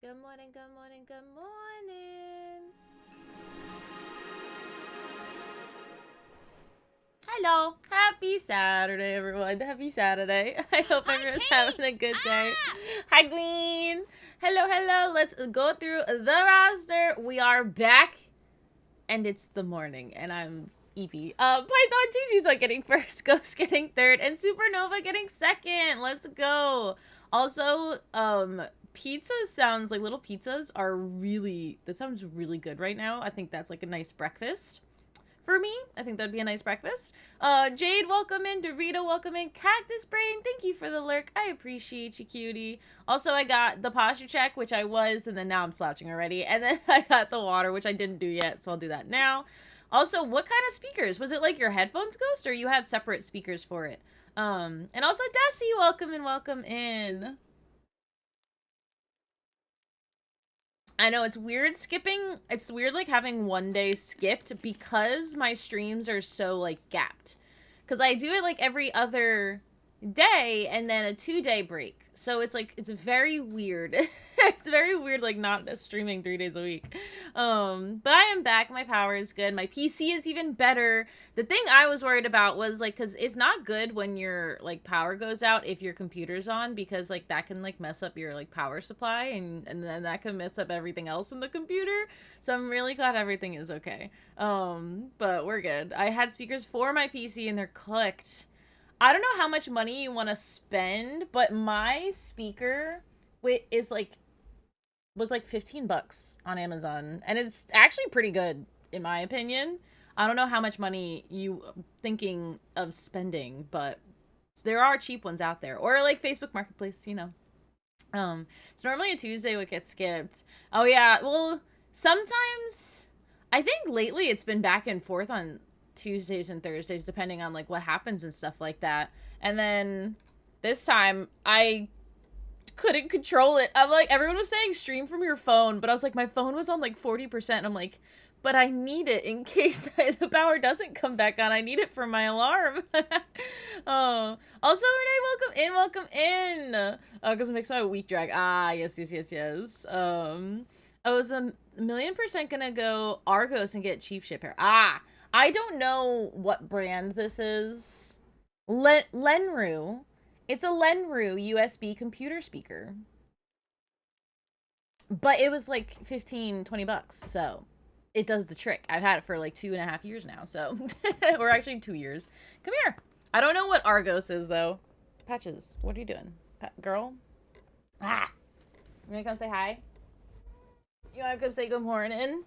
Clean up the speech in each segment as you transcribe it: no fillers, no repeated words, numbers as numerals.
Good morning, good morning, good morning. Hello. Happy Saturday, everyone. Happy Saturday. I hope Hi, everyone's Kate! having a good day. Ah! Hi, Queen. Hello, hello. Let's go through the roster. We are back, and it's the morning, and I'm EP. Python Gigi's like getting first, Ghost getting third, and Supernova getting second. Let's go. Also, pizza sounds like little pizzas are really, that sounds really good right now. I think that's like a nice breakfast for me. I think that'd be a nice breakfast. Jade, welcome in. Dorito, welcome in. Cactus Brain, thank you for the lurk. I appreciate you, cutie. Also, I got the posture check, which I was, and then now I'm slouching already. And then I got the water, which I didn't do yet, so I'll do that now. Also, what kind of speakers? Was it like your headphones, Ghost, or you had separate speakers for it? And also, Desi, welcome in, welcome in. I know it's weird skipping. It's weird like having one day skipped because my streams are so like gapped. Cuz I do it like every other day and then a 2-day break. So it's like it's very weird. It's very weird like not streaming 3 days a week. But I am back. My power is good. My PC is even better. The thing I was worried about was like cuz it's not good when your like power goes out if your computer's on because like that can like mess up your like power supply and then that can mess up everything else in the computer. So I'm really glad everything is okay. But we're good. I had speakers for my PC and they're clicked. I don't know how much money you want to spend, but my speaker is like was like 15 bucks on Amazon and it's actually pretty good in my opinion. I don't know how much money you thinking of spending, but there are cheap ones out there or like Facebook Marketplace, you know. It's normally a Tuesday what gets skipped. Oh yeah, well, sometimes I think lately it's been back and forth on Tuesdays and Thursdays depending on like what happens and stuff like that. And then this time I couldn't control it. I'm like everyone was saying stream from your phone, but I was like my phone was on like 40%. And I'm like, but I need it in case the power doesn't come back on. I need it for my alarm. Oh, also Renee, welcome in. Because it makes my week drag. Ah, yes, yes, yes, yes. I was a million% gonna go Argos and get cheap ship here. Ah, I don't know what brand this is. Lenru. It's a Lenru USB computer speaker. But it was like 15-20 bucks, so it does the trick. I've had it for like 2.5 years now, so or actually 2 years. Come here. I don't know what Argos is though. Patches, what are you doing, girl? Ah, you wanna come say hi? You wanna come say good morning?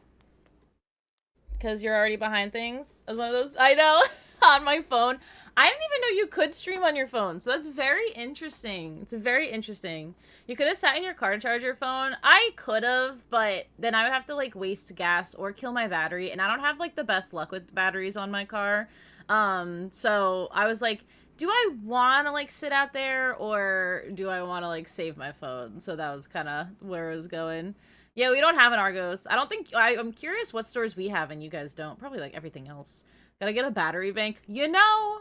Because you're already behind things. As one of those, I know, on my phone. I didn't even know you could stream on your phone, so that's very interesting. It's very interesting. You could have sat in your car to charge your phone. I could have, but then I would have to like waste gas or kill my battery, and I don't have like the best luck with batteries on my car. So I was like, do I want to like sit out there or do I want to like save my phone? So that was kind of where it was going. Yeah, we don't have an Argos. I don't think I'm curious what stores we have and you guys don't. Probably like everything else. Gotta get a battery bank. You know,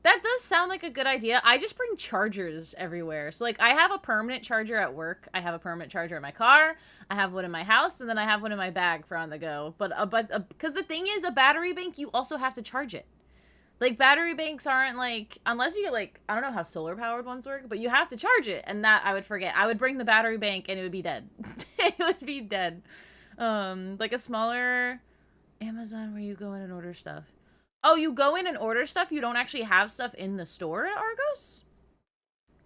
that does sound like a good idea. I just bring chargers everywhere. So like I have a permanent charger at work. I have a permanent charger in my car. I have one in my house, and then I have one in my bag for on the go. But because the thing is, a battery bank you also have to charge it. Like battery banks aren't like unless you get like I don't know how solar powered ones work, but you have to charge it, and that I would forget. I would bring the battery bank and it would be dead. It would be dead. Like a smaller Amazon where you go in and order stuff. Oh, you go in and order stuff. You don't actually have stuff in the store at Argos.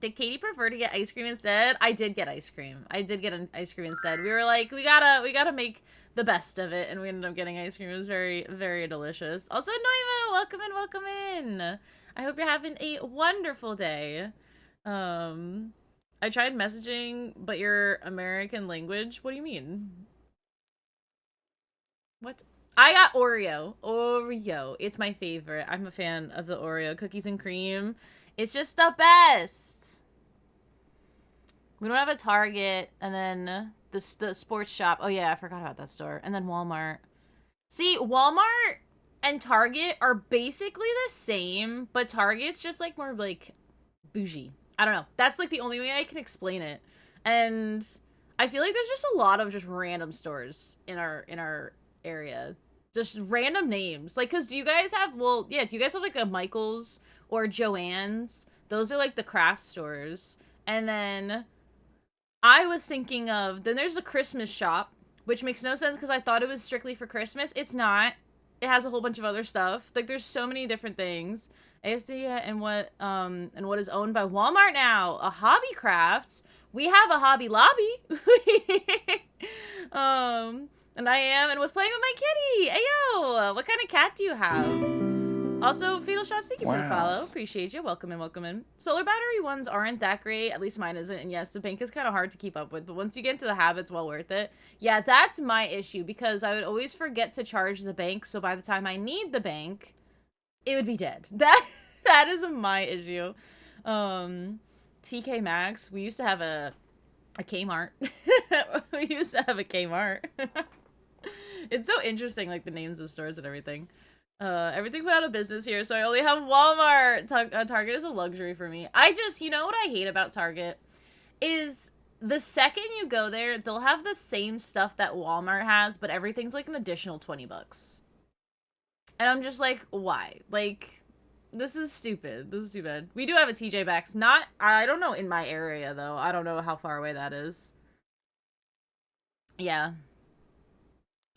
Did Katie prefer to get ice cream instead? I did get ice cream. I did get an ice cream instead. We were like, we gotta make the best of it, and we ended up getting ice cream. It was very, very delicious. Also, Noima, welcome in, welcome in. I hope you're having a wonderful day. Um, I tried messaging, but your American language. What do you mean? What? I got Oreo. Oreo. It's my favorite. I'm a fan of the Oreo cookies and cream. It's just the best. We don't have a Target, and then the sports shop. Oh yeah, I forgot about that store. And then Walmart. See, Walmart and Target are basically the same, but Target's just like more like bougie. I don't know. That's like the only way I can explain it. And I feel like there's just a lot of just random stores in our area. Just random names. Like, cause do you guys have, well, yeah, do you guys have like a Michael's or Joann's? Those are like the craft stores. And then I was thinking of, then there's the Christmas shop, which makes no sense because I thought it was strictly for Christmas. It's not. It has a whole bunch of other stuff. Like, there's so many different things. ASD and what is owned by Walmart now? A Hobby Crafts. We have a Hobby Lobby. And I am and was playing with my kitty. Ayo, what kind of cat do you have? Also, Fatal Shots, thank you for the follow. Appreciate you. Welcome in, welcome in. Solar battery ones aren't that great. At least mine isn't. And yes, the bank is kind of hard to keep up with. But once you get into the habit, it's well worth it. Yeah, that's my issue. Because I would always forget to charge the bank. So by the time I need the bank, it would be dead. That is my issue. TK Maxx. We used to have a Kmart. We used to have a Kmart. It's so interesting, like the names of stores and everything. Everything put out of business here, so I only have Walmart. Target is a luxury for me. You know what I hate about Target is the second you go there, they'll have the same stuff that Walmart has, but everything's like an additional 20 bucks. And I'm just like, why? Like, this is stupid. This is too bad. We do have a TJ Maxx. I don't know in my area, though. I don't know how far away that is. Yeah.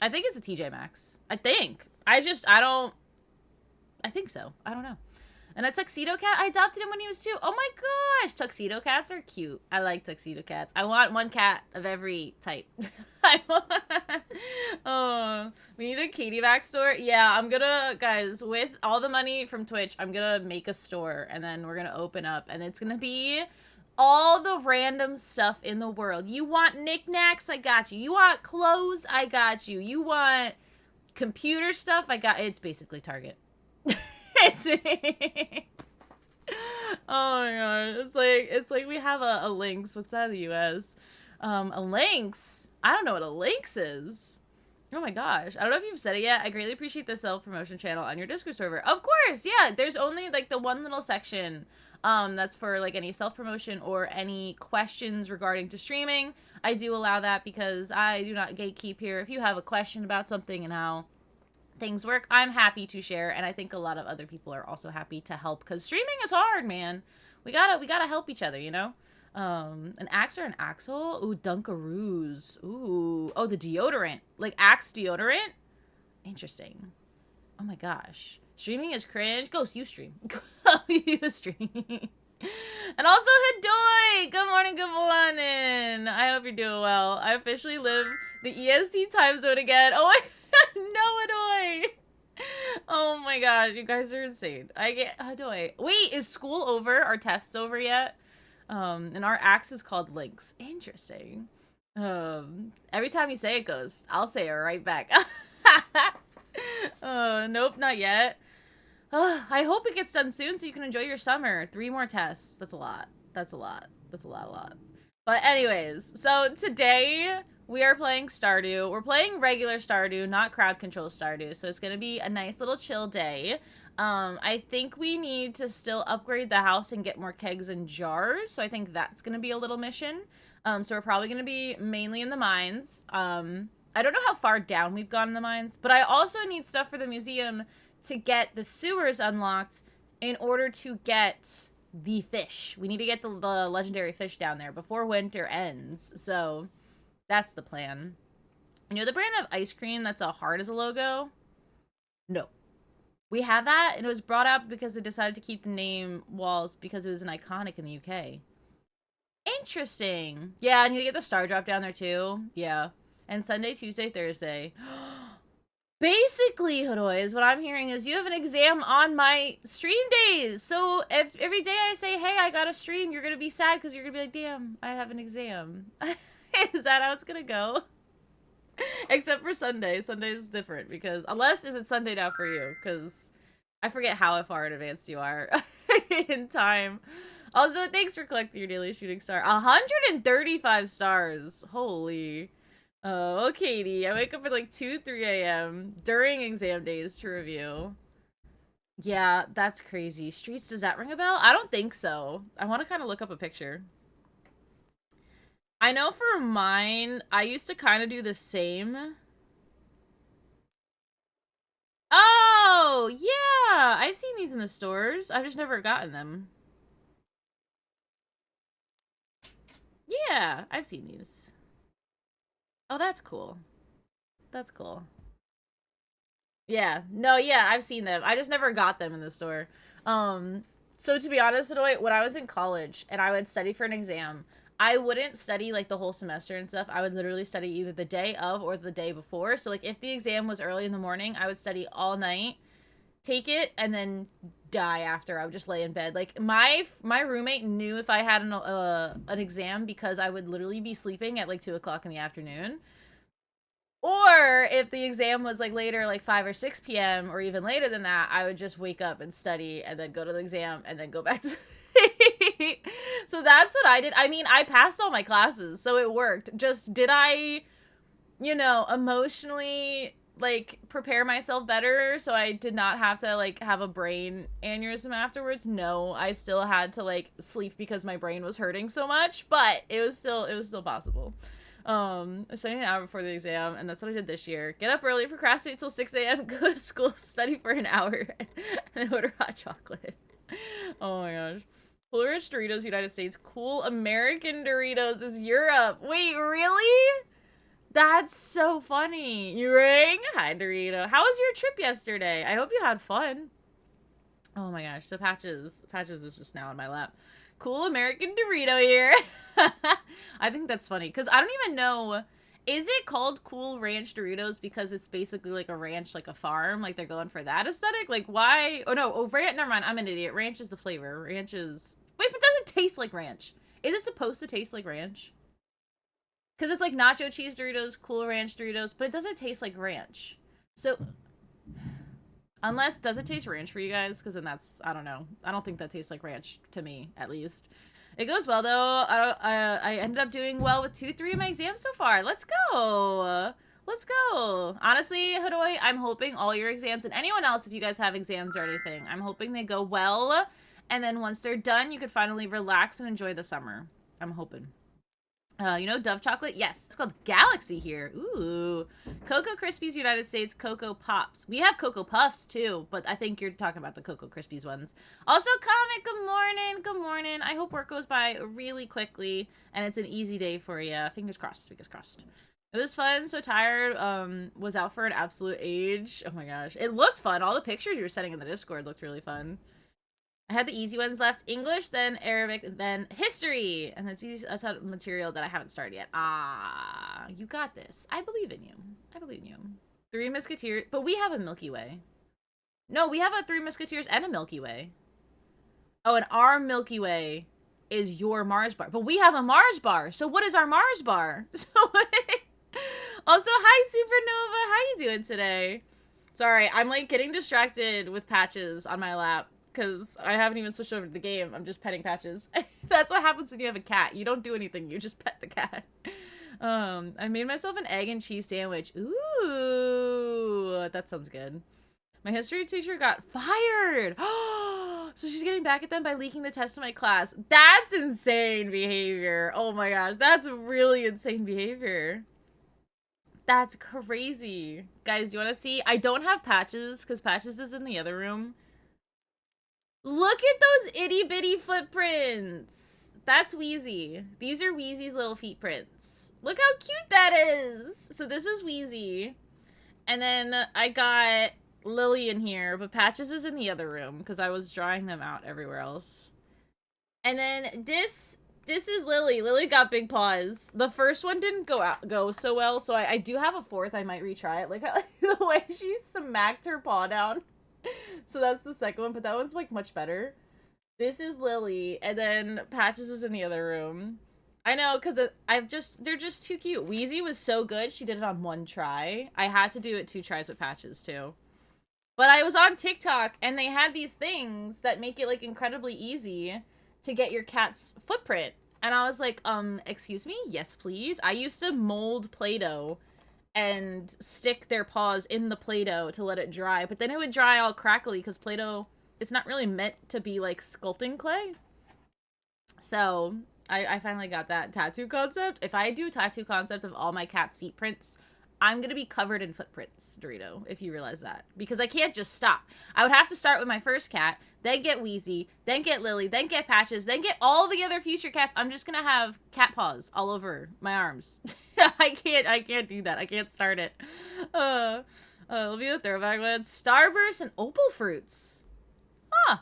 I think it's a TJ Maxx. I think so. I don't know. And a tuxedo cat, I adopted him when he was 2. Oh my gosh, tuxedo cats are cute. I like tuxedo cats. I want one cat of every type. Oh, we need a Katie Back store. Yeah, I'm gonna, guys, with all the money from Twitch, I'm gonna make a store and then we're gonna open up and it's gonna be all the random stuff in the world. You want knickknacks? I got you. You want clothes? I got you. You want computer stuff? It's basically Target. Oh my god. It's like we have a Lynx. What's that in the US? A Lynx? I don't know what a Lynx is. Oh my gosh. I don't know if you've said it yet. I greatly appreciate the self-promotion channel on your Discord server. Of course, yeah. There's only like the one little section that's for like any self-promotion or any questions regarding to streaming. I do allow that because I do not gatekeep here. If you have a question about something and how things work, I'm happy to share, and I think a lot of other people are also happy to help because streaming is hard, man. We gotta help each other, you know. An Axe or an Axel? Ooh, Dunkaroos. Ooh, oh, the deodorant, like Axe deodorant. Interesting. Oh my gosh, streaming is cringe. Ghost, you stream. You stream. And also Hadoy. Good morning, good morning. I hope you're doing well. I officially live the EST time zone again. Oh my. No, Hadoy. Oh my gosh, you guys are insane. I get Hadoy. Wait, is school over? Are tests over yet? And our axe is called Lynx. Interesting. Every time you say it goes, I'll say it right back. Nope, not yet. I hope it gets done soon so you can enjoy your summer. 3 more tests. That's a lot. That's a lot. That's a lot. But anyways, so today we are playing Stardew. We're playing regular Stardew, not crowd control Stardew. So it's going to be a nice little chill day. I think we need to still upgrade the house and get more kegs and jars. So I think that's going to be a little mission. So we're probably going to be mainly in the mines. I don't know how far down we've gone in the mines, but I also need stuff for the museum to get the sewers unlocked in order to get the fish. We need to get the legendary fish down there before winter ends. So that's the plan. You know the brand of ice cream that's a heart as a logo? No. We have that, and it was brought up because they decided to keep the name Walls because it was an iconic in the UK. Interesting. Yeah, I need to get the star drop down there too. Yeah. And Sunday, Tuesday, Thursday. Basically, Hodoy, what I'm hearing is you have an exam on my stream days. So if every day I say, hey, I got a stream, you're going to be sad because you're going to be like, damn, I have an exam. Is that how it's going to go? Except for Sunday. Sunday is different because unless is it Sunday now for you? Because I forget how far in advance you are in time. Also, thanks for collecting your daily shooting star. 135 stars. Holy. Oh, Katie. I wake up at like 2, 3 a.m. during exam days to review. Yeah, that's crazy. Streets, does that ring a bell? I don't think so. I want to kind of look up a picture. I know for mine, I used to kind of do the same. Oh, yeah! I've seen these in the stores. I've just never gotten them. Yeah, I've seen these. Oh, that's cool. That's cool. Yeah. No, yeah, I've seen them. I just never got them in the store. So to be honest, when I was in college and I would study for an exam, I wouldn't study like the whole semester and stuff. I would literally study either the day of or the day before. So like if the exam was early in the morning, I would study all night, take it, and then die after. I would just lay in bed. Like my roommate knew if I had an exam because I would literally be sleeping at like 2 o'clock in the afternoon. Or if the exam was like later, like 5 or 6 p.m. or even later than that, I would just wake up and study and then go to the exam and then go back to sleep. So that's what I did. I mean, I passed all my classes, so it worked. Just did I, emotionally like prepare myself better so I did not have to like have a brain aneurysm afterwards? No, I still had to like sleep because my brain was hurting so much, but it was still possible. Studying an hour before the exam, and that's what I did this year. Get up early, procrastinate till 6 a.m., go to school, study for an hour, and order hot chocolate. Oh my gosh. Cool Rich Doritos, United States. Cool American Doritos is Europe. Wait, really? That's so funny. You ring? Hi, Dorito. How was your trip yesterday? I hope you had fun. Oh my gosh. So Patches is just now in my lap. Cool American Dorito here. I think that's funny because I don't even know. Is it called Cool Ranch Doritos because it's basically like a ranch, like a farm? Like they're going for that aesthetic? Like why? Oh no, ranch. Never mind. I'm an idiot. Ranch is the flavor. Ranch is. Wait, but does it taste like ranch? Is it supposed to taste like ranch? Because it's like nacho cheese Doritos, Cool Ranch Doritos, but it doesn't taste like ranch. So unless, does it taste ranch for you guys? Because then that's, I don't know. I don't think that tastes like ranch to me, at least. It goes well though. I ended up doing well with 2-3 of my exams so far. Let's go. Let's go. Honestly, Hodoi, I'm hoping all your exams and anyone else, if you guys have exams or anything, I'm hoping they go well. And then once they're done, you could finally relax and enjoy the summer. I'm hoping. Dove chocolate? Yes. It's called Galaxy here. Ooh. Cocoa Krispies, United States. Cocoa Pops. We have Cocoa Puffs, too, but I think you're talking about the Cocoa Krispies ones. Also, Comic, good morning. Good morning. I hope work goes by really quickly, and it's an easy day for you. Fingers crossed. Fingers crossed. It was fun. So tired. Was out for an absolute age. Oh my gosh. It looked fun. All the pictures you were sending in the Discord looked really fun. I had the easy ones left. English, then Arabic, then history. And that's easy. That's material that I haven't started yet. Ah, you got this. I believe in you. I believe in you. Three Musketeers. But we have a Milky Way. No, we have a Three Musketeers and a Milky Way. Oh, and our Milky Way is your Mars bar. But we have a Mars bar. So what is our Mars bar? So also, hi, Supernova. How you doing today? Sorry, I'm like getting distracted with Patches on my lap because I haven't even switched over to the game. I'm just petting Patches. That's what happens when you have a cat. You don't do anything. You just pet the cat. I made myself an egg and cheese sandwich. Ooh, that sounds good. My history teacher got fired. So she's getting back at them by leaking the test in my class. That's insane behavior. Oh my gosh, that's really insane behavior. That's crazy. Guys, you want to see? I don't have Patches because Patches is in the other room. Look at those itty bitty footprints. That's Wheezy. These are Wheezy's little feet prints. Look how cute that is. So this is Wheezy. And then I got Lily in here, but Patches is in the other room because I was drawing them out everywhere else. And then this is Lily. Lily got big paws. The first one didn't go so well, so I do have a fourth. I might retry it. Like the way she smacked her paw down. So that's the second one, but that one's like much better. This is Lily, and then Patches is in the other room. I know, because they're just too cute. Wheezy was so good, she did it on one try. I had to do it 2 tries with Patches, too. But I was on TikTok, and they had these things that make it, like, incredibly easy to get your cat's footprint. And I was like, excuse me? Yes, please. I used to mold Play-Doh and stick their paws in the Play-Doh to let it dry. But then it would dry all crackly, because Play-Doh, it's not really meant to be, like, sculpting clay. So I finally got that tattoo concept. If I do tattoo concept of all my cat's feet prints, I'm gonna be covered in footprints, Dorito, if you realize that. Because I can't just stop. I would have to start with my first cat, then get Wheezy, then get Lily, then get Patches, then get all the other future cats. I'm just gonna have cat paws all over my arms. I can't do that. I can't start it. Let me the throwback one. Starburst and Opal Fruits. Huh.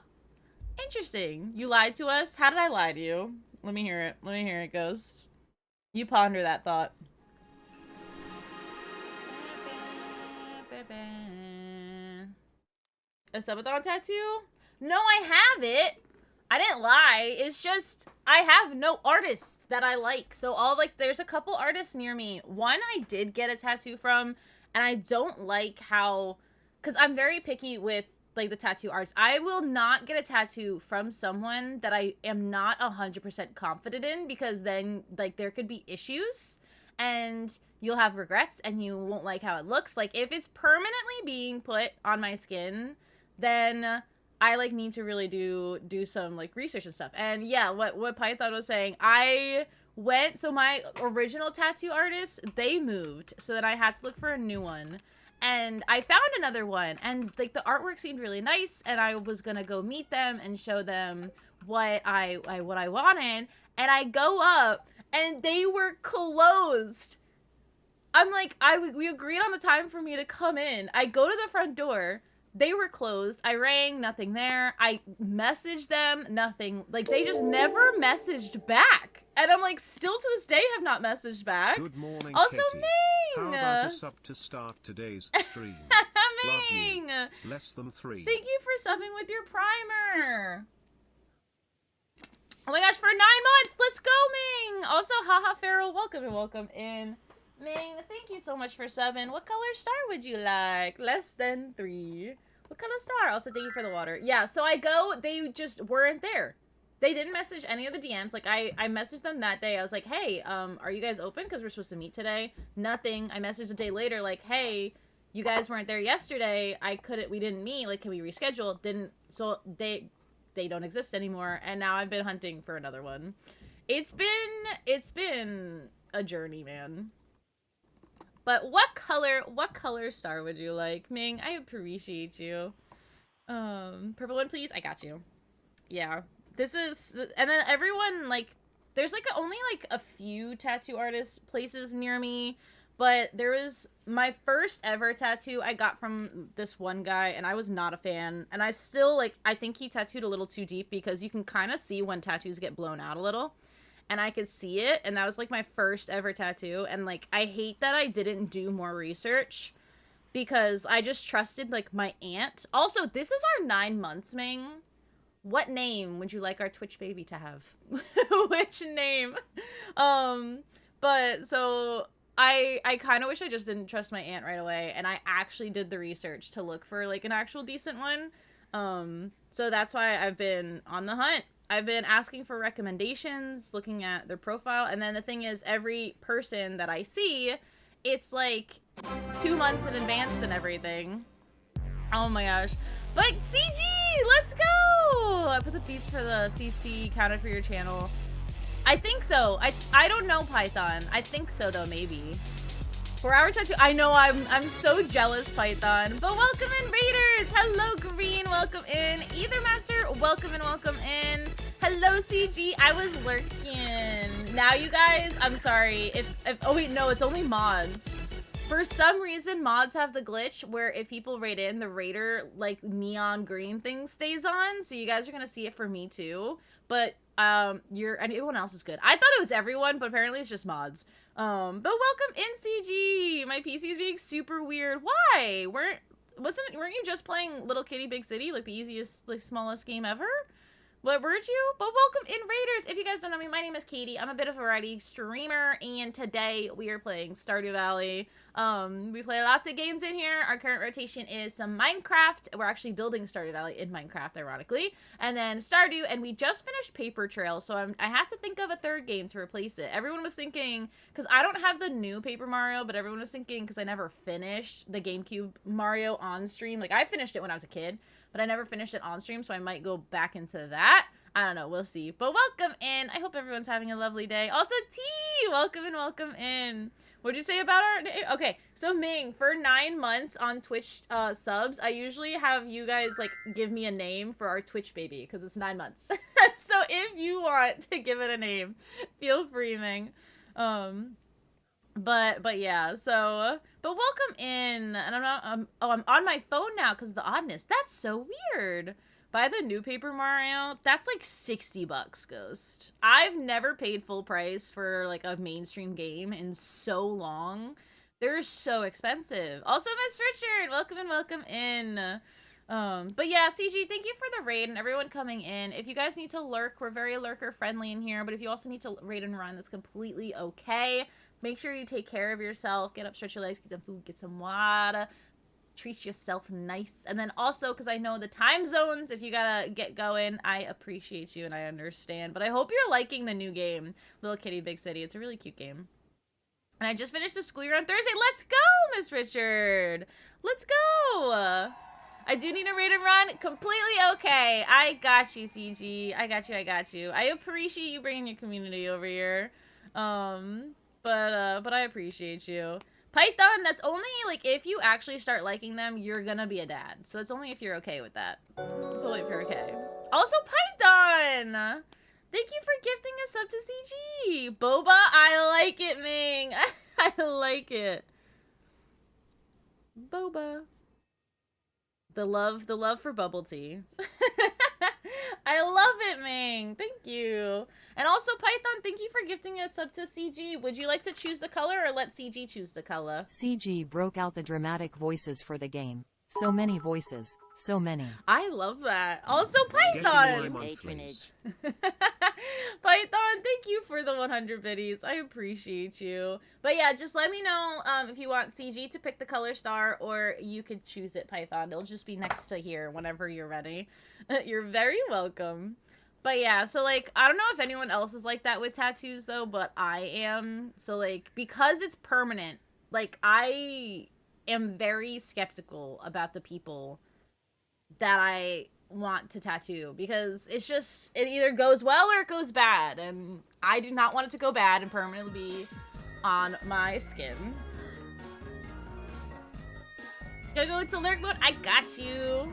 Interesting. You lied to us? How did I lie to you? Let me hear it. Let me hear it, Ghost. You ponder that thought. A subathon tattoo? No, I have it. I didn't lie. It's just I have no artists that I like. So there's a couple artists near me. One I did get a tattoo from, and I don't like how, because I'm very picky with like the tattoo arts. I will not get a tattoo from someone that I am not 100% confident in, because then like there could be issues and you'll have regrets and you won't like how it looks. Like if it's permanently being put on my skin, then I like need to really do some like research and stuff. And yeah, what Python was saying, so my original tattoo artist, they moved, so then I had to look for a new one. And I found another one, and like the artwork seemed really nice, and I was gonna go meet them and show them what I wanted. And I go up, and they were closed. I'm like, we agreed on the time for me to come in. I go to the front door. They were closed. I rang, nothing there. I messaged them, nothing. Like, they just never messaged back. And I'm like, still to this day have not messaged back. Good morning, also, Katie. Ming! How about a sub to start today's stream? Ming! Love you. Less than 3. Thank you for subbing with your primer. Oh my gosh, for 9 months! Let's go, Ming! Also, haha, Farrell, welcome and welcome in. Ming, thank you so much for subbing. What color star would you like? Less than 3. What color star? Also, thank you for the water. Yeah, so I go, they just weren't there. They didn't message any of the DMs. Like, I messaged them that day. I was like, hey, are you guys open? Because we're supposed to meet today. Nothing. I messaged a day later, like, hey, you guys weren't there yesterday. We didn't meet. Like, can we reschedule? Didn't, so they don't exist anymore. And now I've been hunting for another one. It's been a journey, man. But what color star would you like? Ming, I appreciate you. Purple one, please. I got you. Yeah. This is, and then everyone, like, there's, like, only, like, a few tattoo artist places near me, but there was my first ever tattoo I got from this one guy, and I was not a fan, and I still, like, I think he tattooed a little too deep, because you can kind of see when tattoos get blown out a little, and I could see it, and that was, like, my first ever tattoo, and, like, I hate that I didn't do more research, because I just trusted, like, my aunt. Also, this is our 9 months, Ming. What name would you like our Twitch baby to have? Which name? But so I kind of wish I just didn't trust my aunt right away, and I actually did the research to look for like an actual decent one. So that's why I've been on the hunt. I've been asking for recommendations, looking at their profile, and then the thing is, every person that I see, it's like 2 months in advance and everything. Oh my gosh. But CG, let's go! I put the beats for the CC counted for your channel. I think so. I don't know, Python. I think so though, maybe. 4-hour tattoo. I know, I'm so jealous, Python. But welcome in, Raiders! Hello, Green, welcome in. Ethermaster, welcome and welcome in. Hello, CG, I was lurking. Now, you guys, I'm sorry. Oh wait, no, it's only mods. For some reason, mods have the glitch where if people raid in, the raider, like, neon green thing stays on. So you guys are gonna see it for me, too. But, everyone else is good. I thought it was everyone, but apparently it's just mods. But welcome in, CG! My PC is being super weird. Why? Weren't you just playing Little Kitty Big City? Like, the easiest, like, smallest game ever? What, weren't you? But welcome in, Raiders! If you guys don't know me, my name is Katie. I'm a bit of a variety streamer, and today we are playing Stardew Valley. We play lots of games in here. Our current rotation is some Minecraft. We're actually building Stardew Valley in Minecraft, ironically. And then Stardew, and we just finished Paper Trail, so I have to think of a third game to replace it. Everyone was thinking, because I don't have the new Paper Mario, but everyone was thinking, because I never finished the GameCube Mario on stream. Like, I finished it when I was a kid, but I never finished it on stream, so I might go back into that. I don't know. We'll see. But welcome in. I hope everyone's having a lovely day. Also, T, welcome and welcome in. What'd you say about our... Okay, so Ming, for 9 months on Twitch subs, I usually have you guys, like, give me a name for our Twitch baby, because it's 9 months. So if you want to give it a name, feel free, Ming. But yeah, so... But welcome in. And I'm not... I'm on my phone now because of the oddness. That's so weird. Buy the new Paper Mario. That's like $60, Ghost. I've never paid full price for like a mainstream game in so long. They're so expensive. Also, Miss Richard, welcome and welcome in. But yeah, CG, thank you for the raid and everyone coming in. If you guys need to lurk, we're very lurker friendly in here. But if you also need to raid and run, that's completely okay. Make sure you take care of yourself. Get up, stretch your legs, get some food, get some water. Treat yourself nice. And then also, because I know the time zones, if you gotta get going, I appreciate you and I understand. But I hope you're liking the new game, Little Kitty Big City. It's a really cute game. And I just finished the school year on Thursday. Let's go, Miss Richard. Let's go. I do need a raid and run. Completely okay. I got you, CG. I got you. I got you. I appreciate you bringing your community over here. But I appreciate you. Python, that's only, like, if you actually start liking them, you're gonna be a dad. So it's only if you're okay with that. It's only if you're okay. Also, Python! Thank you for gifting us up to CG. Boba, I like it, Ming. I like it. Boba. The love for bubble tea. I love it, Ming. Thank you. And also, Python, thank you for gifting us up to CG. Would you like to choose the color or let CG choose the color? CG broke out the dramatic voices for the game. So many voices. So many. I love that. Also, Python. Patronage. Python, thank you for the 100 biddies. I appreciate you. But yeah, just let me know if you want CG to pick the color star or you could choose it, Python. It'll just be next to here whenever you're ready. You're very welcome. But yeah, so like, I don't know if anyone else is like that with tattoos though, but I am. So like, because it's permanent, like I am very skeptical about the people that I want to tattoo because it's just, it either goes well or it goes bad, and I do not want it to go bad and permanently be on my skin. Gotta go into lurk mode. I got you.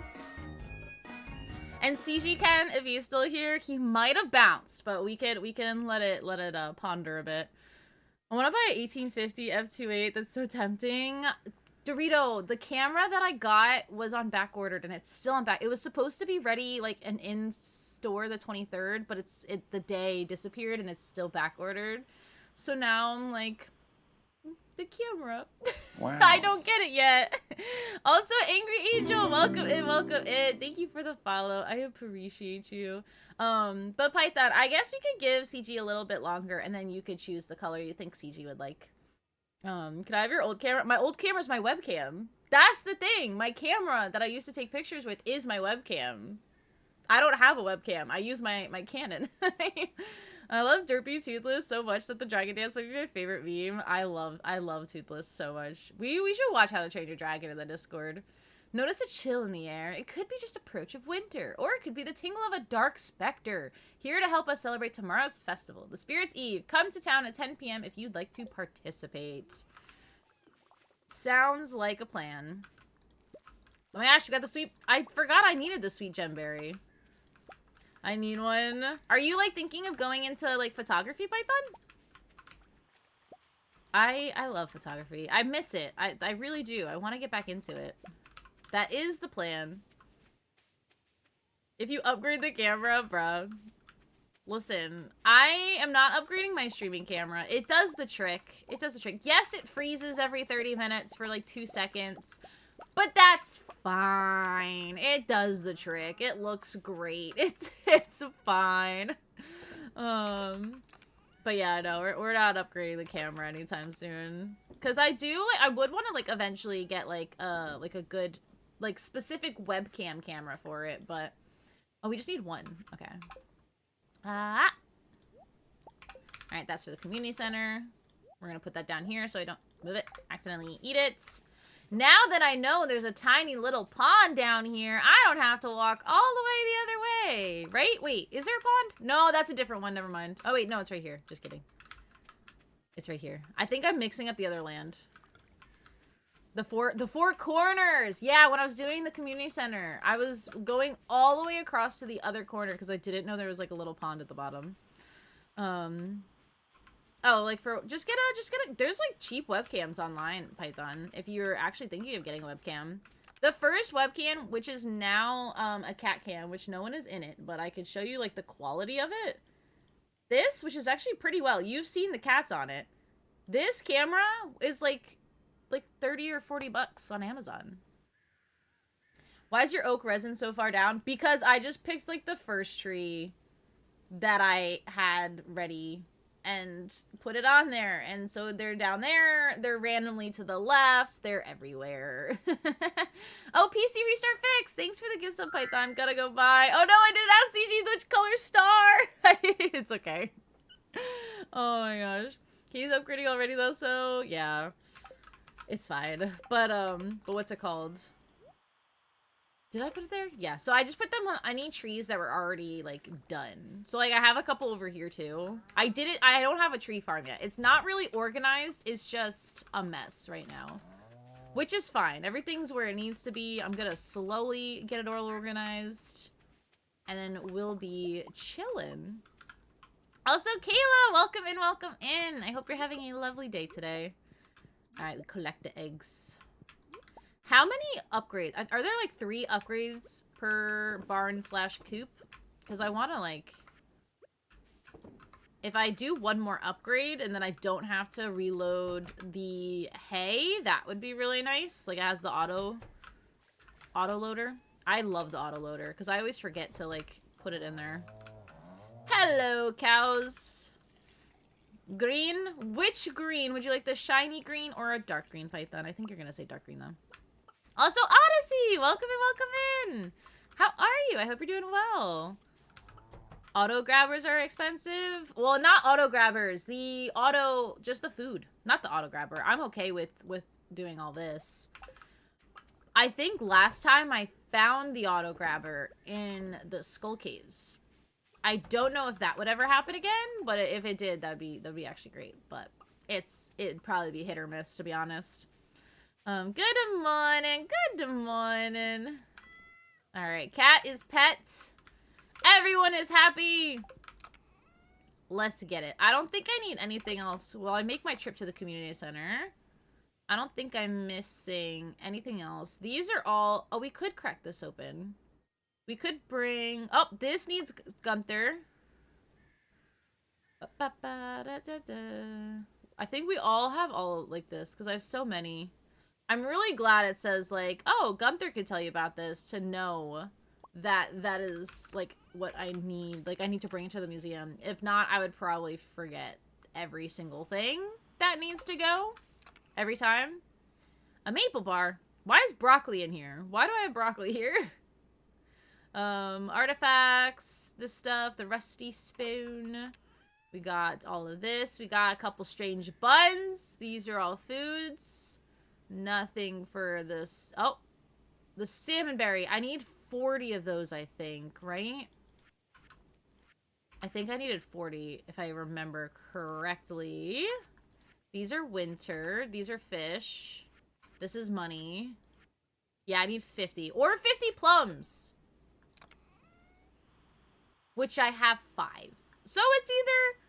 And CG Ken, if he's still here, he might have bounced, but we can let it ponder a bit. I want to buy an 1850 f2.8. That's so tempting. Dorito, the camera that I got was on back ordered and it's still on back. It was supposed to be ready like and in store the 23rd, but the day disappeared and it's still back ordered. So now I'm like, the camera. Wow. I don't get it yet. Also, Angry Angel, welcome in, welcome in. Thank you for the follow. I appreciate you. But Python, I guess we could give CG a little bit longer and then you could choose the color you think CG would like. Can I have your old camera? My old camera's my webcam. That's the thing. My camera that I used to take pictures with is my webcam. I don't have a webcam. I use my Canon. I love Derpy Toothless so much that the Dragon Dance might be my favorite meme. I love Toothless so much. We should watch How to Train Your Dragon in the Discord. Notice a chill in the air. It could be just approach of winter, or it could be the tingle of a dark specter, here to help us celebrate tomorrow's festival, the Spirit's Eve. Come to town at 10 p.m. if you'd like to participate. Sounds like a plan. Oh my gosh, we got the sweet... I forgot I needed the sweet gemberry. I need one. Are you, like, thinking of going into, like, photography, Python? I love photography. I miss it. I really do. I want to get back into it. That is the plan. If you upgrade the camera, bruh. Listen, I am not upgrading my streaming camera. It does the trick. It does the trick. Yes, it freezes every 30 minutes for like 2 seconds. But that's fine. It does the trick. It looks great. It's fine. But yeah, no, we're not upgrading the camera anytime soon. Cause I would want to like eventually get like a good like specific webcam camera for it, but oh, we just need one. Okay. All right, that's for the community center. We're gonna put that down here so I don't move it, accidentally eat it. Now that I know there's a tiny little pond down here, I don't have to walk all the way the other way. Right? Wait, is there a pond? No, that's a different one. Never mind. Oh, wait. No, it's right here. Just kidding. It's right here. I think I'm mixing up the other land. The four corners. Yeah, when I was doing the community center, I was going all the way across to the other corner because I didn't know there was like a little pond at the bottom. Oh, like for just get a there's like cheap webcams online, Python, if you're actually thinking of getting a webcam. The first webcam, which is now a cat cam, which no one is in it, but I could show you like the quality of it. This, which is actually pretty well. You've seen the cats on it. This camera is like 30 or 40 bucks on Amazon. Why is your oak resin so far down? Because I just picked like the first tree that I had ready and put it on there. And so they're down there. They're randomly to the left. They're everywhere. Oh, PC restart fix. Thanks for the gifts of Python. Gotta go buy. Oh no, I didn't ask CG which color star. It's okay. Oh my gosh. He's upgrading already though, so yeah. It's fine. But what's it called? Did I put it there? Yeah. So I just put them on any trees that were already like done. So like I have a couple over here too. I don't have a tree farm yet. It's not really organized. It's just a mess right now. Which is fine. Everything's where it needs to be. I'm gonna slowly get it all organized. And then we'll be chilling. Also, Kayla, welcome in, welcome in. I hope you're having a lovely day today. Alright, we collect the eggs. How many upgrades? Are there like 3 upgrades per barn / coop? Because I want to like... If I do one more upgrade and then I don't have to reload the hay, that would be really nice. Like it has the auto loader. I love the auto loader because I always forget to like put it in there. Hello, cows. Green? Which green? Would you like the shiny green or a dark green, Python? I think you're going to say dark green, though. Also, Odyssey! Welcome in, welcome in! How are you? I hope you're doing well. Auto grabbers are expensive. Well, not auto grabbers. Just the food. Not the auto grabber. I'm okay with doing all this. I think last time I found the auto grabber in the Skull Caves. I don't know if that would ever happen again, but if it did, that'd be actually great. But it'd probably be hit or miss, to be honest. Good morning, good morning. All right, cat is pet. Everyone is happy. Let's get it. I don't think I need anything else. While I make my trip to the community center, I don't think I'm missing anything else. These are all. Oh, we could crack this open. We could bring... Oh, this needs Gunther. I think we all have all like this because I have so many. I'm really glad it says like, oh, Gunther could tell you about this to know that that is like what I need. Like I need to bring it to the museum. If not, I would probably forget every single thing that needs to go every time. A maple bar. Why is broccoli in here? Why do I have broccoli here? Artifacts, this stuff, the rusty spoon. We got all of this. We got a couple strange buns. These are all foods. Nothing for this. Oh, the salmon berry. I need 40 of those, I think, right? I think I needed 40, if I remember correctly. These are winter. These are fish. This is money. Yeah, I need 50. Or 50 plums. Which I have 5. So it's either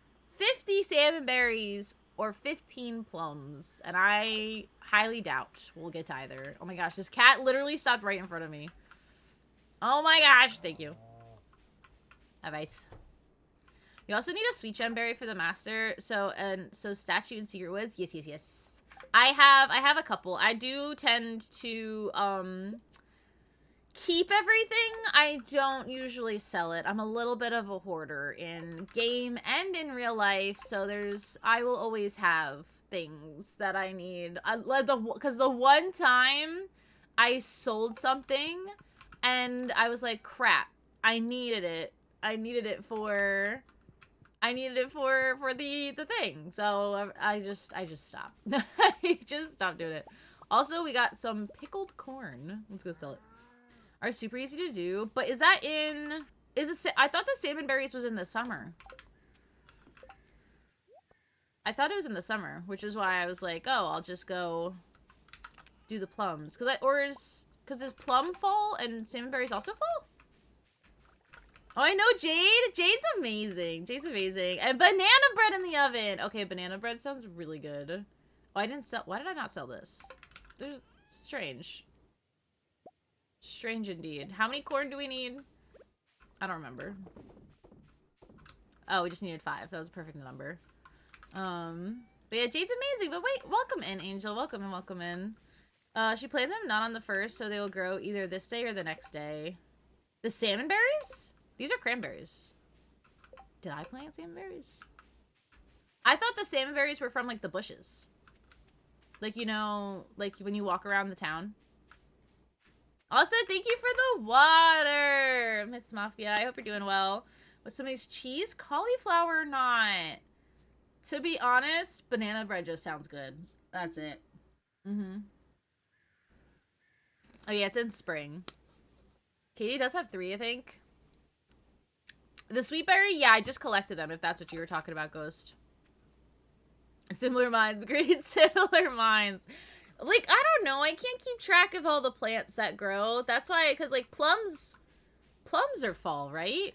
50 salmon berries or 15 plums. And I highly doubt we'll get to either. Oh my gosh, this cat literally stopped right in front of me. Oh my gosh, thank you. Alright. You also need a sweet gem berry for the master. So statue in Secret Woods. Yes, yes, yes. I have a couple. I do tend to keep everything. I don't usually sell it. I'm a little bit of a hoarder in game and in real life, so I will always have things that I need. Because the one time I sold something and I was like, crap, I needed it. I needed it for the thing. So I just stopped. I just stopped doing it. Also, we got some pickled corn. Let's go sell it. Are super easy to do, but is that in I thought the salmon berries was in the summer. I thought it was in the summer, which is why I was like, oh, I'll just go do the plums. Because is plum fall and salmon berries also fall? Oh, I know Jade. Jade's amazing. Jade's amazing. And banana bread in the oven. Okay, banana bread sounds really good. Oh, why did I not sell this? There's strange. Strange indeed. How many corn do we need? I don't remember. Oh, we just needed 5. That was a perfect number. But yeah, Jade's amazing. But wait, welcome in, Angel. Welcome in, welcome in. She planted them not on the 1st, so they will grow either this day or the next day. The salmon berries? These are cranberries. Did I plant salmon berries? I thought the salmon berries were from, like, the bushes. Like, you know, like when you walk around the town. Also, thank you for the water, Miss Mafia. I hope you're doing well. With some of these cheese, cauliflower or not? To be honest, banana bread just sounds good. That's it. Mm-hmm. Oh, yeah, it's in spring. Katie does have 3, I think. The sweet berry? Yeah, I just collected them, if that's what you were talking about, Ghost. Similar minds. Great, similar minds. Like, I don't know. I can't keep track of all the plants that grow. That's why, because, like, plums are fall, right?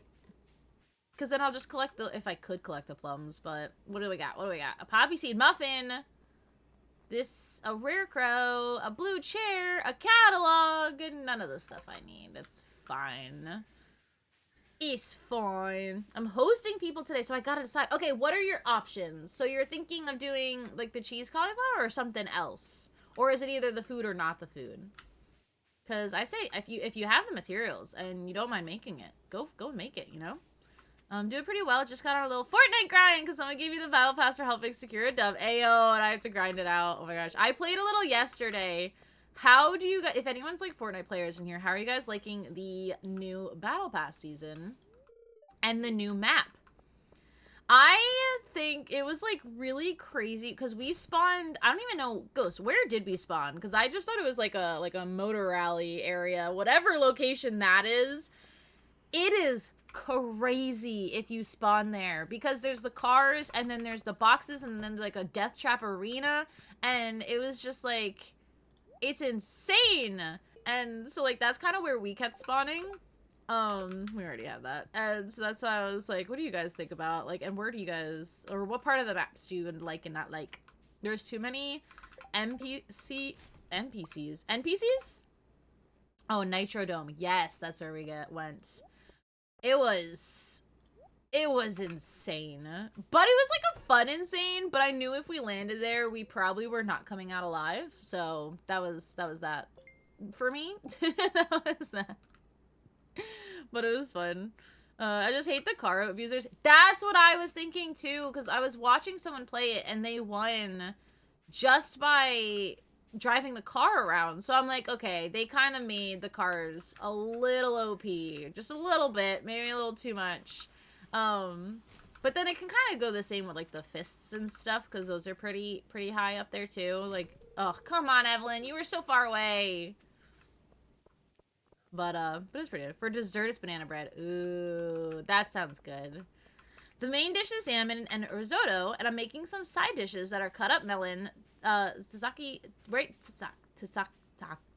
Because then I'll just collect if I could collect the plums, but what do we got? What do we got? A poppy seed muffin. A rare crow, a blue chair, a catalog, and none of the stuff I need. It's fine. It's fine. I'm hosting people today, so I gotta decide. Okay, what are your options? So you're thinking of doing, like, the cheese cauliflower or something else? Or is it either the food or not the food? Because I say, if you have the materials and you don't mind making it, go make it, you know? Doing pretty well. Just got on a little Fortnite grind because someone gave me the battle pass for helping secure a dub. Ayo, and I have to grind it out. Oh my gosh. I played a little yesterday. How do you guys, if anyone's like Fortnite players in here, how are you guys liking the new battle pass season and the new map? I think it was like really crazy because we spawned, I don't even know, Ghost, where did we spawn? Because I just thought it was like a motor rally area, whatever location that is. It is crazy if you spawn there because there's the cars and then there's the boxes and then like a death trap arena, and it was just like, it's insane. And so like that's kind of where we kept spawning. We already had that, and so that's why I was like, what do you guys think about, like, and where do you guys, or what part of the maps do you like and not like? There's too many NPCs. Oh, Nitro Dome. Yes, that's where we went. It was insane. But it was like a fun insane, but I knew if we landed there, we probably were not coming out alive. So that was that for me. That was that. But it was fun. I just hate the car abusers. That's what I was thinking too, because I was watching someone play it and they won just by driving the car around. So I'm like, okay, they kind of made the cars a little OP, just a little bit, maybe a little too much. But then it can kind of go the same with like the fists and stuff, because those are pretty high up there too. Like, oh, come on, Evelyn, you were so far away. But it's pretty good. For dessert, it's banana bread. Ooh, that sounds good. The main dish is salmon and risotto, and I'm making some side dishes that are cut up melon, Tzatziki, right?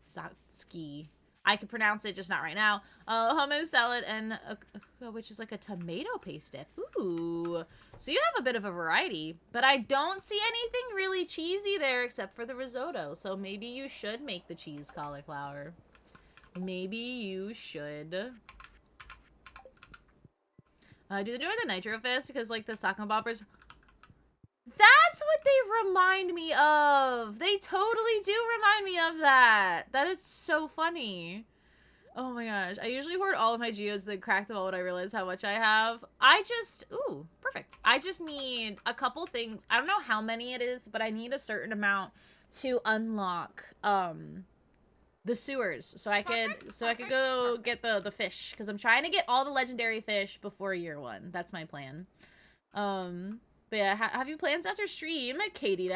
Tzatziki. I can pronounce it, just not right now. Hummus salad and which is like a tomato paste dip. Ooh, so you have a bit of a variety, but I don't see anything really cheesy there except for the risotto. So maybe you should make the cheese cauliflower. Maybe you should. Do they do the Nitro Fist? Because, like, the sock and boppers... That's what they remind me of! They totally do remind me of that! That is so funny. Oh my gosh. I usually hoard all of my geodes, then crack them all when I realize how much I have. Ooh, perfect. I just need a couple things. I don't know how many it is, but I need a certain amount to unlock, the sewers, so I could go get the fish, because I'm trying to get all the legendary fish before year 1. That's my plan. But yeah, have you plans after stream, Katie?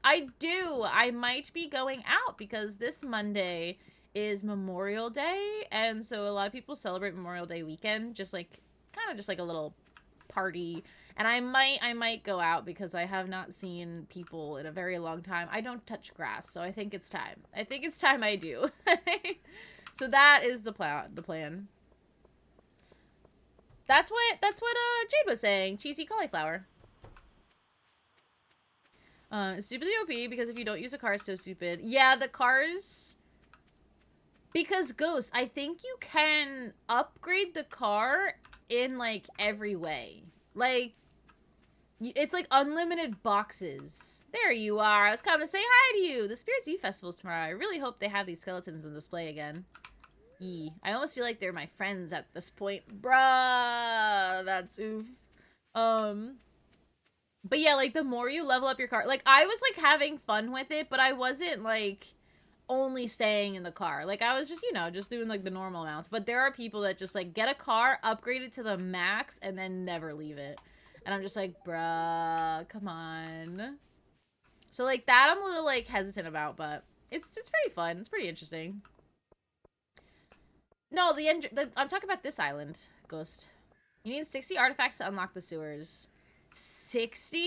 I do. I might be going out because this Monday is Memorial Day, and so a lot of people celebrate Memorial Day weekend, just like kind of just like a little party. And I might go out because I have not seen people in a very long time. I don't touch grass, so I think it's time. I think it's time I do. So that is the plan. That's what Jade was saying. Cheesy cauliflower. Stupidly OP because if you don't use a car, it's so stupid. Yeah, the cars. Because Ghost, I think you can upgrade the car in like every way. Like, it's like unlimited boxes. There you are. I was coming to say hi to you. The Spirits Eve Festival's tomorrow. I really hope they have these skeletons on display again. Yee. I almost feel like they're my friends at this point. Bruh. That's oof. But yeah, like the more you level up your car, like I was like having fun with it, but I wasn't like only staying in the car. Like I was just, you know, just doing like the normal amounts. But there are people that just like get a car, upgrade it to the max, and then never leave it. And I'm just like, bruh, come on. So like that I'm a little like hesitant about, but it's pretty fun. It's pretty interesting. No, I'm talking about this island, Ghost. You need 60 artifacts to unlock the sewers. 60?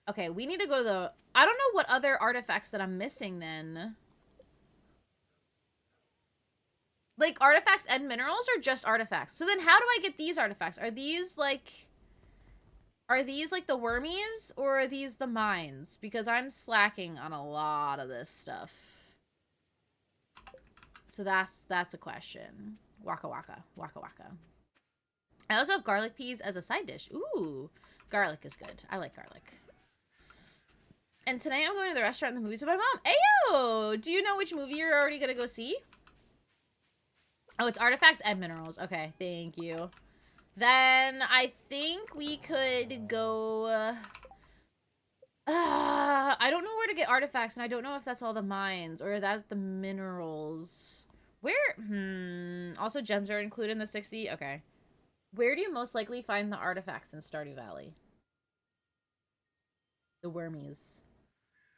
Okay, we need to go to the... I don't know what other artifacts that I'm missing then. Like, artifacts and minerals or just artifacts? So then how do I get these artifacts? Are these, like... Are these, like, the wormies? Or are these the mines? Because I'm slacking on a lot of this stuff. So that's a question. Waka waka. Waka waka. I also have garlic peas as a side dish. Ooh. Garlic is good. I like garlic. And tonight I'm going to the restaurant and the movies with my mom. Ayo! Do you know which movie you're already going to go see? Oh, it's artifacts and minerals. Okay, thank you. Then I think we could go... I don't know where to get artifacts, and I don't know if that's all the mines or that's the minerals. Where? Also, gems are included in the 60? Okay. Where do you most likely find the artifacts in Stardew Valley? The wormies.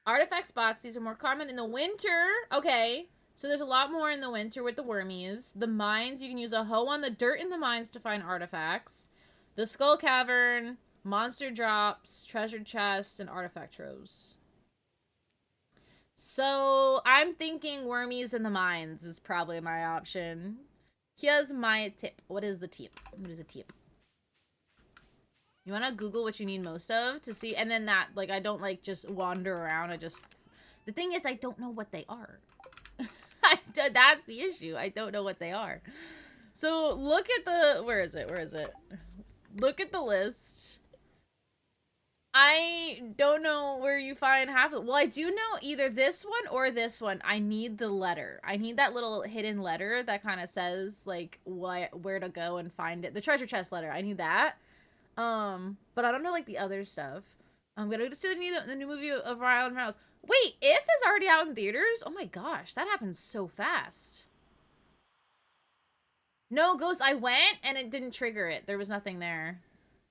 Artifact spots. These are more common in the winter. Okay. So there's a lot more in the winter with the wormies. The mines. You can use a hoe on the dirt in the mines to find artifacts. The skull cavern. Monster drops. Treasure chests. And artifact troves. So I'm thinking wormies in the mines is probably my option. Here's my tip. What is the tip? What is a tip? You want to Google what you need most of to see, and then that, like, I don't, like, just wander around. The thing is, I don't know what they are. That's the issue. I don't know what they are. So, look at the, where is it? Look at the list. I don't know where you find half of it. Well, I do know either this one or this one. I need the letter. I need that little hidden letter that kind of says, like, where to go and find it. The treasure chest letter. I need that. But I don't know, like, the other stuff. I'm gonna go to see the new movie of Ryan Reynolds. Wait, If is already out in theaters? Oh my gosh, that happens so fast. No, Ghost, I went and it didn't trigger it. There was nothing there.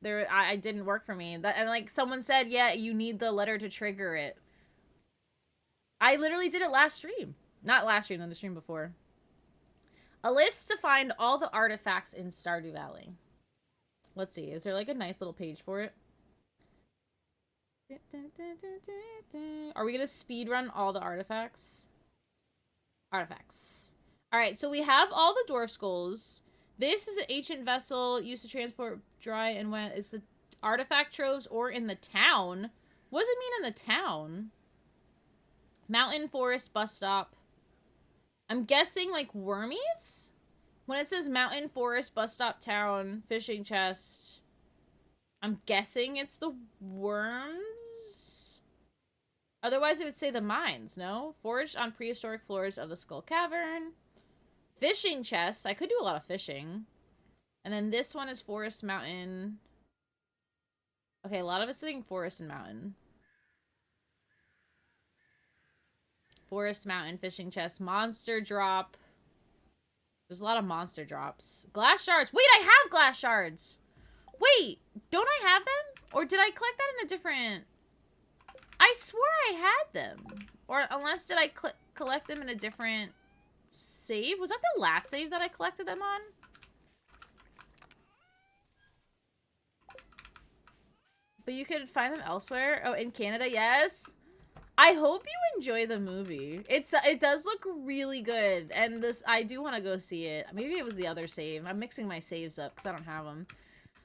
I didn't work for me. And like someone said, yeah, you need the letter to trigger it. I literally did it last stream. Not last stream, on the stream before. A list to find all the artifacts in Stardew Valley. Let's see. Is there like a nice little page for it? Are we gonna speedrun all the artifacts? Artifacts. Alright, so we have all the dwarf skulls. This is an ancient vessel used to transport dry and wet. It's the artifact troves or in the town. What does it mean in the town? Mountain, forest, bus stop. I'm guessing like wormies? When it says mountain, forest, bus stop, town, fishing chest, I'm guessing it's the worms? Otherwise it would say the mines, no? Foraged on prehistoric floors of the Skull Cavern. Fishing chests. I could do a lot of fishing. And then this one is forest, mountain. Okay, a lot of it's saying forest and mountain. Forest, mountain, fishing chest, monster drop. There's a lot of monster drops. Glass shards. Wait, I have glass shards. Wait, don't I have them? Or did I collect that in a different... I swore I had them. Or unless did I collect them in a different save? Was that the last save that I collected them on? But you could find them elsewhere. Oh, in Canada, yes. I hope you enjoy the movie. It does look really good, and I do want to go see it. Maybe it was the other save. I'm mixing my saves up because I don't have them.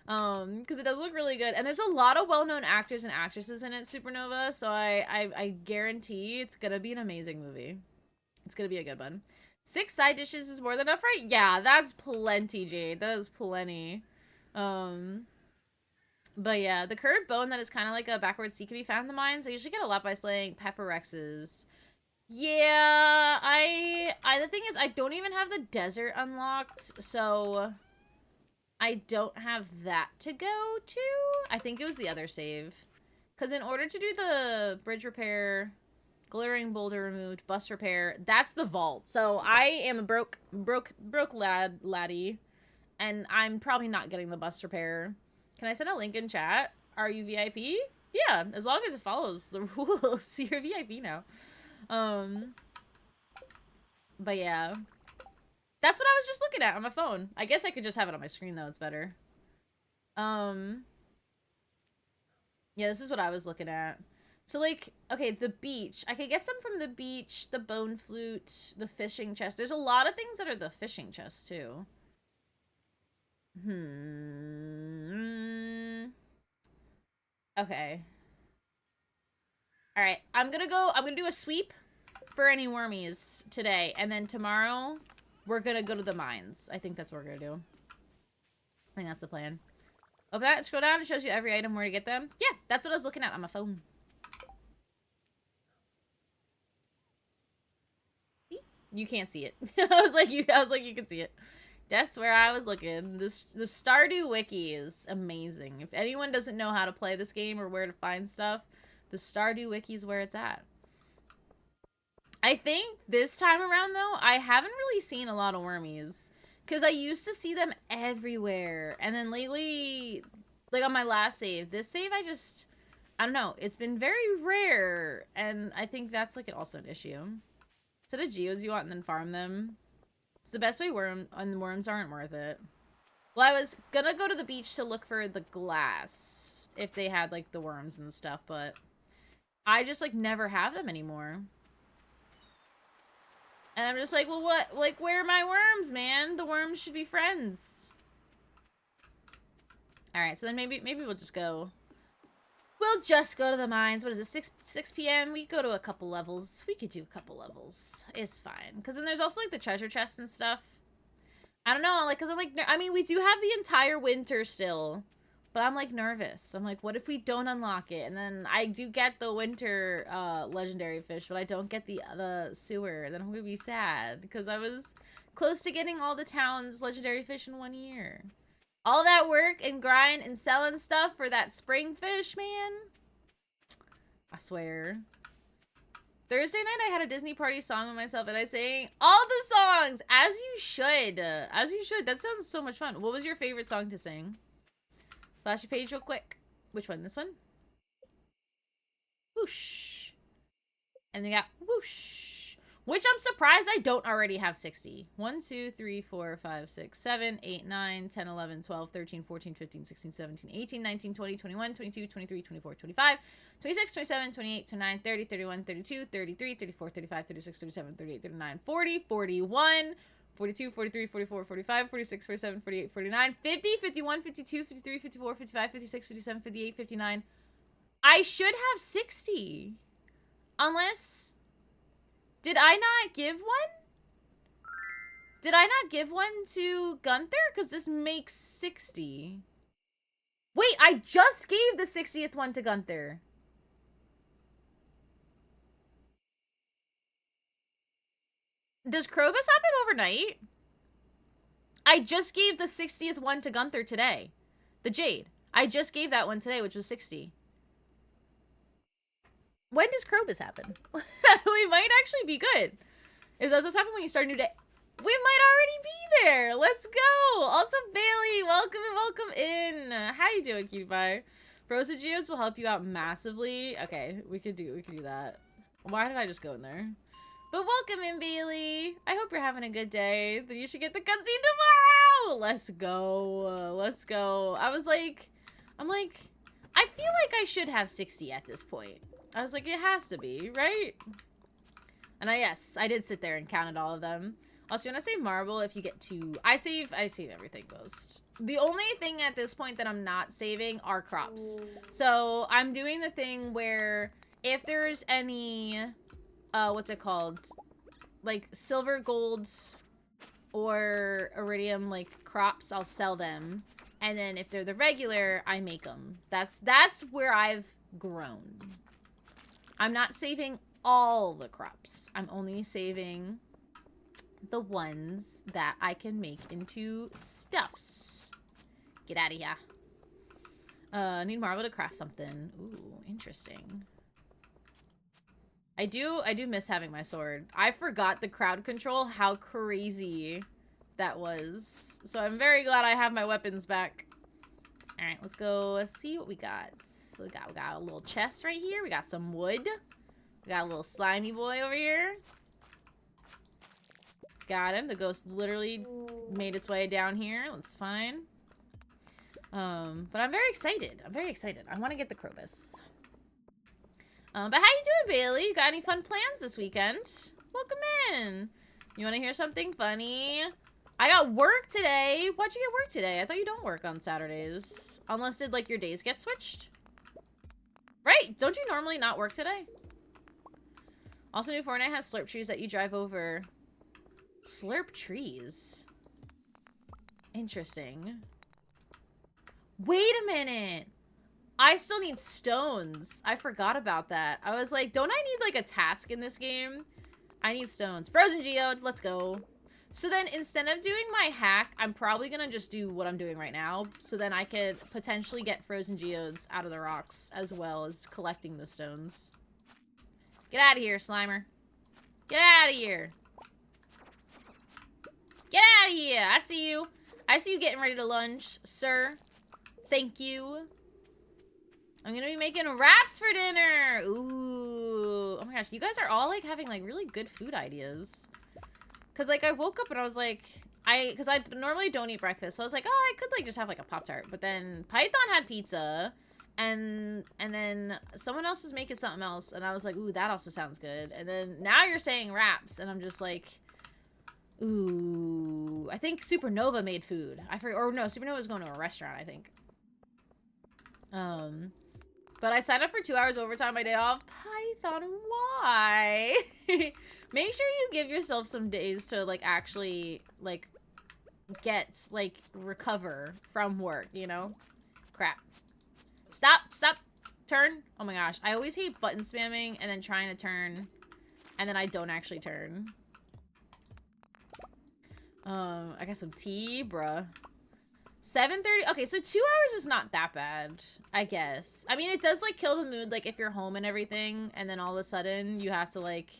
Because it does look really good, and there's a lot of well-known actors and actresses in it, Supernova. So I guarantee it's gonna be an amazing movie. It's gonna be a good one. 6 side dishes is more than enough, right? Yeah, that's plenty, Jade. That is plenty. But yeah, the curved bone that is kind of like a backward sea can be found in the mines. I usually get a lot by slaying pepperexes. Yeah, the thing is, I don't even have the desert unlocked, so I don't have that to go to. I think it was the other save. Because in order to do the bridge repair, glittering boulder removed, bus repair, that's the vault. So I am a broke laddie, and I'm probably not getting the bus repair. Can I send a link in chat? Are you VIP? Yeah, as long as it follows the rules. You're VIP now. But yeah. That's what I was just looking at on my phone. I guess I could just have it on my screen though, it's better. Yeah, this is what I was looking at. So like, okay, the beach. I could get some from the beach, the bone flute, the fishing chest. There's a lot of things that are the fishing chest too. Okay. Alright, I'm gonna do a sweep for any wormies today, and then tomorrow we're gonna go to the mines. I think that's what we're gonna do. I think that's the plan. Open that, scroll down, it shows you every item where to get them. Yeah, that's what I was looking at on my phone. See? You can't see it. I was like, you can see it. That's where I was looking. The Stardew wiki is amazing. If anyone doesn't know how to play this game or where to find stuff, the Stardew wiki is where it's at. I think this time around, though, I haven't really seen a lot of wormies. Because I used to see them everywhere. And then lately, like on my last save, this save I don't know. It's been very rare. And I think that's like also an issue. Set of geodes you want and then farm them. It's the best way and worms aren't worth it. Well, I was gonna go to the beach to look for the glass. If they had like the worms and stuff, but I just like never have them anymore. And I'm just like, well, what? Like, where are my worms, man? The worms should be friends. All right, so then maybe we'll just go. We'll just go to the mines. What is it? 6 p.m. We go to a couple levels. We could do a couple levels. It's fine. Because then there's also like the treasure chests and stuff. I don't know. Like, because I'm like, I mean, we do have the entire winter still. But I'm like nervous. I'm like, what if we don't unlock it? And then I do get the winter legendary fish, but I don't get the sewer. Then I'm gonna be sad because I was close to getting all the town's legendary fish in 1 year. All that work and grind and selling stuff for that spring fish, man. I swear. Thursday night I had a Disney party song with myself and I sang all the songs as you should. As you should. That sounds so much fun. What was your favorite song to sing? Flash your page real quick. Which one? This one? Whoosh. And we got whoosh. Which I'm surprised I don't already have 60. 1, 2, 3, 4, 5, 6, 7, 8, 9, 10, 11, 12, 13, 14, 15, 16, 17, 18, 19, 20, 21, 22, 23, 24, 25, 26, 27, 28, 29, 30, 31, 32, 33, 34, 35, 36, 37, 38, 39, 40, 41, 42, 43, 44, 45, 46, 47, 48, 49, 50, 51, 52, 53, 54, 55, 56, 57, 58, 59. I should have 60. Unless... Did I not give one? Did I not give one to Gunther? Because this makes 60. Wait, I just gave the 60th one to Gunther. Does Krobus happen overnight? I just gave the 60th one to Gunther today. The Jade. I just gave that one today, which was 60. When does Krobus happen? We might actually be good. Is that what's happening when you start a new day? We might already be there. Let's go. Also, Bailey, welcome and welcome in. How you doing, cutie pie? Frozen geodes will help you out massively. Okay, we could do that. Why did I just go in there? But welcome in, Bailey. I hope you're having a good day. Then you should get the cutscene tomorrow. Let's go. Let's go. I'm like, I feel like I should have 60 at this point. I was like, it has to be, right? And yes, I did sit there and counted all of them. Also, when I save marble, if you get to, I save everything, Ghost. The only thing at this point that I'm not saving are crops. So I'm doing the thing where if there's any, what's it called? Like silver, gold, or iridium, like crops, I'll sell them. And then if they're the regular, I make them. That's where I've grown. I'm not saving all the crops. I'm only saving the ones that I can make into stuffs. Get out of here. Need marble to craft something. Ooh, interesting. I do miss having my sword. I forgot the crowd control, how crazy that was. So I'm very glad I have my weapons back. All right, let's go see what we got. So we got a little chest right here. We got some wood. We got a little slimy boy over here. Got him. The ghost literally made its way down here. That's fine. But I'm very excited. I want to get the Krobus. But how you doing, Bailey? You got any fun plans this weekend? Welcome in. You want to hear something funny? I got work today. Why'd you get work today? I thought you don't work on Saturdays. Unless did, like, your days get switched? Right. Don't you normally not work today? Also, new Fortnite has slurp trees that you drive over. Slurp trees? Interesting. Wait a minute. I still need stones. I forgot about that. I was like, don't I need like a task in this game? I need stones. Frozen geode, let's go. So then instead of doing my hack, I'm probably gonna just do what I'm doing right now. So then I could potentially get frozen geodes out of the rocks as well as collecting the stones. Get out of here, Slimer. Get out of here. Get out of here. I see you. I see you getting ready to lunge, sir. Thank you. I'm gonna be making wraps for dinner. Ooh. Oh my gosh, you guys are all like having like really good food ideas. Cause like I woke up and I was like, cause I normally don't eat breakfast. So I was like, oh, I could like just have like a Pop-Tart. But then Python had pizza and then someone else was making something else. And I was like, ooh, that also sounds good. And then now you're saying wraps and I'm just like, ooh, I think Supernova made food. I forget, or no, Supernova was going to a restaurant, I think. But I signed up for 2 hours overtime my day off. Python, why? Make sure you give yourself some days to, like, actually, like, recover from work, you know? Crap. Stop. Turn. Oh my gosh. I always hate button spamming and then trying to turn. And then I don't actually turn. I got some tea, bruh. 7:30. Okay, so 2 hours is not that bad, I guess. I mean, it does, like, kill the mood, like, if you're home and everything, and then all of a sudden you have to, like,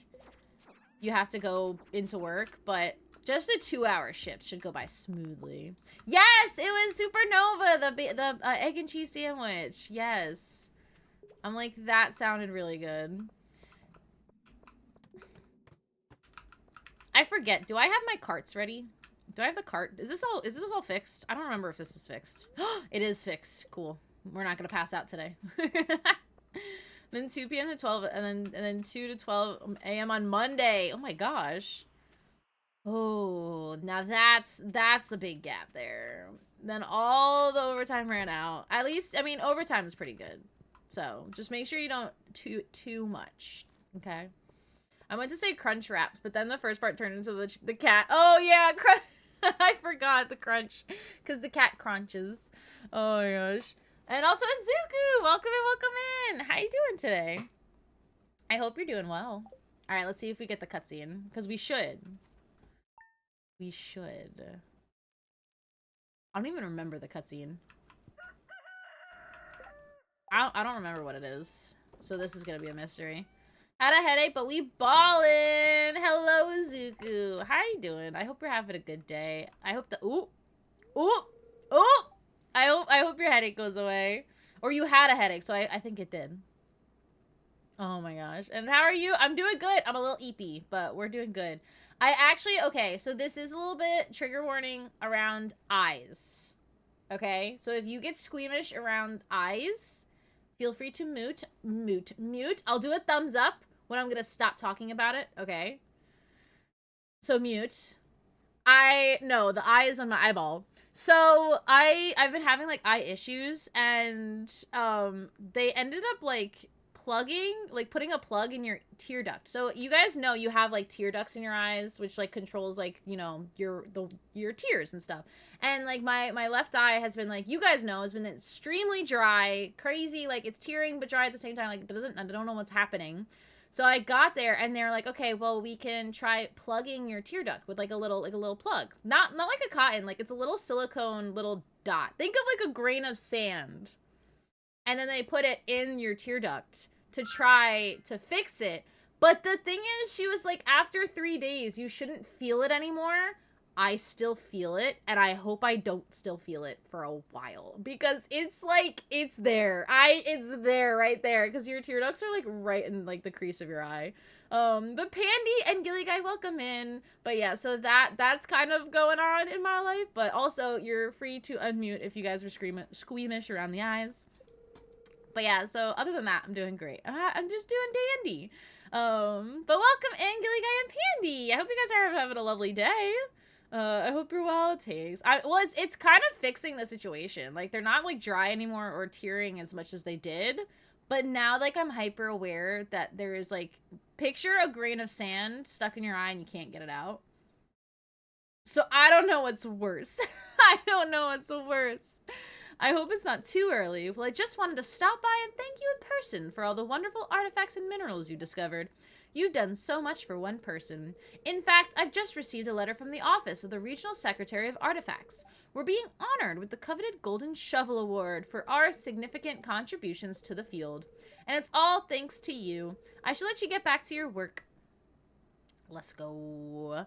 you have to go into work, but just a 2-hour shift should go by smoothly. Yes, it was Supernova, the egg and cheese sandwich. Yes. I'm like, that sounded really good. I forget. Do I have my carts ready? Do I have the cart? Is this all fixed? I don't remember if this is fixed. It is fixed. Cool. We're not gonna pass out today. Then 2 p.m. to 12, and then 2 to 12 a.m. on Monday. Oh my gosh. Oh, now that's a big gap there. Then all the overtime ran out. At least, I mean, overtime is pretty good. So just make sure you don't too much. Okay. I went to say crunch wraps, but then the first part turned into the cat. Oh yeah, I forgot the crunch, because the cat crunches. Oh my gosh. And also Zuku, welcome in. How you doing today? I hope you're doing well. All right, let's see if we get the cutscene, because we should. We should. I don't even remember the cutscene. I don't remember what it is, so this is gonna be a mystery. Had a headache, but we ballin'. Hello, Zuku. How you doing? I hope you're having a good day. I hope the ooh. I hope your headache goes away. Or you had a headache, so I think it did. Oh my gosh. And how are you? I'm doing good. I'm a little eepy, but we're doing good. I actually, okay, so this is a little bit trigger warning around eyes. Okay? So if you get squeamish around eyes, feel free to mute. I'll do a thumbs up when I'm gonna stop talking about it, okay? So mute. No, the eye is on my eyeball. So I've been having like eye issues, and they ended up like putting a plug in your tear duct. So you guys know you have like tear ducts in your eyes, which like controls like, you know, your tears and stuff. And like my left eye has been, like, you guys know, has been extremely dry, crazy, like it's tearing but dry at the same time. Like I don't know what's happening. So I got there, and they're like, okay, well, we can try plugging your tear duct with like a little plug. Not like a cotton, like it's a little silicone little dot. Think of like a grain of sand. And then they put it in your tear duct to try to fix it. But the thing is, she was like, after 3 days, you shouldn't feel it anymore. I still feel it, and I hope I don't still feel it for a while, because it's like, it's there. It's there, right there, because your tear ducts are like right in like the crease of your eye. But Pandy and Gilly Guy, welcome in. But yeah, so that's kind of going on in my life. But also, you're free to unmute if you guys are squeamish around the eyes. But yeah, so other than that, I'm doing great. I'm just doing dandy. But welcome in, Gilly Guy and Pandy. I hope you guys are having a lovely day. I hope you're well. It takes. Well, it's kind of fixing the situation. Like, they're not like dry anymore or tearing as much as they did. But now, like, I'm hyper aware that there is like, picture a grain of sand stuck in your eye and you can't get it out. So I don't know what's worse. I don't know what's worse. I hope it's not too early. Well, I just wanted to stop by and thank you in person for all the wonderful artifacts and minerals you discovered. You've done so much for one person. In fact, I've just received a letter from the office of the Regional Secretary of Artifacts. We're being honored with the coveted Golden Shovel Award for our significant contributions to the field. And it's all thanks to you. I should let you get back to your work. Let's go.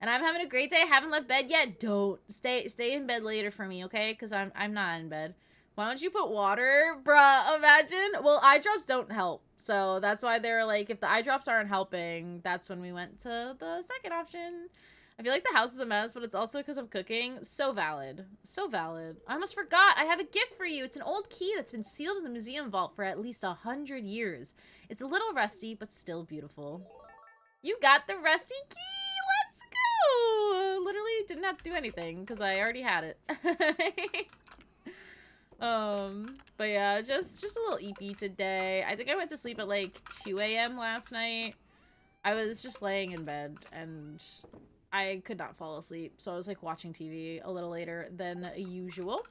And I'm having a great day. I haven't left bed yet. Don't. Stay in bed later for me, okay? Because I'm not in bed. Why don't you put water? Bruh, imagine. Well, eye drops don't help. So that's why they're like, if the eye drops aren't helping, that's when we went to the second option. I feel like the house is a mess, but it's also because I'm cooking. So valid. So valid. I almost forgot. I have a gift for you. It's an old key that's been sealed in the museum vault for at least 100 years. It's a little rusty, but still beautiful. You got the rusty key. Let's go. Literally didn't have to do anything because I already had it. But yeah, just a little EP today. I think I went to sleep at like 2 a.m. last night. I was just laying in bed and I could not fall asleep, so I was like watching TV a little later than usual.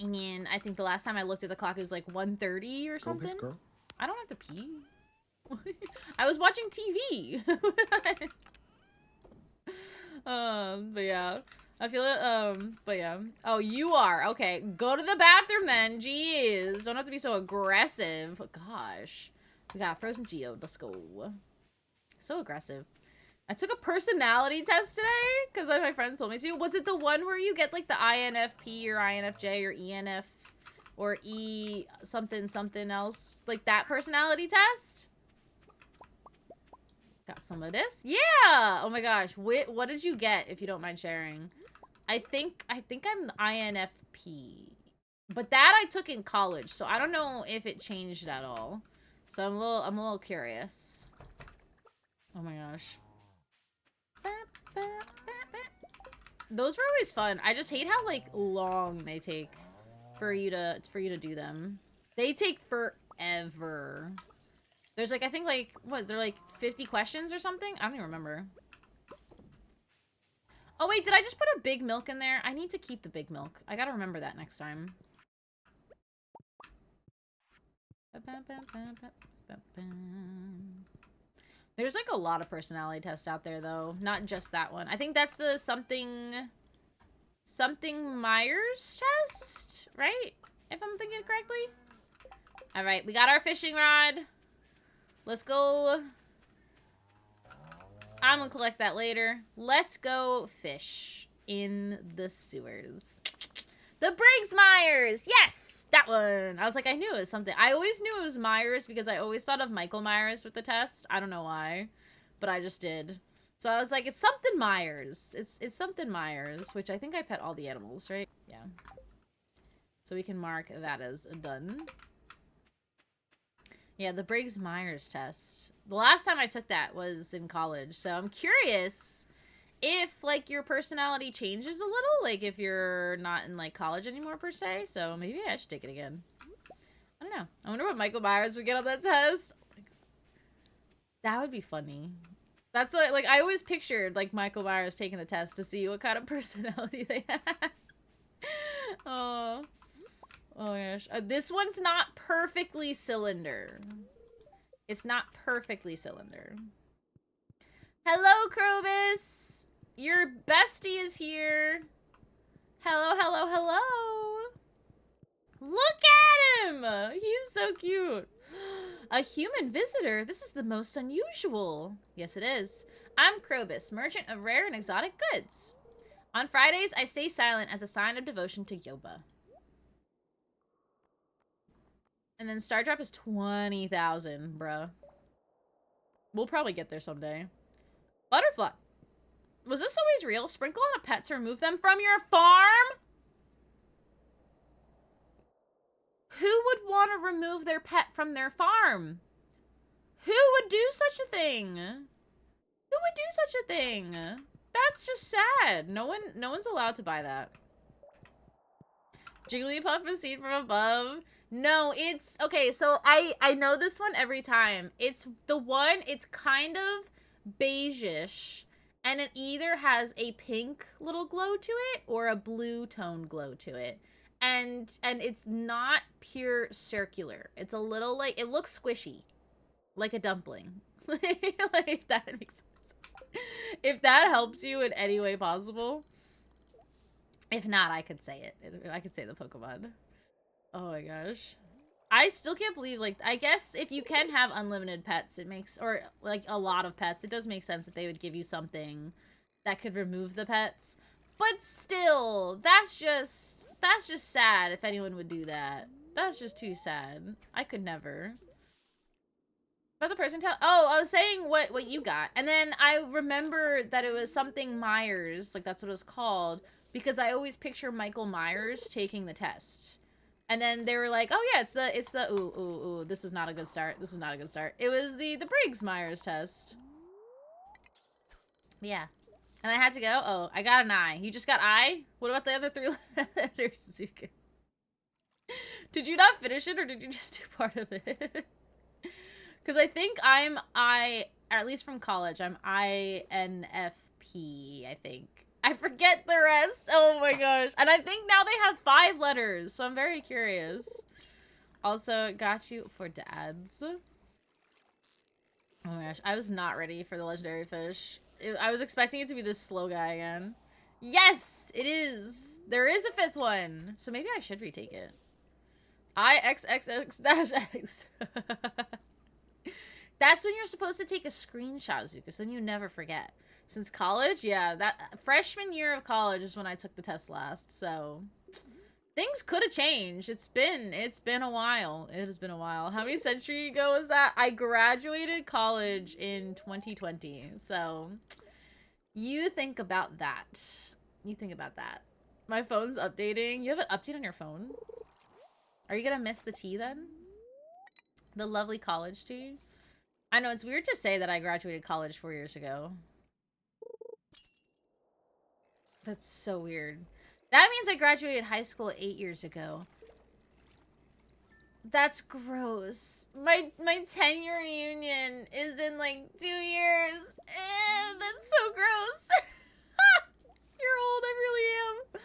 And I think the last time I looked at the clock, it was like 1:30 or something. Girl. I don't have to pee. I was watching TV. But yeah. I feel it, but yeah. Oh, you are. Okay, go to the bathroom then. Jeez. Don't have to be so aggressive. Gosh. We got Frozen Geode. Let's go. So aggressive. I took a personality test today because my friend told me to. Was it the one where you get like the INFP or INFJ or ENF or E something something else? Like that personality test? Got some of this. Yeah! Oh my gosh. What did you get, if you don't mind sharing? I think I'm INFP. But that I took in college, so I don't know if it changed at all. So I'm a little curious. Oh my gosh. Those were always fun. I just hate how like long they take for you to do them. They take forever. There's like, I think like, what, is there like 50 questions or something? I don't even remember. Oh wait, did I just put a big milk in there? I need to keep the big milk. I gotta remember that next time. There's like a lot of personality tests out there though. Not just that one. I think that's the something Myers test, right? If I'm thinking correctly. All right, we got our fishing rod. Let's go. I'm gonna collect that later. Let's go fish in the sewers. The Briggs Myers! Yes! That one. I was like, I knew it was something. I always knew it was Myers because I always thought of Michael Myers with the test. I don't know why, but I just did. So I was like, it's something Myers. It's something Myers, which I think I pet all the animals, right? Yeah. So we can mark that as done. Yeah, the Briggs-Myers test. The last time I took that was in college, so I'm curious if, like, your personality changes a little, like, if you're not in, like, college anymore, per se, so maybe I should take it again. I don't know. I wonder what Michael Myers would get on that test. That would be funny. That's what, like, I always pictured, like, Michael Myers taking the test to see what kind of personality they had. Oh. Oh my gosh. This one's not perfectly cylinder. It's not perfectly cylinder. Hello, Krobus! Your bestie is here. Hello, hello, hello. Look at him! He's so cute. A human visitor? This is the most unusual. Yes, it is. I'm Krobus, merchant of rare and exotic goods. On Fridays, I stay silent as a sign of devotion to Yoba. And then Star Drop is 20,000, bruh. We'll probably get there someday. Butterfly. Was this always real? Sprinkle on a pet to remove them from your farm? Who would want to remove their pet from their farm? Who would do such a thing? Who would do such a thing? That's just sad. No one's allowed to buy that. Jigglypuff is seen from above. No, it's okay, so I know this one every time. It's the one, it's kind of beige-ish, and it either has a pink little glow to it or a blue tone glow to it. And it's not pure circular. It's a little like, it looks squishy. Like a dumpling. Like, if that makes sense. If that helps you in any way possible. If not, I could say it. I could say the Pokemon. Oh my gosh. I still can't believe, like, I guess if you can have unlimited pets, it makes, or, like, a lot of pets, it does make sense that they would give you something that could remove the pets. But still, that's just sad if anyone would do that. That's just too sad. I could never. About the person tell, oh, I was saying what you got. And then I remember that it was something Myers, like that's what it was called, because I always picture Michael Myers taking the test. And then they were like, oh yeah, it's the, ooh, this was not a good start. This was not a good start. It was the Briggs-Myers test. Yeah. And I had to go, oh, I got an I. You just got I? What about the other 3 letters, Suzuki? Did you not finish it, or did you just do part of it? Because I think at least from college, I'm INFP, I think. I forget the rest. Oh my gosh. And I think now they have 5 letters, so I'm very curious. Also, got you for dads. Oh my gosh. I was not ready for the legendary fish. I was expecting it to be this slow guy again. Yes, it is. There is a 5th one. So maybe I should retake it. IXXX-X. That's when you're supposed to take a screenshot, Zuka, so then you never forget. Since college, yeah, that freshman year of college is when I took the test last, so things could have changed. It's been a while. It has been a while. How many centuries ago was that? I graduated college in 2020, so you think about that. You think about that. My phone's updating. You have an update on your phone? Are you gonna miss the tea then? The lovely college tea? I know, it's weird to say that I graduated college 4 years ago. That's so weird. That means I graduated high school 8 years ago. That's gross. My 10-year reunion is in like 2 years. That's so gross. You're old, I really am.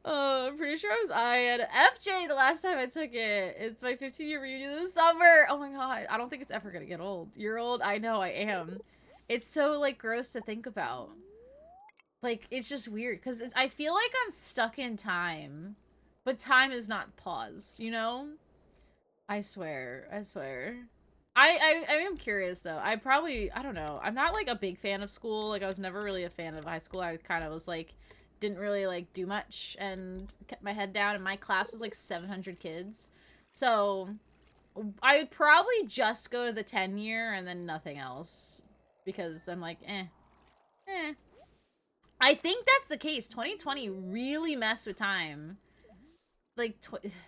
I'm pretty sure I was at FJ the last time I took it. It's my 15-year reunion this summer. Oh my god, I don't think it's ever gonna get old. You're old? I know, I am. It's so, like, gross to think about. Like, it's just weird, because I feel like I'm stuck in time. But time is not paused, you know? I swear. I swear. I am curious, though. I don't know. I'm not, like, a big fan of school. Like, I was never really a fan of high school. I kind of was, like, didn't really like do much and kept my head down, and my class was like 700 kids. So I would probably just go to the 10 year and then nothing else, because I'm like, eh. I think that's the case. 2020 really messed with time. Like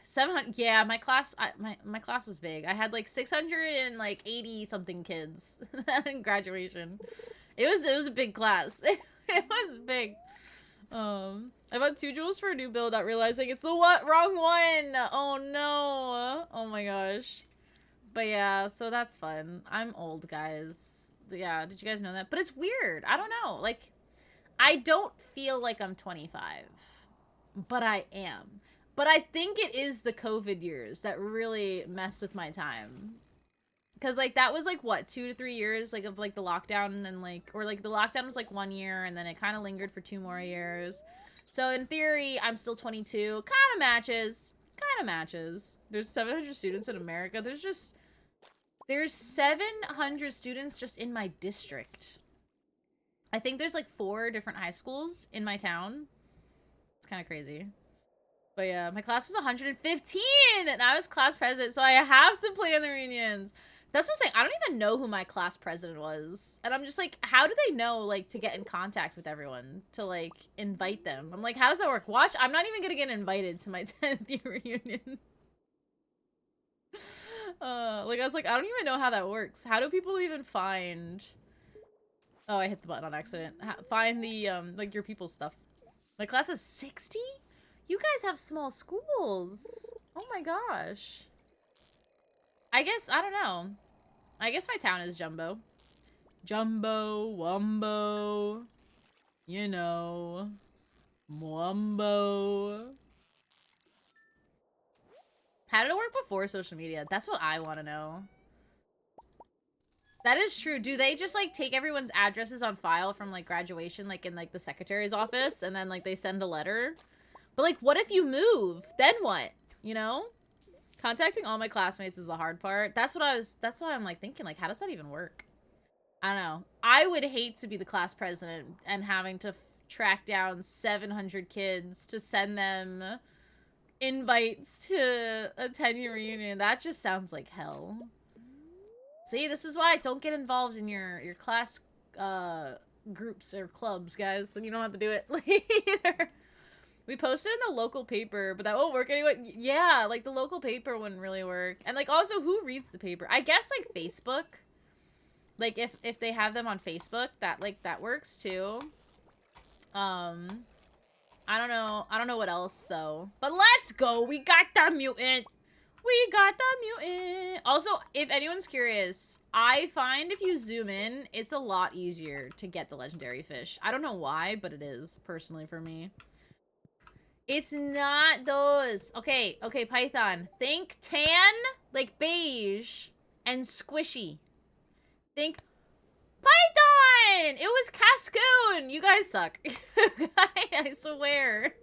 700. Yeah, my class. My class was big. I had like 680 something kids in graduation. It was a big class. It was big. I bought 2 jewels for a new build, not realizing it's the wrong one. Oh no. Oh my gosh. But yeah, so that's fun. I'm old, guys. Yeah, did you guys know that? But it's weird. I don't know. Like, I don't feel like I'm 25, but I am. But I think it is the COVID years that really messed with my time. Because, like, that was, like, what, 2 to 3 years, like, of, like, the lockdown, and, like, or, like, the lockdown was, like, 1 year, and then it kind of lingered for 2 more years. So, in theory, I'm still 22. Kind of matches. Kind of matches. There's 700 students in America. There's 700 students just in my district. I think there's, like, 4 different high schools in my town. It's kind of crazy. But yeah, my class was 115, and I was class president, so I have to plan the reunions. That's what I'm saying. I don't even know who my class president was. And I'm just like, how do they know, like, to get in contact with everyone? To, like, invite them? I'm like, how does that work? Watch, I'm not even gonna get invited to my 10th year reunion. Like, I was like, I don't even know how that works. How do people even find... Oh, I hit the button on accident. Find the, like, your people's stuff. My class is 60? You guys have small schools. Oh my gosh. I guess, I don't know. I guess my town is Jumbo. Jumbo, Wumbo. You know. Mwumbo. How did it work before social media? That's what I want to know. That is true. Do they just, like, take everyone's addresses on file from, like, graduation, like, in, like, the secretary's office, and then, like, they send a letter? But, like, what if you move? Then what? You know? Contacting all my classmates is the hard part. That's why I'm, like, thinking, like, how does that even work? I don't know. I would hate to be the class president and having to track down 700 kids to send them invites to a 10-year reunion. That just sounds like hell. See, this is why I don't get involved in your class groups or clubs, guys. Then you don't have to do it later. We posted in the local paper, but that won't work anyway. Yeah, like, the local paper wouldn't really work. And, like, also, who reads the paper? I guess, like, Facebook. Like, if they have them on Facebook, that, like, that works, too. I don't know. I don't know what else, though. But let's go! We got the mutant! We got the mutant! Also, if anyone's curious, I find if you zoom in, it's a lot easier to get the legendary fish. I don't know why, but it is, personally, for me. It's not those. Okay, Python. Think tan, like beige, and squishy. Think Python! It was Cascoon! You guys suck. I swear.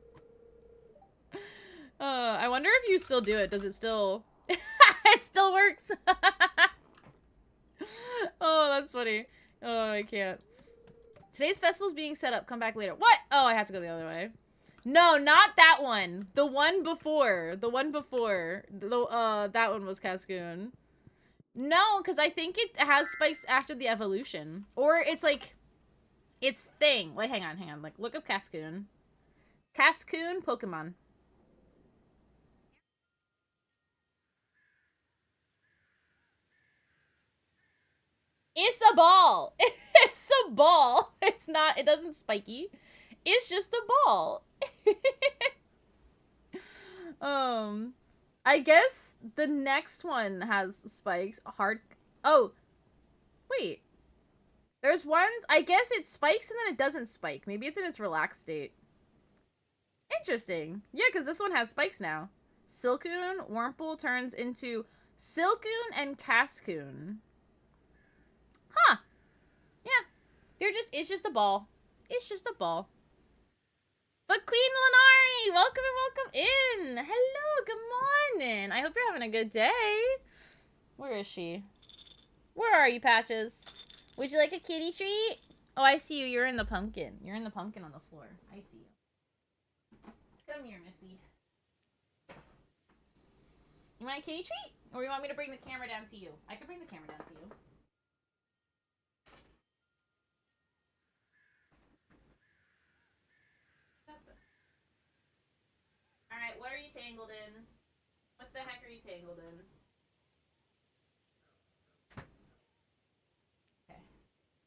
I wonder if you still do it. Does it still... It still works. Oh, that's funny. Oh, I can't. Today's festival's being set up. Come back later. What? Oh, I have to go the other way. No, not that one. The one before. The one before. That one was Cascoon. No, because I think it has spikes after the evolution. Or it's like... It's thing. Like, hang on. Like, look up Cascoon. Cascoon Pokemon. It's a ball. It's a ball. It's not... It doesn't spiky. It's just a ball. I guess the next one has spikes. Oh, wait. There's ones, I guess it spikes and then it doesn't spike. Maybe it's in its relaxed state. Interesting. Yeah, because this one has spikes now. Silcoon, Wurmple turns into Silcoon and Cascoon. Huh. Yeah. It's just a ball. It's just a ball. But Queen Lenari, welcome in. Hello, good morning. I hope you're having a good day. Where is she? Where are you, Patches? Would you like a kitty treat? Oh, I see you. You're in the pumpkin. You're in the pumpkin on the floor. I see you. Come here, Missy. You want a kitty treat? Or you want me to bring the camera down to you? I can bring the camera down to you. Alright, what are you tangled in? What the heck are you tangled in? Okay.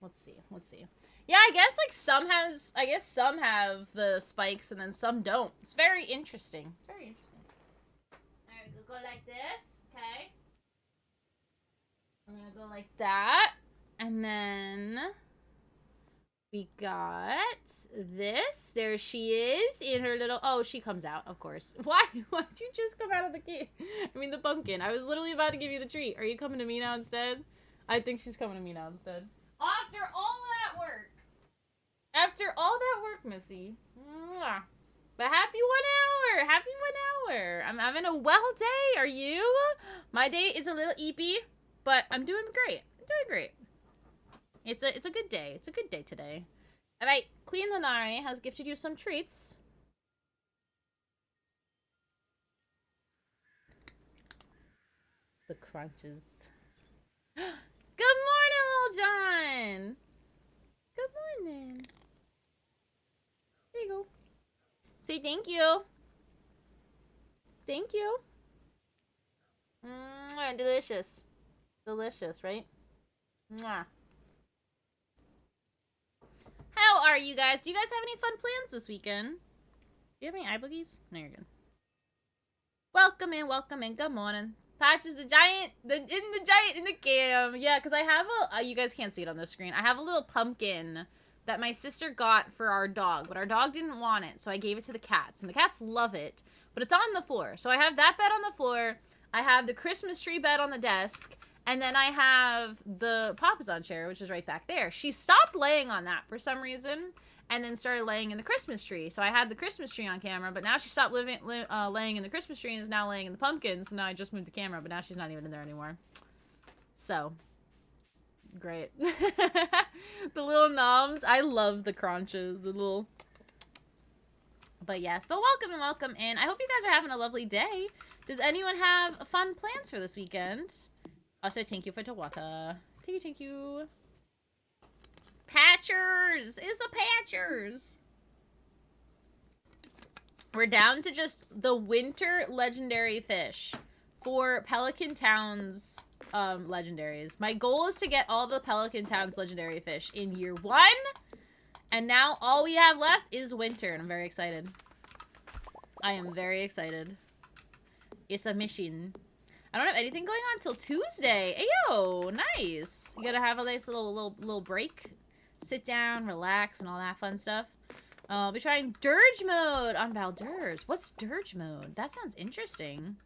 Let's see. Let's see. Yeah, I guess like some have the spikes and then some don't. It's very interesting. Very interesting. Alright, we'll go like this. Okay. I'm gonna go like that. And then we got this. There she is in her little... Oh, she comes out, of course. Why? Why'd you just come out of the cave? I mean, the pumpkin. I was literally about to give you the treat. Are you coming to me now instead? I think she's coming to me now instead. After all that work. After all that work, Missy. Mwah. But happy 1 hour. Happy 1 hour. I'm having a well day. Are you? My day is a little eepy, but I'm doing great. I'm doing great. It's a good day. It's a good day today. All right, Queen Lanari has gifted you some treats. The crunches. Good morning, Lil John. Good morning. There you go. Say thank you. Thank you. Delicious. Delicious, right? Mwah. How are you guys? Do you guys have any fun plans this weekend? Do you have any eye boogies? No, you're good. Welcome in. Good morning. Patch is the giant in the cam. Yeah, because I have a, you guys can't see it on the screen. I have a little pumpkin that my sister got for our dog, but our dog didn't want it, so I gave it to the cats, and the cats love it, but it's on the floor. So I have that bed on the floor. I have the Christmas tree bed on the desk. And then I have the Papasan chair, which is right back there. She stopped laying on that for some reason, and then started laying in the Christmas tree. So I had the Christmas tree on camera, but now she stopped laying in the Christmas tree and is now laying in the pumpkin. So now I just moved the camera, but now she's not even in there anymore. So, great. The little noms. I love the crunches. The little... But yes, but welcome in. I hope you guys are having a lovely day. Does anyone have fun plans for this weekend? Also, thank you for the water. Thank you. Patchers! It's the Patchers! We're down to just the winter legendary fish for Pelican Town's legendaries. My goal is to get all the Pelican Town's legendary fish in year 1. And now all we have left is winter, and I'm very excited. I am very excited. It's a mission. I don't have anything going on until Tuesday. Ayo, nice. You gotta have a nice little break. Sit down, relax, and all that fun stuff. I'll be trying Dirge mode on Baldur's. What's Dirge mode? That sounds interesting.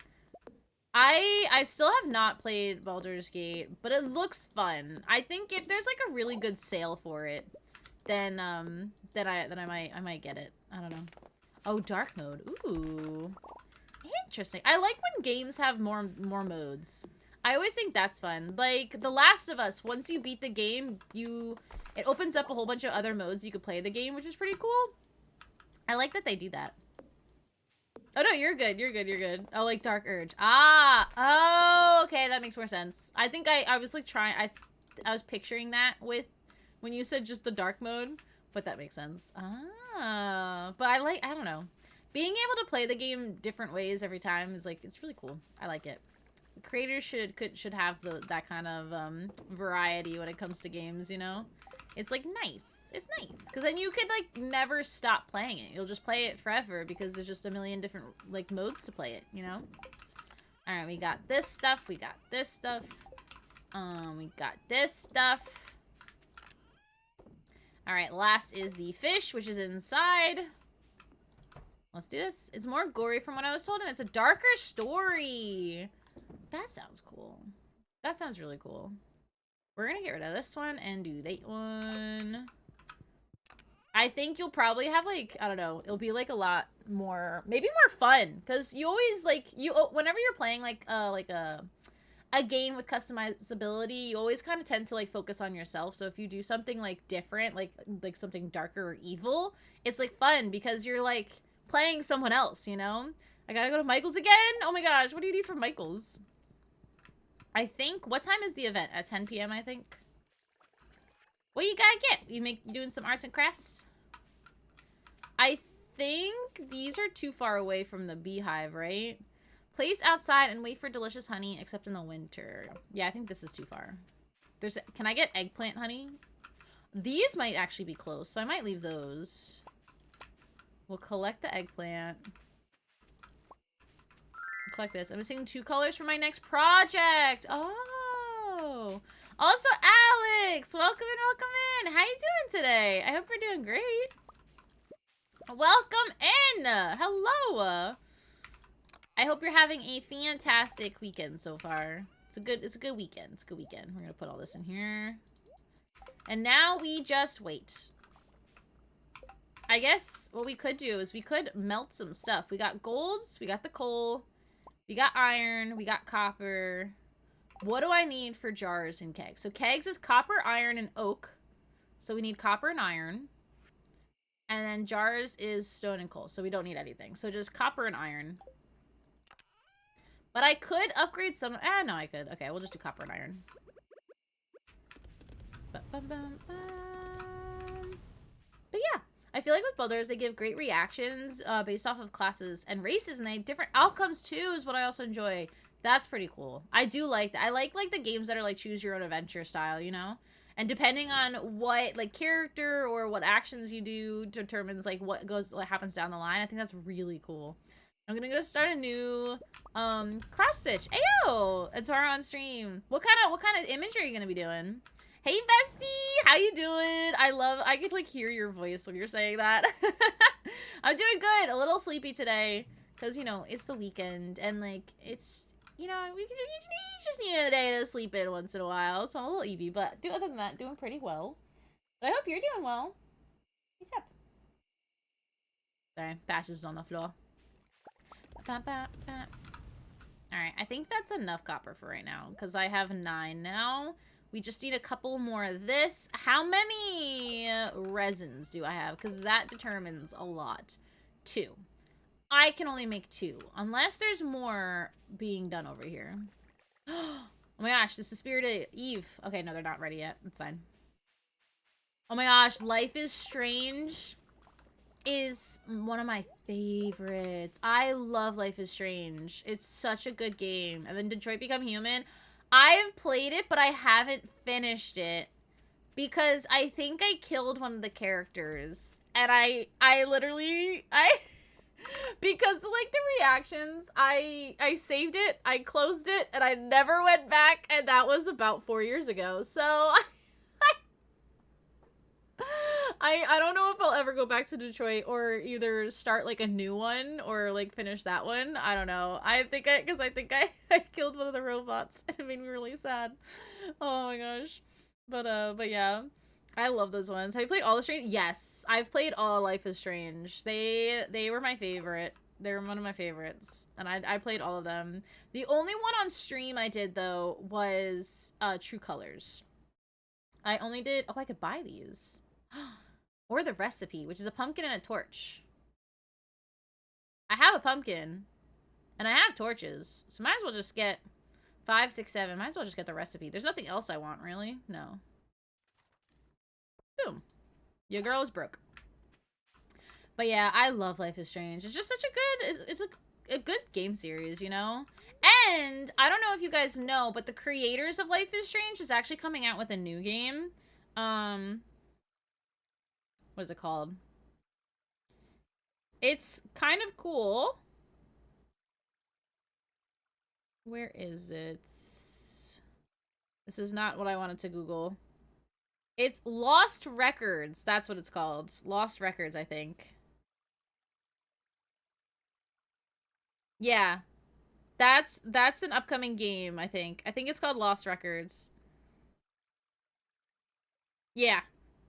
I still have not played Baldur's Gate, but it looks fun. I think if there's like a really good sale for it, then I might get it. I don't know. Oh, dark mode. Ooh. Interesting. I like when games have more modes. I always think that's fun. Like The Last of Us, once you beat the game, it opens up a whole bunch of other modes you could play the game, which is pretty cool. I like that they do that. Oh no, you're good. You're good. Oh, like Dark Urge. Ah. Oh, okay, that makes more sense. I think I was like trying I was picturing that with when you said just the dark mode, but that makes sense. Ah. But I don't know. Being able to play the game different ways every time is like, it's really cool. I like it. Creators should have that kind of variety when it comes to games, you know? It's like nice. It's nice. Because then you could like never stop playing it. You'll just play it forever because there's just a million different like modes to play it, you know? Alright, we got this stuff. We got this stuff. We got this stuff. Alright, last is the fish, which is inside. Let's do this. It's more gory from what I was told, and it's a darker story. That sounds cool. That sounds really cool. We're gonna get rid of this one and do that one. I think you'll probably have like, I don't know, it'll be like a lot more, maybe more fun. Because you always like, whenever you're playing like a game with customizability, you always kind of tend to like focus on yourself. So if you do something like different, like something darker or evil, it's like fun because you're like playing someone else, you know? I gotta go to Michael's again? Oh my gosh, what do you need from Michael's? I think, what time is the event? At 10 p.m., I think? What you gotta get? You doing some arts and crafts? I think these are too far away from the beehive, right? Place outside and wait for delicious honey, except in the winter. Yeah, I think this is too far. Can I get eggplant honey? These might actually be close, so I might leave those. We'll collect the eggplant. Collect this. I'm missing 2 colors for my next project. Oh. Also, Alex, welcome in. How you doing today? I hope you're doing great. Welcome in. Hello. I hope you're having a fantastic weekend so far. It's a good weekend. It's a good weekend. We're gonna put all this in here. And now we just wait. I guess what we could do is we could melt some stuff. We got golds, we got the coal, we got iron, we got copper. What do I need for jars and kegs? So kegs is copper, iron, and oak. So we need copper and iron. And then jars is stone and coal. So we don't need anything. So just copper and iron. But I could upgrade some. No, I could. Okay, we'll just do copper and iron. But yeah, I feel like with builders, they give great reactions based off of classes and races, and they have different outcomes too, is what I also enjoy. That's pretty cool. I do like that. I like the games that are like choose your own adventure style, you know? And depending on what like character or what actions you do determines like what happens down the line. I think that's really cool. I'm gonna go start a new cross stitch. Ayo! It's our on stream. What kind of image are you gonna be doing? Hey bestie, how you doing? I could like hear your voice when you're saying that. I'm doing good. A little sleepy today because you know it's the weekend and like it's you know you just need a day to sleep in once in a while. So I'm a little Evie, but other than that, doing pretty well. But I hope you're doing well. What's up? Sorry, Bash is on the floor. Alright, I think that's enough copper for right now, because I have 9 now. We just need a couple more of this. How many resins do I have? Because that determines a lot. 2. I can only make 2, unless there's more being done over here. Oh my gosh, this is Spirit of Eve. Okay, no, they're not ready yet. That's fine. Oh my gosh, Life is Strange is one of my favorites. I love Life is Strange. It's such a good game. And then Detroit Become Human. I've played it, but I haven't finished it because I think I killed one of the characters. And I literally because like the reactions, I saved it, I closed it, and I never went back, and that was about 4 years ago. So I don't know if I'll ever go back to Detroit or either start like a new one or like finish that one. I don't know. I think I killed one of the robots and it made me really sad. Oh my gosh. But yeah. I love those ones. Have you played all the Strange? Yes. I've played all of Life is Strange. They were my favorite. They were one of my favorites. And I played all of them. The only one on stream I did though was True Colors. I only did I could buy these. Or the recipe, which is a pumpkin and a torch. I have a pumpkin. And I have torches. So might as well just get 5, 6, 7. Might as well just get the recipe. There's nothing else I want, really. No. Boom. Your girl is broke. But yeah, I love Life is Strange. It's just such a good... It's a good game series, you know? And I don't know if you guys know, but the creators of Life is Strange is actually coming out with a new game. What is it called? It's kind of cool. Where is it? This is not what I wanted to Google. It's Lost Records. That's what it's called. Lost Records, I think. Yeah. That's an upcoming game, I think. I think it's called Lost Records. Yeah.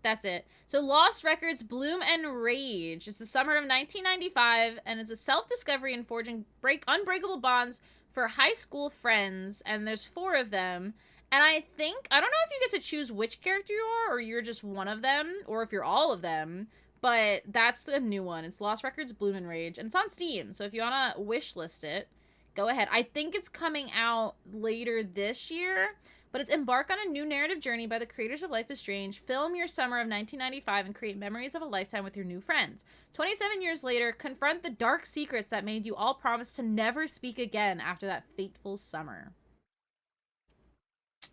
That's it. So Lost Records Bloom and Rage. It's the summer of 1995, and it's a self-discovery and forging unbreakable bonds for high school friends, and there's 4 of them. And I don't know if you get to choose which character you are, or you're just one of them, or if you're all of them. But that's the new one. It's Lost Records Bloom and Rage, and it's on Steam. So if you want to wish list it, go ahead. I think it's coming out later this year, but it's embark on a new narrative journey by the creators of Life is Strange. Film your summer of 1995 and create memories of a lifetime with your new friends. 27 years later, confront the dark secrets that made you all promise to never speak again after that fateful summer.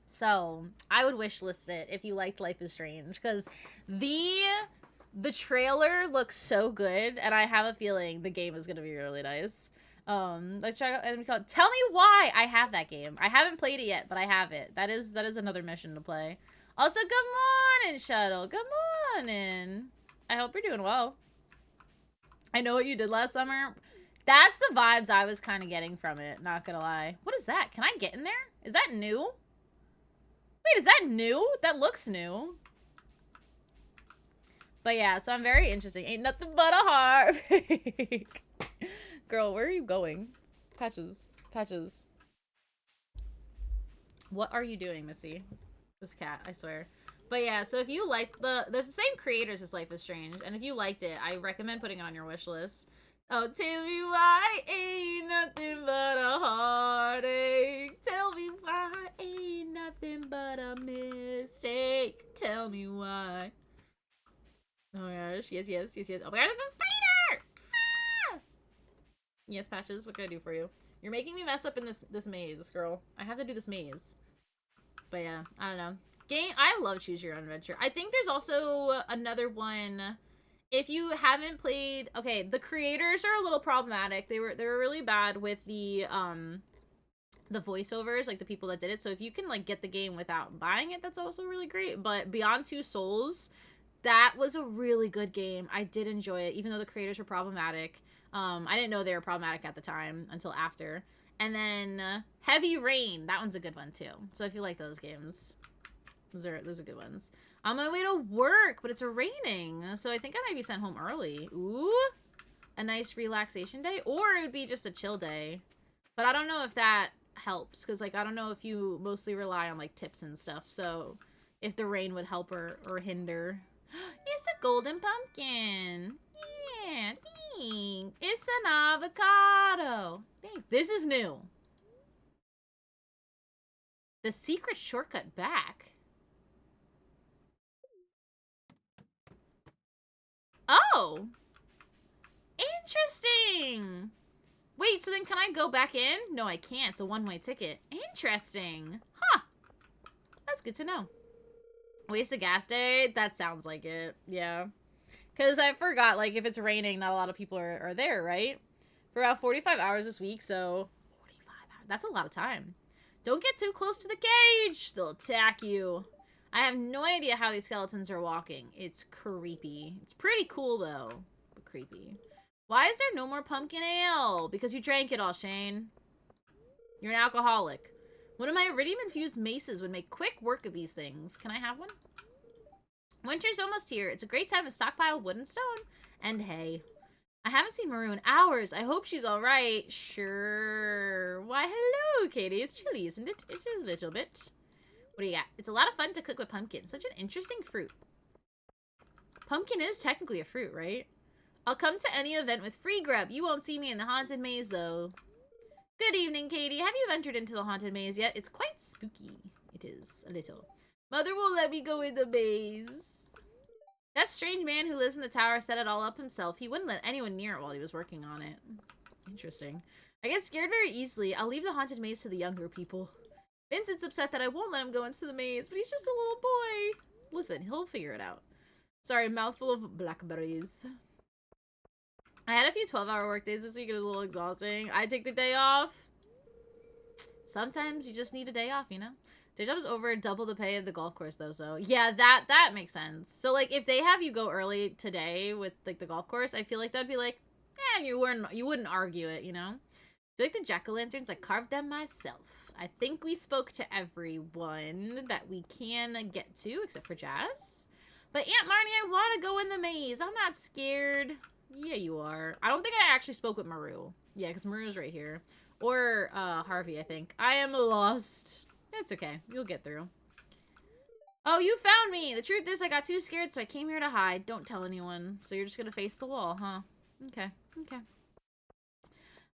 So I would wish list it if you liked Life is Strange, because the trailer looks so good, and I have a feeling the game is gonna be really nice. Let's try and tell me why I have that game. I haven't played it yet, but I have it. That is another mission to play. Also, good morning, Shuttle. Good morning. I hope you're doing well. I know what you did last summer. That's the vibes I was kind of getting from it, not gonna lie. What is that? Can I get in there? Is that new? Wait, is that new? That looks new. But yeah, so I'm very interested. Ain't nothing but a heartbreak. Girl, where are you going? Patches. Patches. What are you doing, Missy? This cat, I swear. But yeah, so if you liked there's the same creators as Life is Strange, and if you liked it, I recommend putting it on your wish list. Oh, tell me why ain't nothing but a heartache. Tell me why ain't nothing but a mistake. Tell me why. Oh my gosh, yes, yes, yes, yes. Oh my gosh, it's a spider! Ah! Yes, Patches, what can I do for you? You're making me mess up in this maze, girl. I have to do this maze. But yeah, I don't know. I love Choose Your Own Adventure. I think there's also another one. If you haven't played, okay, the creators are a little problematic. They were really bad with the voiceovers, like the people that did it. So if you can like get the game without buying it, that's also really great. But Beyond Two Souls, that was a really good game. I did enjoy it, even though the creators were problematic. I didn't know they were problematic at the time until after. And then Heavy Rain, that one's a good one too. So if you like those games, those are good ones. On my way to work, but it's raining, so I think I might be sent home early. Ooh, a nice relaxation day, or it would be just a chill day. But I don't know if that helps, because like I don't know if you mostly rely on like tips and stuff. So if the rain would help or hinder. It's a golden pumpkin. Yeah, thanks. It's an avocado. Thanks. This is new. The secret shortcut back. Oh! Interesting! Wait, so then can I go back in? No, I can't. It's a one-way ticket. Interesting. Huh. That's good to know. Waste a gas day? That sounds like it. Yeah. Because I forgot, like, if it's raining, not a lot of people are there, right? For about 45 hours this week, so... 45 hours. That's a lot of time. Don't get too close to the cage. They'll attack you. I have no idea how these skeletons are walking. It's creepy. It's pretty cool, though. But creepy. Why is there no more pumpkin ale? Because you drank it all, Shane. You're an alcoholic. One of my iridium-infused maces would make quick work of these things. Can I have one? Winter's almost here. It's a great time to stockpile wood and stone. And hay. I haven't seen Maru in hours. I hope she's alright. Sure. Why, hello, Katie. It's chilly, isn't it? It is a little bit. What do you got? It's a lot of fun to cook with pumpkin. Such an interesting fruit. Pumpkin is technically a fruit, right? I'll come to any event with free grub. You won't see me in the haunted maze, though. Good evening, Katie. Have you ventured into the haunted maze yet? It's quite spooky. It is, a little. Mother won't let me go in the maze. That strange man who lives in the tower set it all up himself. He wouldn't let anyone near it while he was working on it. Interesting. I get scared very easily. I'll leave the haunted maze to the younger people. Vincent's upset that I won't let him go into the maze, but he's just a little boy. Listen, he'll figure it out. Sorry, mouthful of blackberries. I had a few 12-hour work days this week. It was a little exhausting. I take the day off. Sometimes you just need a day off, you know? Day job is over double the pay of the golf course, though, so... Yeah, that makes sense. So, like, if they have you go early today with, like, the golf course, I feel like that'd be like... Eh, you wouldn't argue it, you know? Do you like the jack-o'-lanterns? I carved them myself. I think we spoke to everyone that we can get to, except for Jazz. But Aunt Marnie, I want to go in the maze. I'm not scared. Yeah, you are. I don't think I actually spoke with Maru. Yeah, because Maru's right here. Or Harvey, I think. I am lost. It's okay. You'll get through. Oh, you found me! The truth is I got too scared, so I came here to hide. Don't tell anyone. So you're just gonna face the wall, huh? Okay, okay.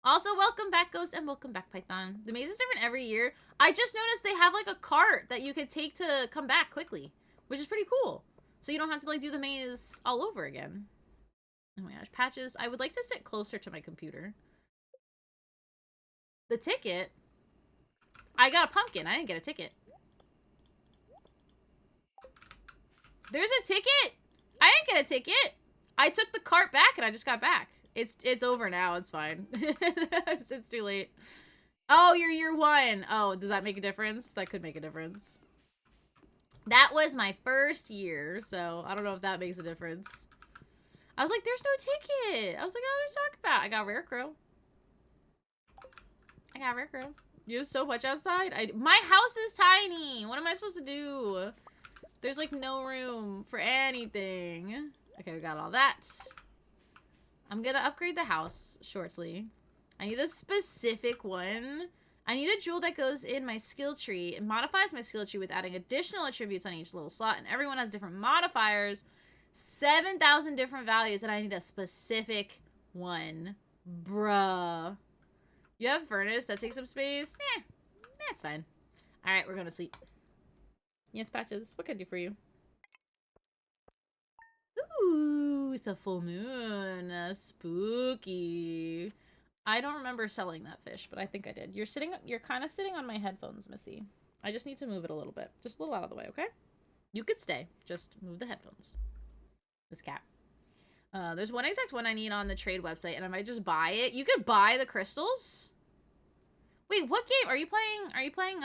Also, welcome back, Ghost, and welcome back, Python. The maze is different every year. I just noticed they have, like, a cart that you could take to come back quickly, which is pretty cool. So you don't have to, like, do the maze all over again. Oh my gosh, Patches. I would like to sit closer to my computer. The ticket? I got a pumpkin. I didn't get a ticket. There's a ticket? I didn't get a ticket. I took the cart back and I just got back. It's over now. It's fine. It's too late. Oh, you're year one. Oh, does that make a difference? That could make a difference. That was my first year, so I don't know if that makes a difference. I was like, there's no ticket. I was like, oh, what are you talking about? I got rare crow. I got rare crow. You have so much outside. My house is tiny. What am I supposed to do? There's like no room for anything. Okay, we got all that. I'm gonna upgrade the house shortly. I need a specific one. I need a jewel that goes in my skill tree. It modifies my skill tree with adding additional attributes on each little slot, and everyone has different modifiers. 7,000 different values, and I need a specific one. Bruh. You have furnace that takes up space? That's fine. Alright, we're going to sleep. Yes, Patches. What can I do for you? Ooh, it's a full moon. Spooky. I don't remember selling that fish, but I think I did. You're kind of sitting on my headphones, Missy. I just need to move it a little bit. Just a little out of the way, okay? You could stay. Just move the headphones. This cat. There's one exact one I need on the trade website, and I might just buy it. You could buy the crystals? Wait, what game are you playing? Are you playing,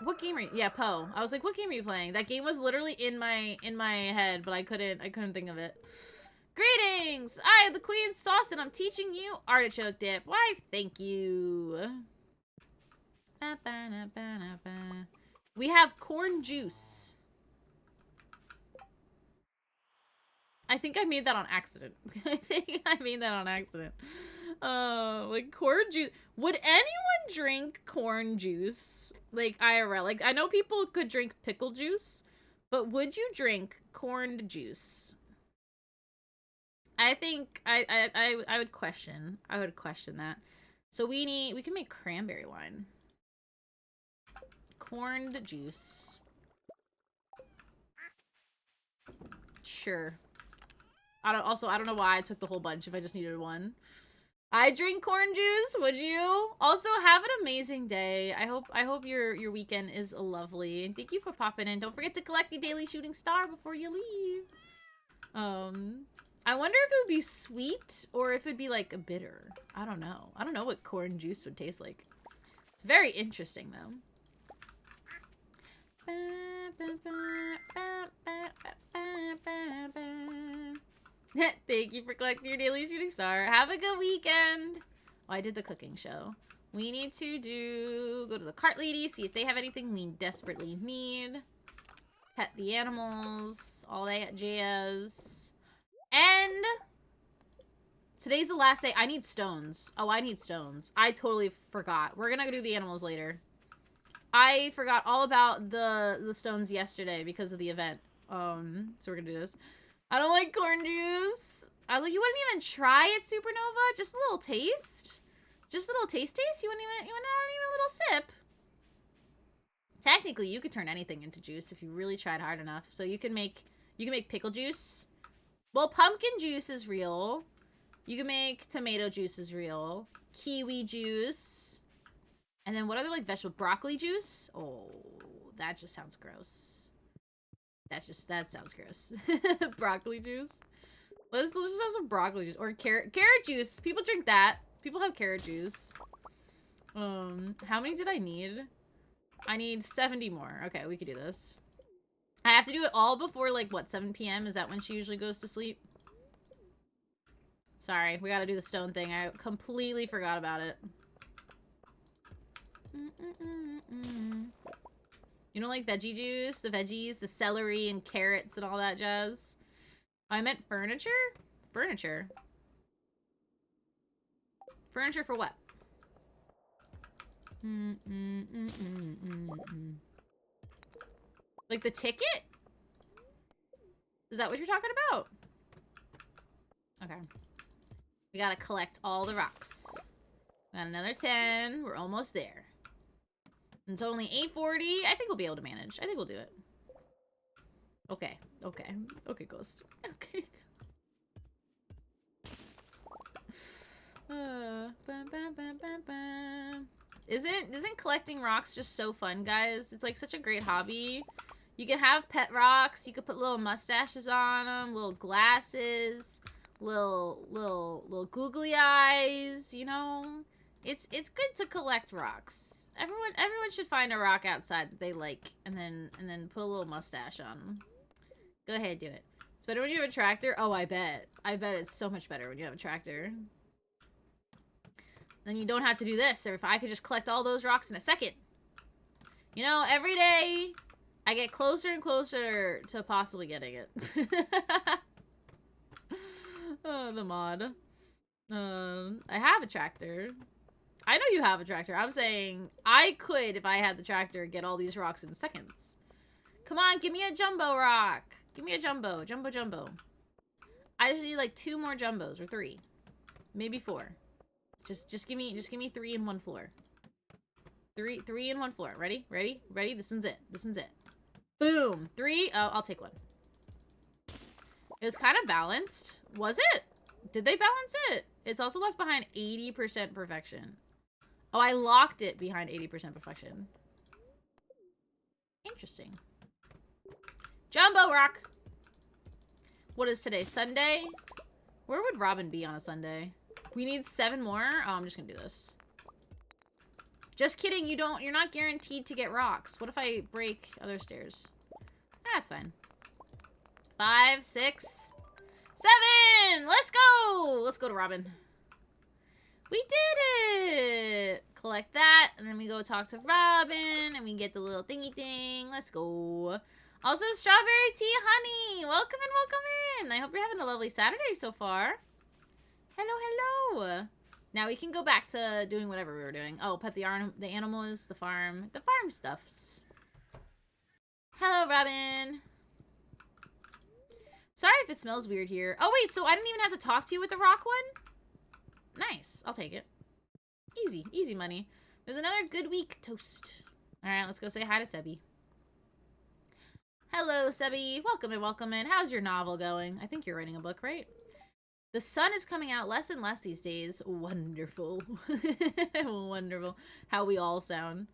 what game are you? Yeah, Poe. I was like, what game are you playing? That game was literally in my head, but I couldn't think of it. Greetings! I am the Queen's Sauce, and I'm teaching you artichoke dip. Why, thank you. We have corn juice. I think I made that on accident. Like corn juice. Would anyone drink corn juice? Like IRL? Like I know people could drink pickle juice, but would you drink corn juice? I think I would question. I would question that. So we can make cranberry wine. Corned juice. Sure. I don't know why I took the whole bunch if I just needed one. I drink corn juice, would you? Also, have an amazing day. I hope your weekend is lovely. And thank you for popping in. Don't forget to collect the daily shooting star before you leave. I wonder if it would be sweet or if it'd be like a bitter. I don't know. I don't know what corn juice would taste like. It's very interesting though. Thank you for collecting your daily shooting star. Have a good weekend. Oh, I did the cooking show. We need to go to the cart lady, see if they have anything we desperately need. Pet the animals, all that jazz. And today's the last day. I need stones. Oh, I need stones. I totally forgot. We're gonna go do the animals later. I forgot all about the stones yesterday because of the event. So we're gonna do this. I don't like corn juice. I was like, you wouldn't even try it, Supernova? Just a little taste? Just a little taste? You wouldn't even a little sip? Technically, you could turn anything into juice if you really tried hard enough. So you can make pickle juice. Well, pumpkin juice is real. You can make tomato juice is real. Kiwi juice. And then what other like vegetable? Broccoli juice? Oh, that just sounds gross. That sounds gross. Broccoli juice. Let's just have some broccoli juice or carrot juice. People drink that. People have carrot juice. How many did I need? I need 70 more. Okay, we could do this. I have to do it all before like what, 7 p.m. Is that when she usually goes to sleep? Sorry, we gotta do the stone thing. I completely forgot about it. You don't like veggie juice? The veggies, the celery and carrots and all that jazz? I meant furniture? Furniture. Furniture for what? Like the ticket? Is that what you're talking about? Okay. We gotta collect all the rocks. Got another 10. We're almost there. It's only 8:40. I think we'll be able to manage. I think we'll do it. Okay. Okay. Okay, Ghost. Okay. Bam, bam, bam, bam, bam. Isn't collecting rocks just so fun, guys? It's like such a great hobby. You can have pet rocks. You can put little mustaches on them, little glasses, little googly eyes. You know, it's good to collect rocks. Everyone should find a rock outside that they like, and then put a little mustache on them. Go ahead, do it. It's better when you have a tractor. Oh, I bet. I bet it's so much better when you have a tractor. Then you don't have to do this, or if I could just collect all those rocks in a second. You know, every day, I get closer and closer to possibly getting it. Oh, the mod. I have a tractor. I know you have a tractor. I'm saying I could, if I had the tractor, get all these rocks in seconds. Come on, give me a jumbo rock. Give me a jumbo. Jumbo. I just need like 2 more jumbos, or 3. Maybe 4. Just give me 3 in 1 floor. 3 in 1 floor. Ready? This one's it. Boom. 3. Oh, I'll take 1. It was kind of balanced. Was it? Did they balance it? It's also left behind 80% perfection. Oh, I locked it behind 80% perfection. Interesting. Jumbo rock. What is today? Sunday? Where would Robin be on a Sunday? We need 7 more. Oh, I'm just gonna do this. Just kidding. You're not guaranteed to get rocks. What if I break other stairs? That's fine. 5, 6, 7. Let's go. Let's go to Robin. We did it. Collect that, and then we go talk to Robin, and we get the little thingy thing. Let's go. Also, Strawberry Tea Honey. Welcome in. I hope you're having a lovely Saturday so far. Hello. Now we can go back to doing whatever we were doing. Oh, pet the animals, the farm stuffs. Hello, Robin. Sorry if it smells weird here. Oh, wait, so I didn't even have to talk to you with the rock one? Nice. I'll take it. Easy money. There's another good week toast. All right, let's go say hi to Sebi. Hello, Sebi. Welcome in. How's your novel going? I think you're writing a book, right? The sun is coming out less and less these days. Wonderful. Wonderful. How we all sound.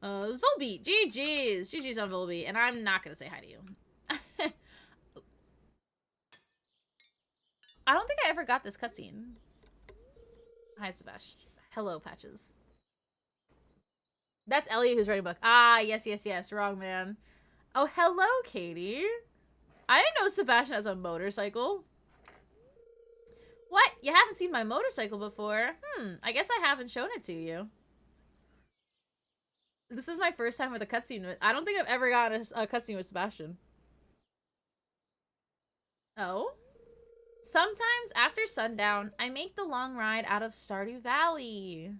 It's Volbeat. GG's on Volbeat. And I'm not going to say hi to you. I don't think I ever got this cutscene. Hi, Sebastian. Hello, Patches. That's Elliot who's writing a book. Ah, yes. Wrong man. Oh, hello, Katie. I didn't know Sebastian has a motorcycle. What? You haven't seen my motorcycle before? I guess I haven't shown it to you. This is my first time with a cutscene. I don't think I've ever gotten a cutscene with Sebastian. Oh? Sometimes after sundown, I make the long ride out of Stardew Valley.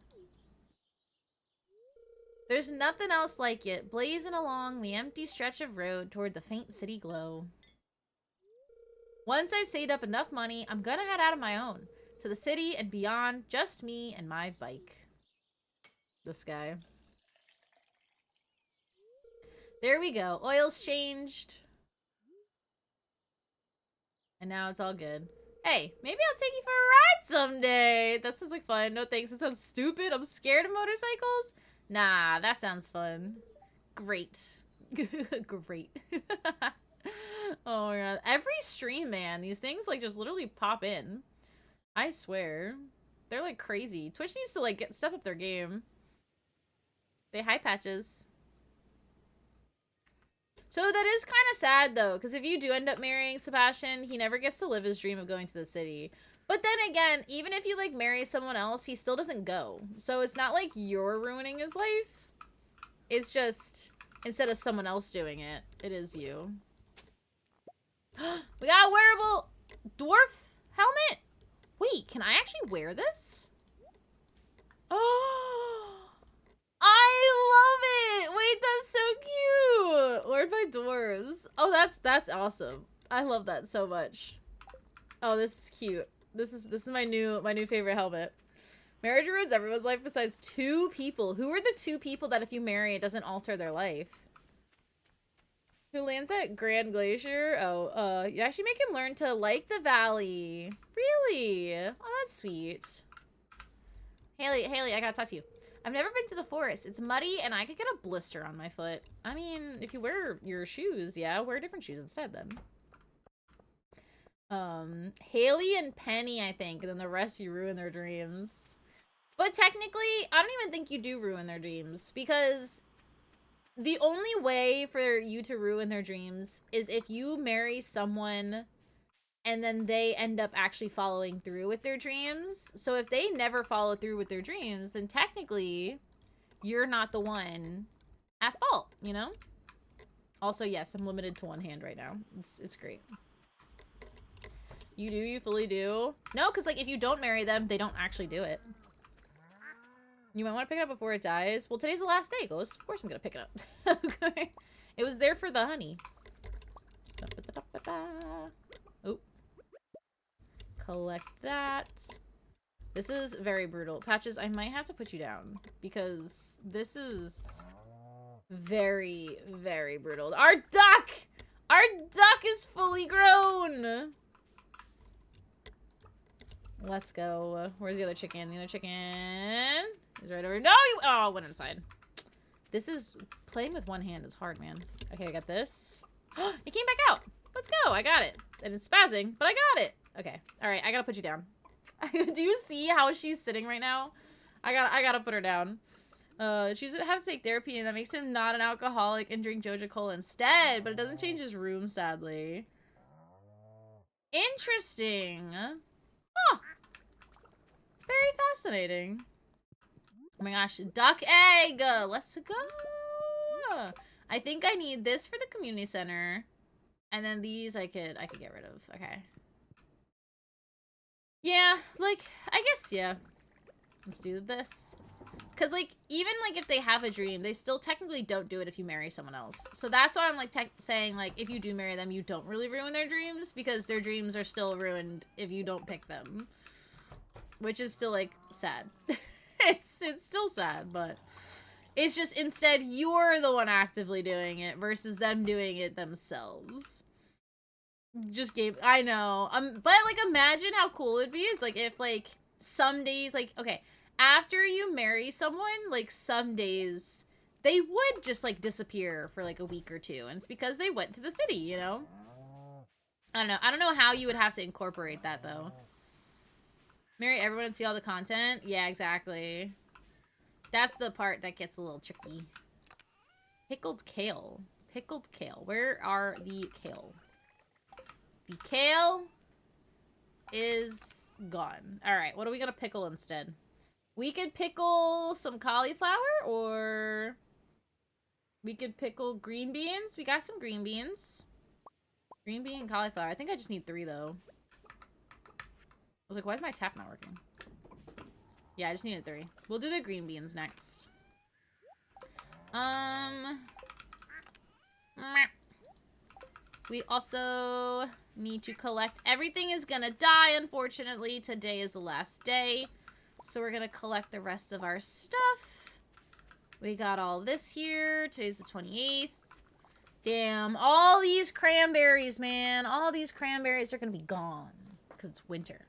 There's nothing else like it, blazing along the empty stretch of road toward the faint city glow. Once I've saved up enough money, I'm gonna head out on my own. To the city and beyond, just me and my bike. This guy. There we go. Oil's changed. And now it's all good. Hey, maybe I'll take you for a ride someday. That sounds like fun. No thanks. It sounds stupid. I'm scared of motorcycles. Nah, that sounds fun. Great. Great. Oh my god. Every stream, man. These things like just literally pop in. I swear. They're like crazy. Twitch needs to like step up their game. Say hi, Patches. So that is kind of sad though, because if you do end up marrying Sebastian, he never gets to live his dream of going to the city. But then again, even if you like marry someone else, he still doesn't go. So it's not like you're ruining his life. It's just, instead of someone else doing it, it is you. We got a wearable dwarf helmet. Wait, can I actually wear this? Oh, Oh, that's awesome. I love that so much. Oh, this is cute. This is my new favorite helmet. Marriage ruins everyone's life besides 2 people. Who are the 2 people that if you marry, it doesn't alter their life? Who lands at Grand Glacier? Oh, you actually make him learn to like the valley. Really? Oh, that's sweet. Haley, I gotta talk to you. I've never been to the forest. It's muddy and I could get a blister on my foot. I mean, if you wear your shoes, yeah, wear different shoes instead then. Haley and Penny, I think, and then the rest you ruin their dreams. But technically, I don't even think you do ruin their dreams, because the only way for you to ruin their dreams is if you marry someone and then they end up actually following through with their dreams. So if they never follow through with their dreams, then technically you're not the one at fault, you know? Also, yes, I'm limited to 1 hand right now. It's great. You do? You fully do? No, because, like, if you don't marry them, they don't actually do it. You might want to pick it up before it dies. Well, today's the last day, Ghost. Of course I'm going to pick it up. Okay. It was there for the honey. Oh. Collect that. This is very brutal. Patches, I might have to put you down, because this is very, very brutal. Our duck! Our duck is fully grown! Let's go. Where's the other chicken? The other chicken is right over. No, you. Oh, it went inside. This is playing with 1 hand is hard, man. Okay, I got this. It came back out. Let's go. I got it. And it's spazzing, but I got it. Okay. All right. I gotta put you down. Do you see how she's sitting right now? I gotta put her down. She's gonna have to take therapy, and that makes him not an alcoholic and drink Joja Cola instead. But it doesn't change his room, sadly. Interesting. Huh. Very fascinating. Oh my gosh, duck egg! Let's go! I think I need this for the community center. And then these I could get rid of. Okay. Yeah, like, I guess, yeah. Let's do this. Because, like, even, like, if they have a dream, they still technically don't do it if you marry someone else. So that's why I'm, like, saying, like, if you do marry them, you don't really ruin their dreams, because their dreams are still ruined if you don't pick them. Which is still, like, sad. It's still sad, but it's just instead you're the one actively doing it versus them doing it themselves. Just gave, I know. But, like, imagine how cool it'd be. It's, like, if, like, some days, like, okay, after you marry someone, like, some days, they would just, like, disappear for, like, a week or 2. And it's because they went to the city, you know? I don't know. I don't know how you would have to incorporate that, though. Marry everyone and see all the content? Yeah, exactly. That's the part that gets a little tricky. Pickled kale. Pickled kale. Where are the kale? The kale is gone. Alright, what are we gonna pickle instead? We could pickle some cauliflower, or we could pickle green beans. We got some green beans. Green bean and cauliflower. I think I just need 3, though. I was like, why is my tap not working? Yeah, I just needed 3. We'll do the green beans next. We also need to collect. Everything is gonna die, unfortunately. Today is the last day. So we're gonna collect the rest of our stuff. We got all this here. Today's the 28th. Damn, all these cranberries, man. All these cranberries are gonna be gone because it's winter.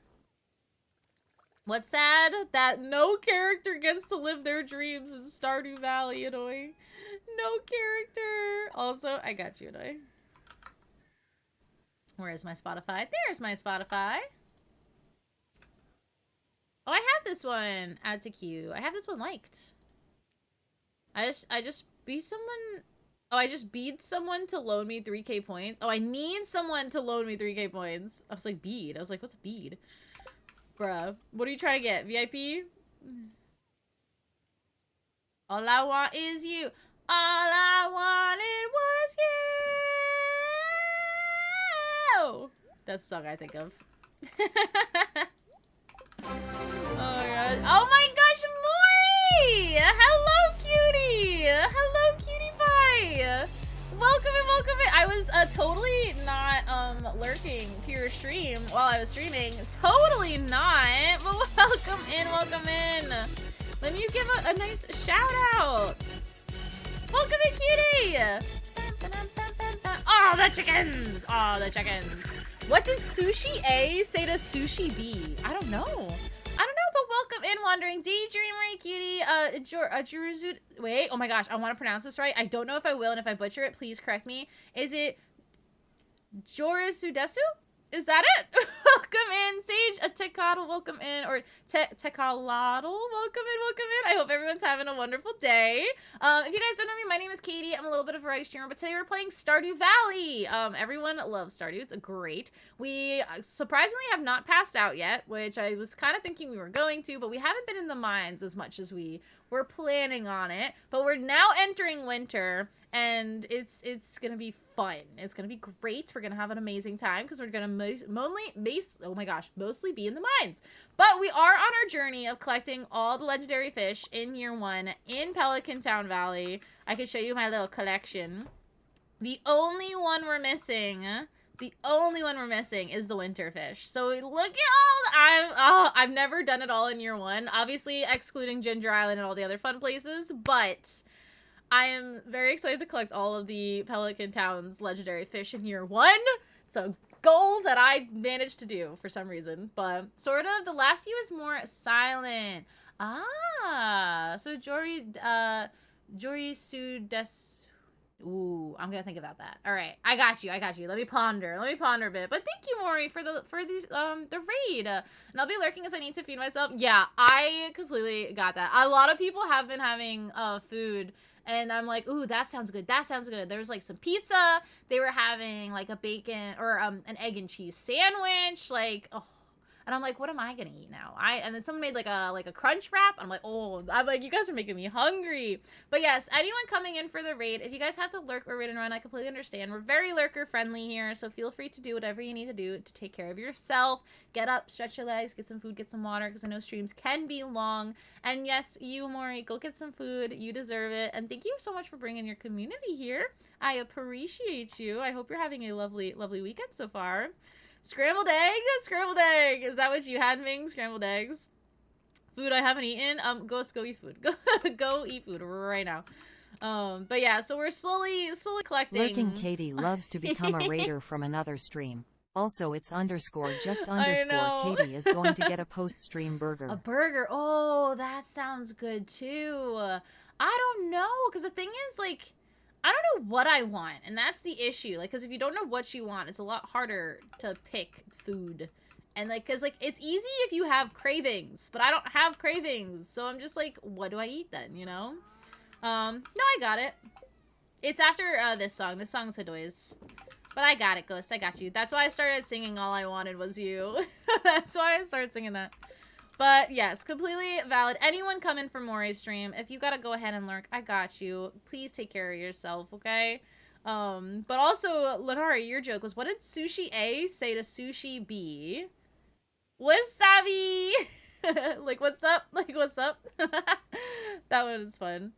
What's sad? That no character gets to live their dreams in Stardew Valley, Annoy. No character. Also, I got you, Annoy. Where is my Spotify? There's my Spotify. Oh, I have this one. Add to queue. I have this one liked. I just beat someone. Oh, I just beat someone to loan me 3k points. Oh, I need someone to loan me 3k points. I was like, bead. I was like, what's a bead? Bruh. What are you trying to get? VIP? All I want is you. All I wanted was you. That's the song I think of. Oh my god. Oh my gosh, Maury! Hello, cutie! Hello, cutie pie! Welcome in, welcome in. I was totally not lurking to your stream while I was streaming. Totally not. But welcome in, welcome in. Let me give a nice shout out. Welcome in, cutie. Oh, the chickens. Oh, the chickens. What did Sushi A say to Sushi B? I don't know. I don't know, but welcome in, Wandering Daydreamer, cutie, Jeruzu. Wait, oh my gosh, I want to pronounce this right. I don't know if I will, and if I butcher it, please correct me. Is it Jorisudesu? Is that it? Welcome in, Sage Tekadal, welcome in, or Tekaladal, welcome in. I hope everyone's having a wonderful day. If you guys don't know me, my name is Katie. I'm a little bit of a variety streamer, but today we're playing Stardew Valley. Everyone loves Stardew. It's great. We surprisingly have not passed out yet, which I was kind of thinking we were going to, but we haven't been in the mines as much as we were planning on it. But we're now entering winter, and it's gonna be fun. It's gonna be great. We're gonna have an amazing time because we're gonna mostly be in the mines. But we are on our journey of collecting all the legendary fish in year 1 in Pelican Town Valley. I can show you my little collection. The only one we're missing is the winter fish. So look at all I've never done it all in year 1, obviously excluding Ginger Island and all the other fun places, but I am very excited to collect all of the Pelican Town's legendary fish in year 1. It's a goal that I managed to do for some reason, but sort of. The last view is more silent. So Jorisudesu. Ooh, I'm gonna think about that. All right, I got you. Let me ponder a bit. But thank you, Maury, for the raid. And I'll be lurking as I need to feed myself. Yeah, I completely got that. A lot of people have been having food, and I'm like, ooh, that sounds good. There was like some pizza. They were having like a bacon or an egg and cheese sandwich. Like, oh. And I'm like, what am I gonna eat now? And then someone made like a crunch wrap. I'm like, you guys are making me hungry. But yes, anyone coming in for the raid, if you guys have to lurk or raid and run, I completely understand. We're very lurker friendly here, so feel free to do whatever you need to do to take care of yourself. Get up, stretch your legs, get some food, get some water, because I know streams can be long. And yes, you, Maury, go get some food. You deserve it. And thank you so much for bringing your community here. I appreciate you. I hope you're having a lovely, lovely weekend so far. Scrambled egg. Is that what you had, Ming? Scrambled eggs. Food I haven't eaten. Go eat food. Go eat food right now. But yeah, so we're slowly collecting. Lurking Katie loves to become a raider from another stream. Also, it's _ Katie is going to get a post-stream burger. A burger. Oh, that sounds good too. I don't know, because the thing is, like, I don't know what I want, and that's the issue. Like, because if you don't know what you want, it's a lot harder to pick food. And, like, because, like, it's easy if you have cravings, but I don't have cravings, so I'm just like, what do I eat then, you know? No, I got it. It's after this song. This song's Hadoi's. But I got it, Ghost. I got you. That's why I started singing All I Wanted Was You. That's why I started singing that. But yes, completely valid. Anyone coming from Maury's stream, if you gotta go ahead and lurk, I got you. Please take care of yourself, okay? But also, Lenari, your joke was, what did Sushi A say to Sushi B? Wasabi! Like, what's up? Like, what's up? That one is fun.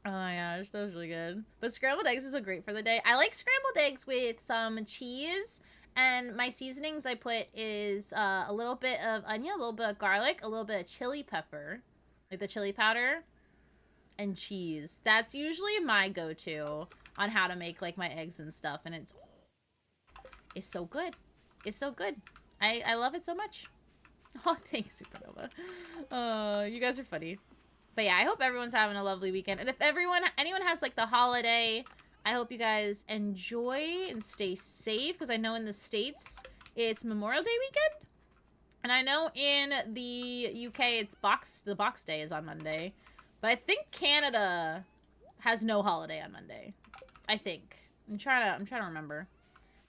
Oh my gosh, that was really good. But scrambled eggs is so great for the day. I like scrambled eggs with some cheese. And my seasonings I put is a little bit of onion, a little bit of garlic, a little bit of chili pepper, like the chili powder, and cheese. That's usually my go-to on how to make like my eggs and stuff. And it's so good. It's so good. I love it so much. Oh, thanks, Supernova. You guys are funny. But yeah, I hope everyone's having a lovely weekend. And if anyone has like the holiday, I hope you guys enjoy and stay safe, because I know in the States it's Memorial Day weekend. And I know in the UK it's the Box Day is on Monday. But I think Canada has no holiday on Monday. I think. I'm trying to remember.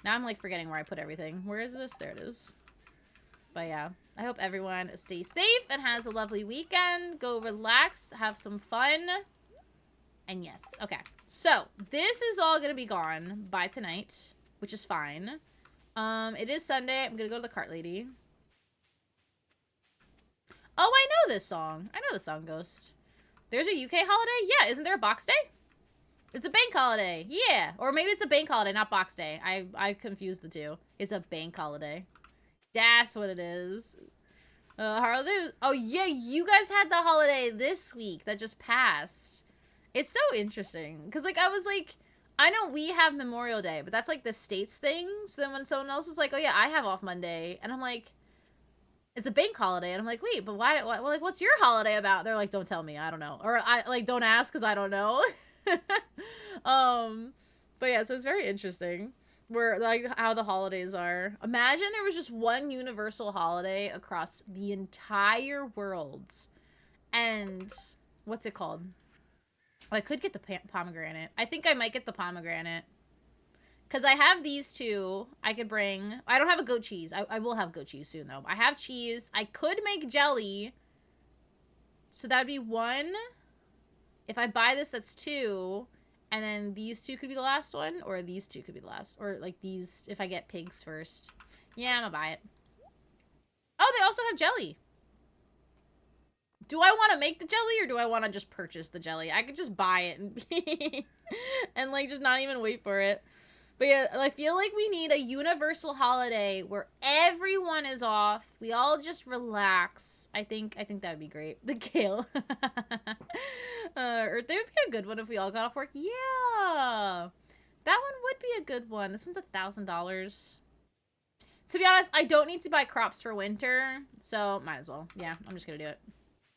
Now I'm like forgetting where I put everything. Where is this? There it is. But yeah, I hope everyone stays safe and has a lovely weekend. Go relax, have some fun. And yes, okay. So, this is all gonna be gone by tonight, which is fine. It is Sunday. I'm gonna go to the cart lady. Oh, I know this song. I know the song, Ghost. There's a UK holiday? Yeah, isn't there a Box Day? It's a bank holiday. Yeah. Or maybe it's a bank holiday, not Box Day. I confused the two. It's a bank holiday. That's what it is. Holiday. Oh, yeah. You guys had the holiday this week that just passed. It's so interesting. Because, like, I was like, I know we have Memorial Day, but that's, like, the States thing. So then when someone else is like, oh, yeah, I have off Monday. And I'm like, it's a bank holiday. And I'm like, wait, but why like, what's your holiday about? They're like, don't tell me. I don't know. Or, don't ask because I don't know. But yeah, so it's very interesting where like how the holidays are. Imagine there was just one universal holiday across the entire world. And what's it called? Oh, I could get the pomegranate. I think I might get the pomegranate. Because I have these two. I could bring... I don't have a goat cheese. I will have goat cheese soon, though. I have cheese. I could make jelly. So that would be one. If I buy this, that's two. And then these two could be the last one. Or these two could be the last. Or, like, these... If I get pigs first. Yeah, I'm gonna buy it. Oh, they also have jelly. Do I want to make the jelly or do I want to just purchase the jelly? I could just buy it and, and like, just not even wait for it. But yeah, I feel like we need a universal holiday where everyone is off. We all just relax. I think that would be great. The kale. Earth Day would be a good one if we all got off work. Yeah. That one would be a good one. This one's $1,000. To be honest, I don't need to buy crops for winter, so might as well. Yeah, I'm just gonna do it.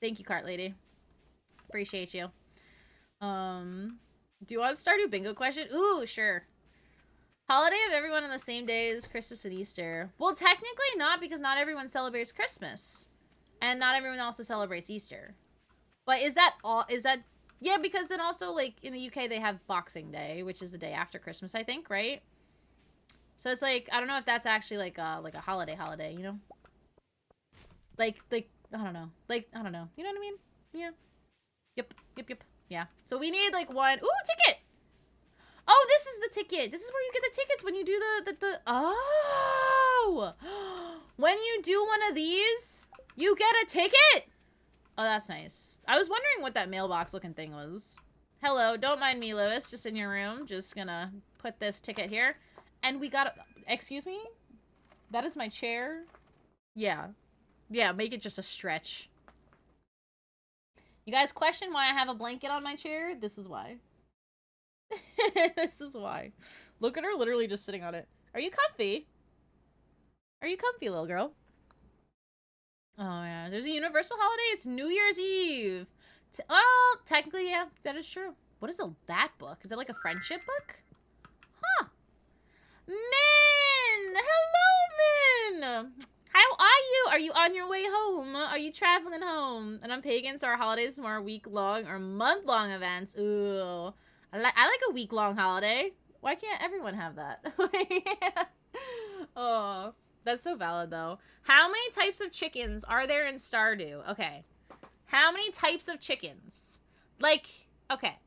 Thank you, cart lady. Appreciate you. Do you want to start a bingo question? Ooh, sure. Holiday of everyone on the same day as Christmas and Easter. Well, technically not, because not everyone celebrates Christmas. And not everyone also celebrates Easter. But is that all? Is that... Yeah, because then also, like, in the UK, they have Boxing Day, which is the day after Christmas, I think, right? So it's like, I don't know if that's actually, like a holiday, you know? Like, I don't know. Like, I don't know. You know what I mean? Yeah. Yep. Yeah. So we need, like, one... Ooh, ticket! Oh, this is the ticket. This is where you get the tickets when you do the... Oh! When you do one of these, you get a ticket! Oh, that's nice. I was wondering what that mailbox looking thing was. Hello, don't mind me, Lewis. Just in your room. Just gonna put this ticket here. And we got... Excuse me? That is my chair? Yeah. Yeah, make it just a stretch. You guys question why I have a blanket on my chair? This is why. This is why. Look at her literally just sitting on it. Are you comfy? Are you comfy, little girl? Oh, yeah. There's a universal holiday. It's New Year's Eve. Oh, technically, yeah. That is true. What is that book? Is it like a friendship book? Huh. Min! Hello, Min! How are you? Are you on your way home? Are you traveling home? And I'm pagan, so our holidays are more week-long or month-long events. Ooh. I like a week-long holiday. Why can't everyone have that? Oh, that's so valid, though. How many types of chickens are there in Stardew? Okay. How many types of chickens? Like, okay.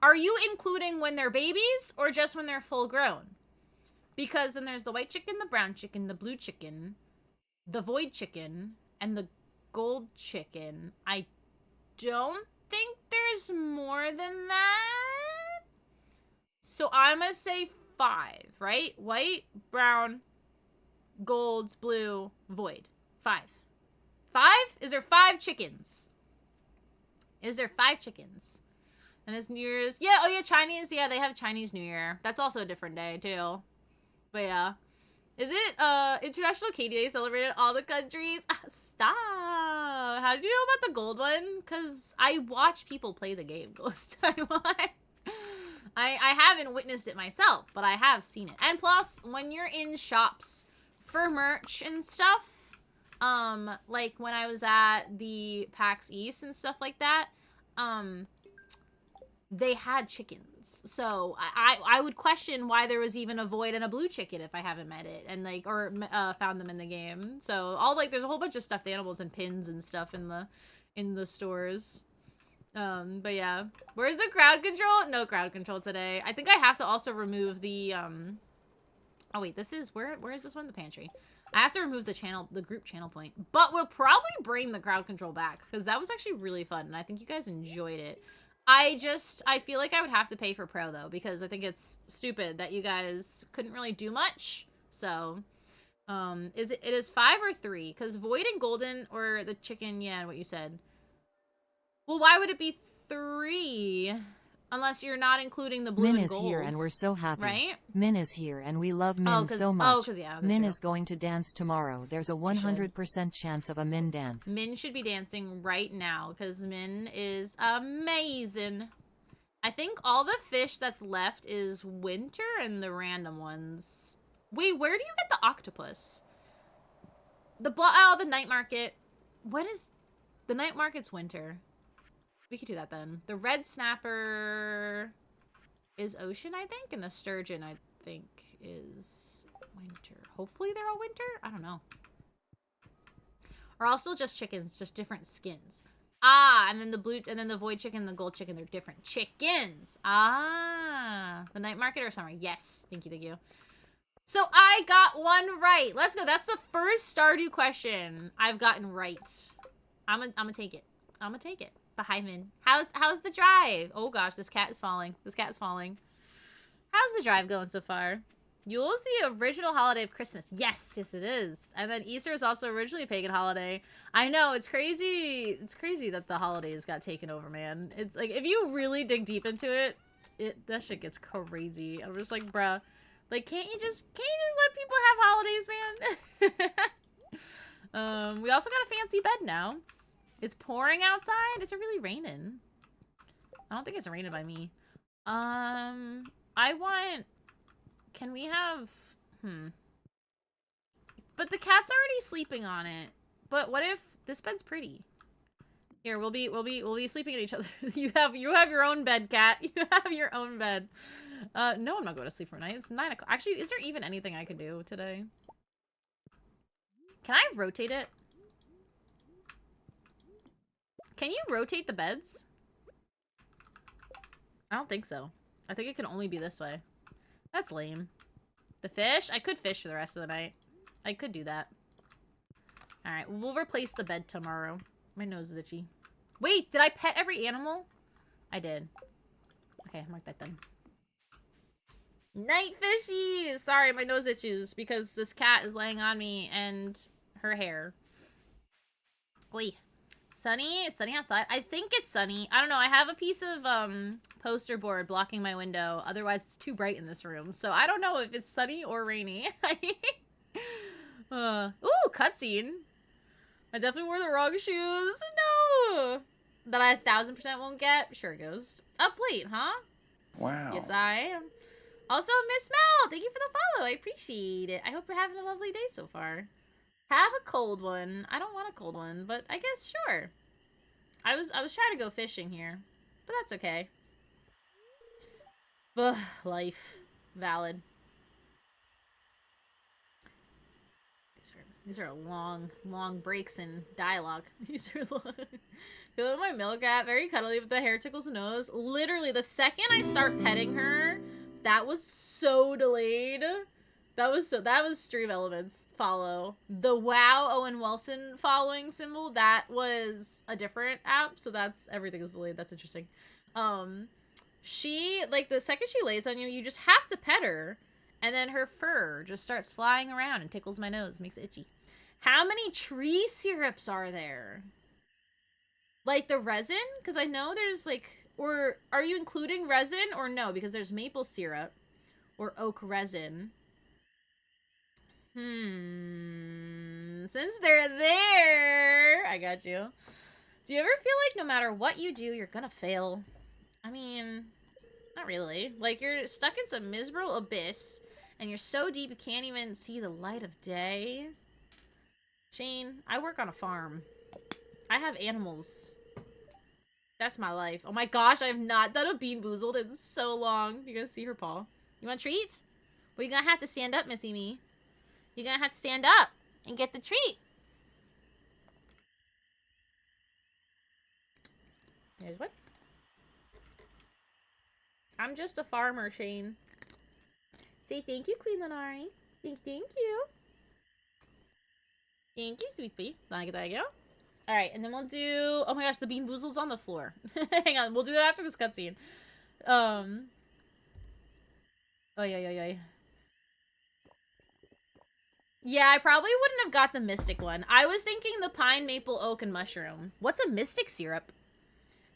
Are you including when they're babies or just when they're full-grown? Because then there's the white chicken, the brown chicken, the blue chicken, the void chicken, and the gold chicken. I don't think there's more than that. So I'm gonna say 5, right? White, brown, gold, blue, void. 5. 5? Is there 5 chickens? Is there 5 chickens? And it's New Year's. Yeah, oh yeah, Chinese. Yeah, they have Chinese New Year. That's also a different day, too. But yeah. Is it International Katie Day celebrated in all the countries? Stop. How did you know about the gold one? Because I watch people play the game Ghost Taiwan. I haven't witnessed it myself, but I have seen it. And plus, when you're in shops for merch and stuff, like when I was at the PAX East and stuff like that, they had chickens. So I would question why there was even a void and a blue chicken if I haven't met it and like or found them in the game. So all like there's a whole bunch of stuffed animals and pins and stuff in the stores. But yeah, where's the crowd control? No crowd control today. I think I have to also remove the oh wait, this is where is this one? The pantry. I have to remove the group channel point, but we'll probably bring the crowd control back because that was actually really fun and I think you guys enjoyed it. I feel like I would have to pay for Pro though, because I think it's stupid that you guys couldn't really do much. So, it is 5 or 3? Because Void and Golden or the chicken, yeah, what you said. Well, why would it be 3? Unless you're not including the blue Min and is gold. here and we're so happy. Right? Min is here and we love Min so much. Oh, because yeah. Min is going to dance tomorrow. There's a 100% chance of a Min dance. Min should be dancing right now because Min is amazing. I think all the fish that's left is winter and the random ones. Wait, where do you get the octopus? The night market. When is the night market's winter? We could do that then. The red snapper is ocean, I think, and the sturgeon, I think, is winter. Hopefully they're all winter? I don't know. Or also just chickens, just different skins. Ah, and then the void chicken and the gold chicken, they're different chickens. Ah, the night market or summer. Yes, thank you. So I got one right. Let's go. That's the first Stardew question I've gotten right. I'm gonna take it. I'm gonna take it. Behind Min. How's the drive? Oh gosh, this cat is falling. This cat is falling. How's the drive going so far? Yule's the original holiday of Christmas. Yes, it is. And then Easter is also originally a pagan holiday. I know, it's crazy. It's crazy that the holidays got taken over, man. It's like, if you really dig deep into it, that shit gets crazy. I'm just like, bruh. Like, can't you just let people have holidays, man? We also got a fancy bed now. It's pouring outside. Is it really raining? I don't think it's raining by me. Can we have... But the cat's already sleeping on it. But what if this bed's pretty? Here, we'll be sleeping at each other. You have your own bed, cat. You have your own bed. No, I'm not going to sleep for night. It's 9 o'clock. Actually, is there even anything I could do today? Can I rotate it? Can you rotate the beds? I don't think so. I think it can only be this way. That's lame. The fish? I could fish for the rest of the night. I could do that. Alright, we'll replace the bed tomorrow. My nose is itchy. Wait, did I pet every animal? I did. Okay, mark that then. Night fishy! Sorry, my nose itches because this cat is laying on me and her hair. Oi. Sunny? It's sunny outside. I think it's sunny. I don't know. I have a piece of poster board blocking my window. Otherwise, it's too bright in this room. So I don't know if it's sunny or rainy. Ooh, cutscene. I definitely wore the wrong shoes. No! That I 1000% won't get? Sure goes. Up late, huh? Wow. Yes, I am. Also, Miss Mel, thank you for the follow. I appreciate it. I hope you're having a lovely day so far. Have a cold one. I don't want a cold one, but I guess sure. I was trying to go fishing here, but that's okay. Ugh, life. Valid. These are long breaks in dialogue. These are long. Feel my milk cat, very cuddly, but the hair tickles the nose. Literally, the second I start petting her, that was so delayed. That was Stream Elements follow. The wow Owen Wilson following symbol, that was a different app, so that's everything is delayed. That's interesting. She, like, the second she lays on you, you just have to pet her, and then her fur just starts flying around and tickles my nose, makes it itchy. How many tree syrups are there? Like the resin? Because I know there's like, or are you including resin or no? Because there's maple syrup or oak resin. Since they're there, I got you. Do you ever feel like no matter what you do, you're gonna fail? I mean, not really. Like you're stuck in some miserable abyss and you're so deep you can't even see the light of day. Shane, I work on a farm. I have animals. That's my life. Oh my gosh, I have not done a Bean Boozled in so long. You guys see her paw? You want treats? Well, you're gonna have to stand up, Missy Me. You're gonna have to stand up and get the treat. Here's what? I'm just a farmer, Shane. Say thank you, Queen Lenari. Thank you. Thank you, sweet pea. Like that, you go. All right, and then we'll do. Oh my gosh, the Bean Boozle's on the floor. Hang on, we'll do that after this cutscene. Oh yeah. Yeah, I probably wouldn't have got the Mystic one. I was thinking the Pine, Maple, Oak, and Mushroom. What's a Mystic syrup?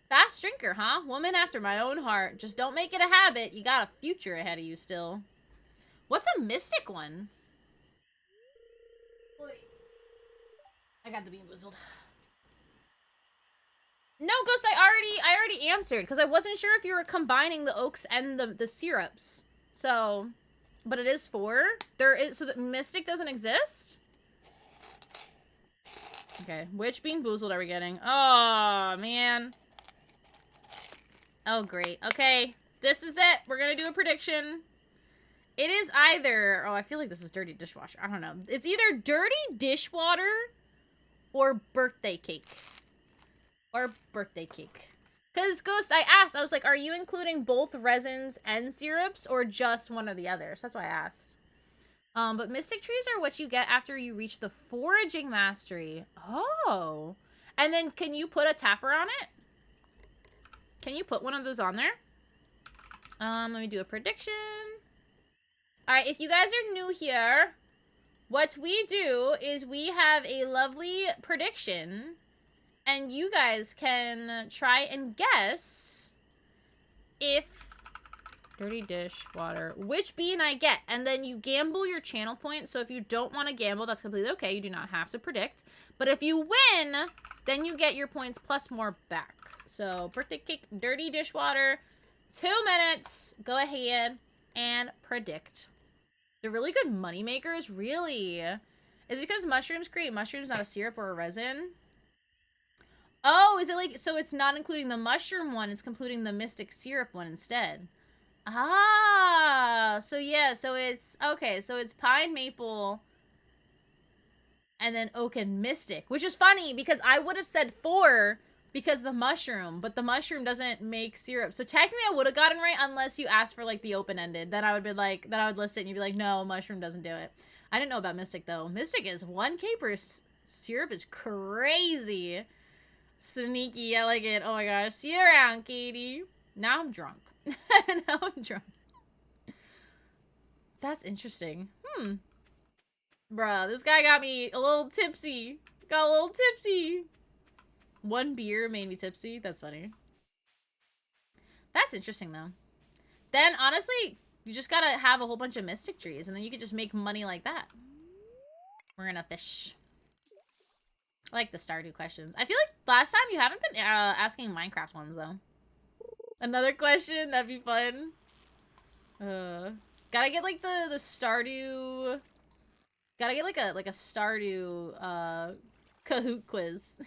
Fast drinker, huh? Woman after my own heart. Just don't make it a habit. You got a future ahead of you still. What's a Mystic one? Wait. I got the Bean Boozled. No, Ghost, I already answered because I wasn't sure if you were combining the oaks and the syrups. So, but it is 4. There is, so the Mystic doesn't exist? Okay, which Bean Boozled are we getting? Oh, man. Oh, great. Okay, this is it. We're gonna do a prediction. It is either, oh, I feel like this is dirty dishwasher. I don't know. It's either dirty dishwater or birthday cake. Or birthday cake. Because, Ghost, I asked, I was like, are you including both resins and syrups or just one or the other? So that's why I asked. But Mystic Trees are what you get after you reach the Foraging Mastery. Oh. And then can you put a tapper on it? Can you put one of those on there? Let me do a prediction. Alright, if you guys are new here, what we do is we have a lovely prediction. And you guys can try and guess if dirty dishwater, which bean I get. And then you gamble your channel points. So if you don't want to gamble, that's completely okay. You do not have to predict. But if you win, then you get your points plus more back. So birthday cake, dirty dishwater, 2 minutes. Go ahead and predict. They're really good money makers, really. Is it because mushrooms create mushrooms, not a syrup or a resin? Oh, is it like, so it's not including the mushroom one, it's including the Mystic syrup one instead. Ah, so yeah, so it's, okay, so it's pine, maple, and then oak and Mystic, which is funny because I would have said 4 because the mushroom, but the mushroom doesn't make syrup. So technically I would have gotten right unless you asked for like the open-ended. Then I would be like, then I would list it and you'd be like, no, mushroom doesn't do it. I didn't know about Mystic though. Mystic is 1K per syrup is crazy. Sneaky, I like it. Oh my gosh. See you around, Katie. Now I'm drunk. Now I'm drunk. That's interesting. Bruh, this guy got me a little tipsy. Got a little tipsy. 1 beer made me tipsy. That's funny. That's interesting, though. Then, honestly, you just gotta have a whole bunch of Mystic trees, and then you could just make money like that. We're gonna fish. I like the Stardew questions. I feel like last time you haven't been asking Minecraft ones, though. Another question? That'd be fun. Gotta get, like, the Stardew... Gotta get, like a Stardew, Kahoot quiz.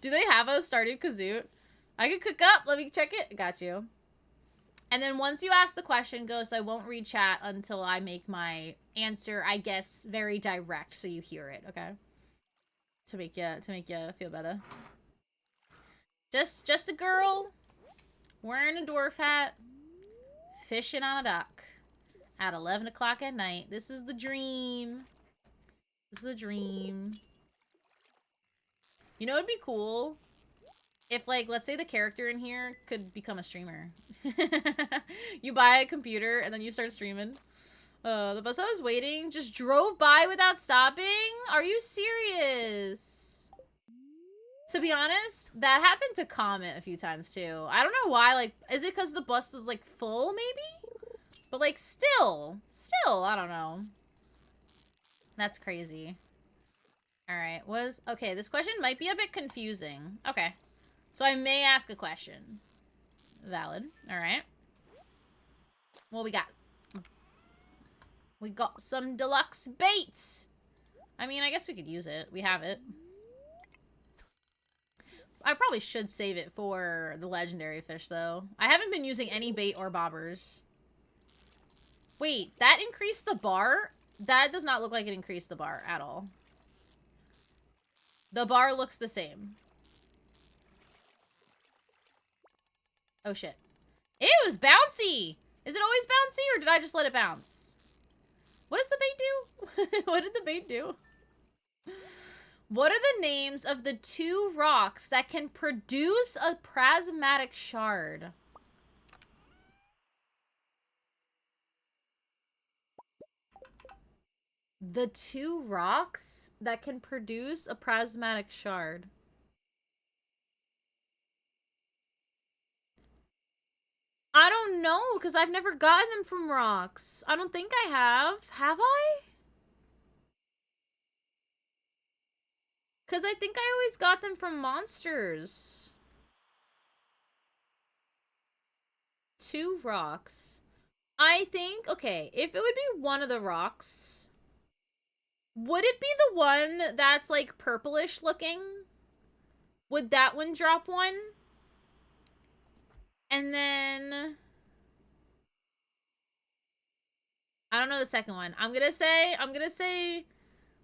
Do they have a Stardew Kahoot? I can cook up. Let me check it. Got you. And then once you ask the question, Ghost, I won't read chat until I make my answer, I guess, very direct so you hear it, okay? To make you feel better. Just a girl wearing a dwarf hat, fishing on a dock at 11 o'clock at night. This is the dream. This is a dream. You know what'd be cool? If, like, let's say the character in here could become a streamer. You buy a computer and then you start streaming. The bus I was waiting just drove by without stopping? Are you serious? To be honest, that happened to Comet a few times too. I don't know why, like, is it because the bus was, like, full maybe? But, like, still, I don't know. That's crazy. Alright, okay, this question might be a bit confusing. Okay. So I may ask a question. Valid. Alright. What we got? We got some deluxe baits! I mean, I guess we could use it. We have it. I probably should save it for the legendary fish, though. I haven't been using any bait or bobbers. Wait, that increased the bar? That does not look like it increased the bar at all. The bar looks the same. Oh, shit. Ew, it was bouncy! Is it always bouncy, or did I just let it bounce? What does the bait do? What did the bait do? What are the names of the 2 rocks that can produce a prismatic shard? The 2 rocks that can produce a prismatic shard. I don't know, because I've never gotten them from rocks. I don't think I have. Have I? Because I think I always got them from monsters. 2 rocks. I think, okay, if it would be one of the rocks, would it be the one that's like purplish looking? Would that one drop one? And then I don't know the second one. I'm gonna say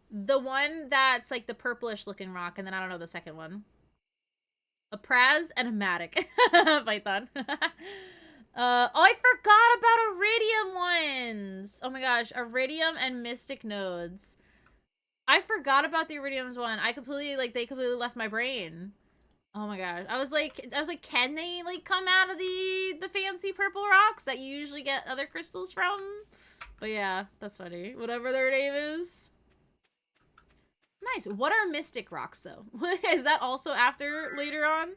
the one that's like the purplish looking rock, and then I don't know the second one. A Praz and a Matic. Python. Oh, I forgot about Iridium ones. Oh my gosh, Iridium and Mystic nodes. I forgot about the Iridiums one. I completely, like, they completely left my brain. Oh my gosh. I was like, can they, like, come out of the fancy purple rocks that you usually get other crystals from? But yeah, that's funny. Whatever their name is. Nice. What are mystic rocks, though? Is that also after later on?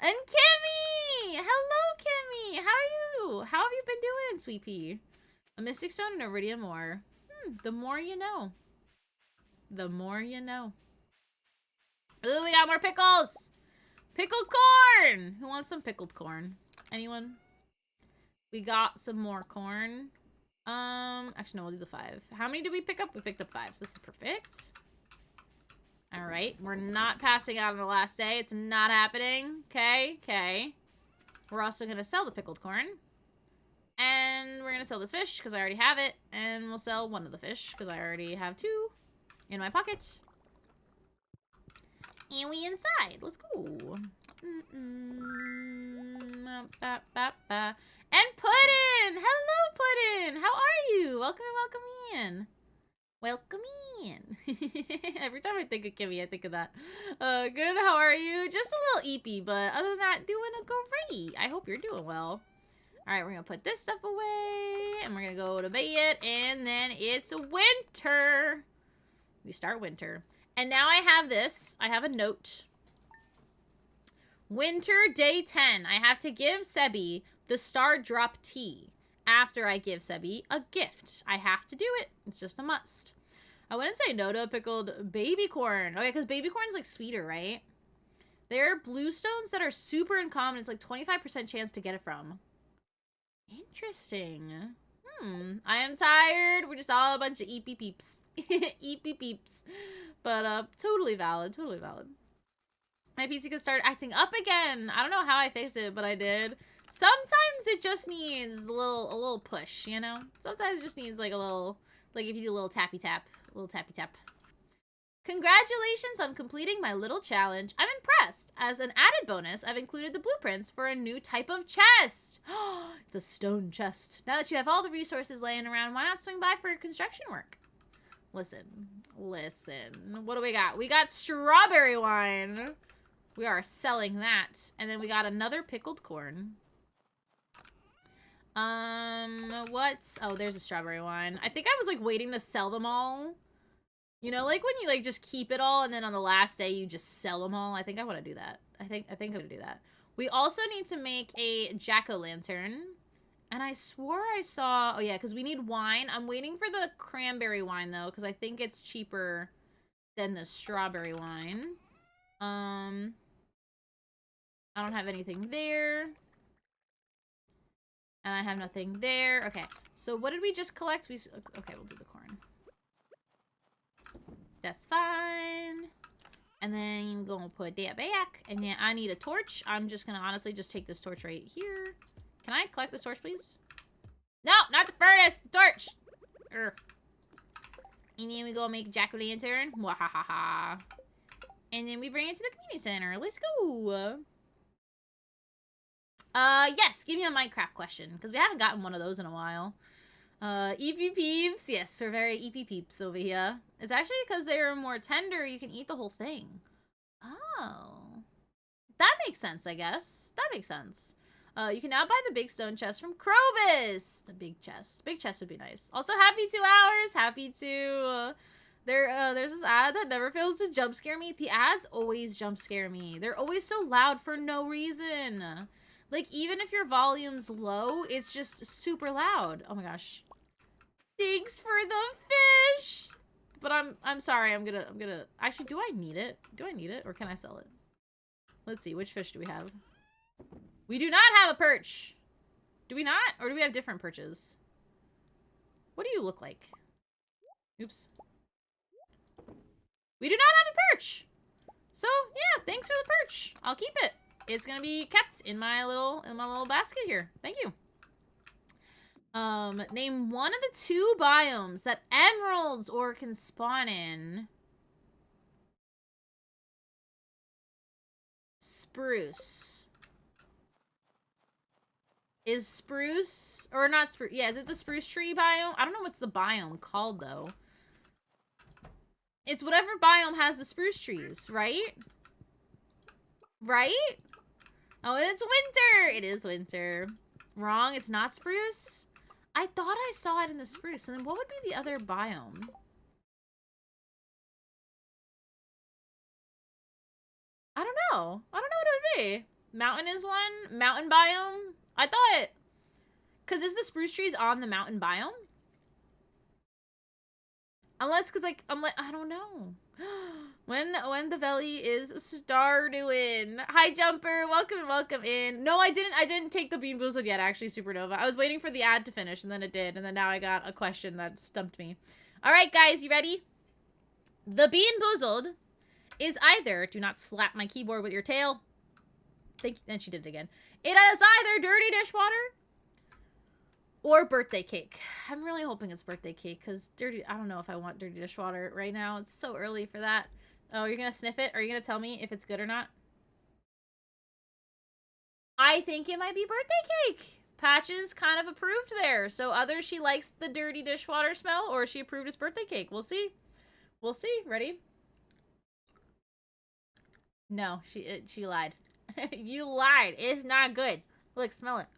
And Kimmy! Hello, Kimmy! How are you? How have you been doing, Sweet Pea? A mystic stone and iridium ore. The more you know. The more you know. Ooh, we got more pickles! Pickled corn! Who wants some pickled corn? Anyone? We got some more corn. Actually, no, we'll do the 5. How many did we pick up? We picked up 5, so this is perfect. Alright, we're not passing out on the last day. It's not happening. Okay, okay. We're also gonna sell the pickled corn. And we're gonna sell this fish, because I already have it. And we'll sell one of the fish, because I already have 2 in my pocket. And we inside. Let's go. And Puddin! Hello, Puddin! How are you? Welcome in. Welcome in. Every time I think of Kimmy, I think of that. Good, how are you? Just a little eepy, but other than that, doing a great. I hope you're doing well. Alright, we're gonna put this stuff away, and we're gonna go to bed, and then it's winter. We start winter. And now I have this. I have a note. Winter day 10. I have to give Sebi the Star Drop tea. After I give Sebi a gift. I have to do it. It's just a must. I wouldn't say no to a pickled baby corn. Okay, because baby corn's like sweeter, right? There are bluestones that are super uncommon. It's like 25% chance to get it from. Interesting. I am tired. We're just all a bunch of eepy peeps. Eepy peeps. But totally valid. Totally valid. My PC could start acting up again. I don't know how I fixed it, but I did. Sometimes it just needs a little push, you know? Sometimes it just needs like a little, like if you do a little tappy tap. A little tappy tap. Congratulations on completing my little challenge. I'm impressed. As an added bonus, I've included the blueprints for a new type of chest. It's a stone chest. Now that you have all the resources laying around, why not swing by for construction work? Listen. What do we got? We got strawberry wine. We are selling that. And then we got another pickled corn. What's... Oh, there's a strawberry wine. I think I was, like, waiting to sell them all. You know, like when you, like, just keep it all and then on the last day you just sell them all. I think I want to do that. I think I'm going to do that. We also need to make a jack-o'-lantern. And I swore I saw... Oh, yeah, because we need wine. I'm waiting for the cranberry wine, though, because I think it's cheaper than the strawberry wine. I don't have anything there. And I have nothing there. Okay, so what did we just collect? Okay, we'll do the corn. That's fine. And then we're gonna put that back. And then I need a torch. I'm just gonna honestly just take this torch right here. Can I collect this torch, please? No, not the furnace. The torch. Urgh. And then we go make jack-o'-lantern. Wahahaha. And then we bring it to the community center. Let's go. Yes, give me a Minecraft question, because we haven't gotten one of those in a while. EP peeps. Yes, we're very EP peeps over here. It's actually because they're more tender, you can eat the whole thing. Oh. That makes sense, I guess. That makes sense. You can now buy the big stone chest from Krobus. The big chest. Big chest would be nice. Also, happy 2 hours. Happy to... there's this ad that never fails to jump scare me. The ads always jump scare me. They're always so loud for no reason. Like, even if your volume's low, it's just super loud. Oh my gosh. Thanks for the fish! But I'm sorry, I'm gonna... Actually, do I need it? Do I need it, or can I sell it? Let's see, which fish do we have? We do not have a perch! Do we not? Or do we have different perches? What do you look like? Oops. We do not have a perch! So, yeah, thanks for the perch. I'll keep it. It's gonna be kept in my little basket here. Thank you. Name one of the 2 biomes that emeralds ore can spawn in. Spruce. Is spruce, or not spruce, yeah, is it the spruce tree biome? I don't know what's the biome called, though. It's whatever biome has the spruce trees, right? Right? Oh, it's winter! It is winter. Wrong, it's not spruce? I thought I saw it in the spruce, and then what would be the other biome? I don't know. I don't know what it would be. Mountain is one? Mountain biome? I thought... Because is the spruce trees on the mountain biome? Unless, because, like, I don't know. When the Valley is Stardewing. Hi, Jumper. Welcome in. No, I didn't take the Bean Boozled yet, actually, Supernova. I was waiting for the ad to finish, and then it did. And then now I got a question that stumped me. All right, guys, you ready? The Bean Boozled is either... Do not slap my keyboard with your tail. And she did it again. It is either dirty dishwater or birthday cake. I'm really hoping it's birthday cake because I don't know if I want dirty dishwater right now. It's so early for that. Oh, you're going to sniff it? Are you going to tell me if it's good or not? I think it might be birthday cake. Patches kind of approved there. So either she likes the dirty dishwater smell or she approved it's birthday cake. We'll see. We'll see. Ready? No, she lied. You lied. It's not good. Look, smell it.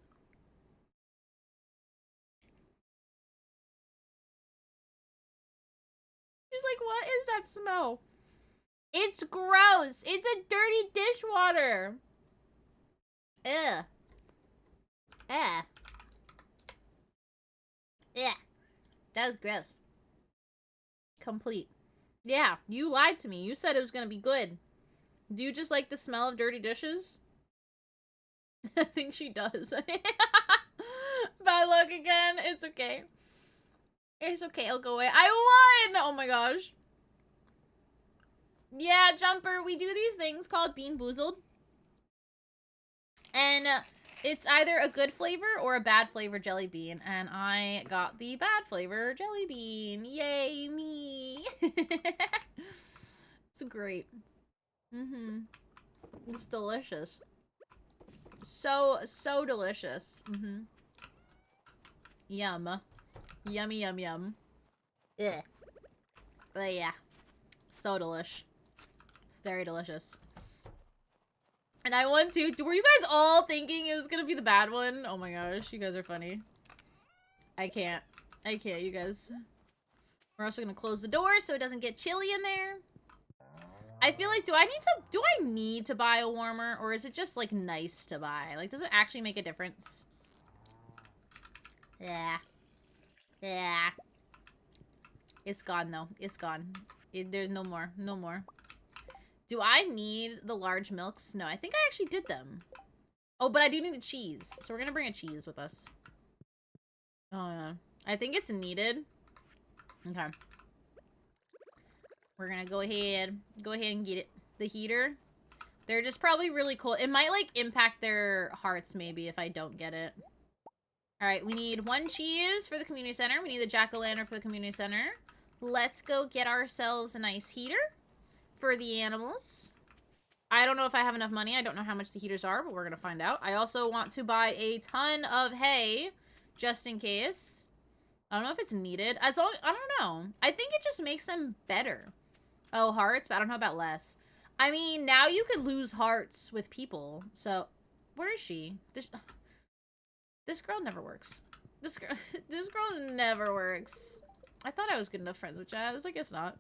She's like, what is that smell? It's gross. It's a dirty dishwater. Ugh. Ugh. Yeah. That was gross. Complete. Yeah, you lied to me. You said it was gonna be good. Do you just like the smell of dirty dishes? I think she does. Bad luck again. It's okay. It's okay. I'll go away. I won! Oh my gosh. Yeah, Jumper. We do these things called Bean Boozled. And it's either a good flavor or a bad flavor jelly bean. And I got the bad flavor jelly bean. Yay, me. It's great. It's delicious. So delicious. Yum. Yummy, yum, yum. Ugh. But yeah. So delish. It's very delicious. And I won too. Were you guys all thinking it was gonna be the bad one? Oh my gosh, you guys are funny. I can't, you guys. We're also gonna close the door so it doesn't get chilly in there. I feel like, do I need to buy a warmer, or is it just, like, nice to buy? Like, does it actually make a difference? Yeah. Yeah. It's gone, though. It's gone. There's no more. No more. Do I need the large milks? No, I think I actually did them. Oh, but I do need the cheese. So we're gonna bring a cheese with us. Oh, yeah. I think it's needed. Okay. We're gonna go ahead and get it. The heater. They're just probably really cool. It might, like, impact their hearts, maybe, if I don't get it. Alright, we need 1 cheese for the community center. We need the jack-o'-lantern for the community center. Let's go get ourselves a nice heater for the animals. I don't know if I have enough money. I don't know how much the heaters are, but we're gonna find out. I also want to buy a ton of hay, just in case. I don't know if it's needed. I don't know. I think it just makes them better. Oh, hearts, but I don't know about less. I mean, now you could lose hearts with people. So, where is she? This girl never works. This girl never works. I thought I was good enough friends with Jazz. I guess not.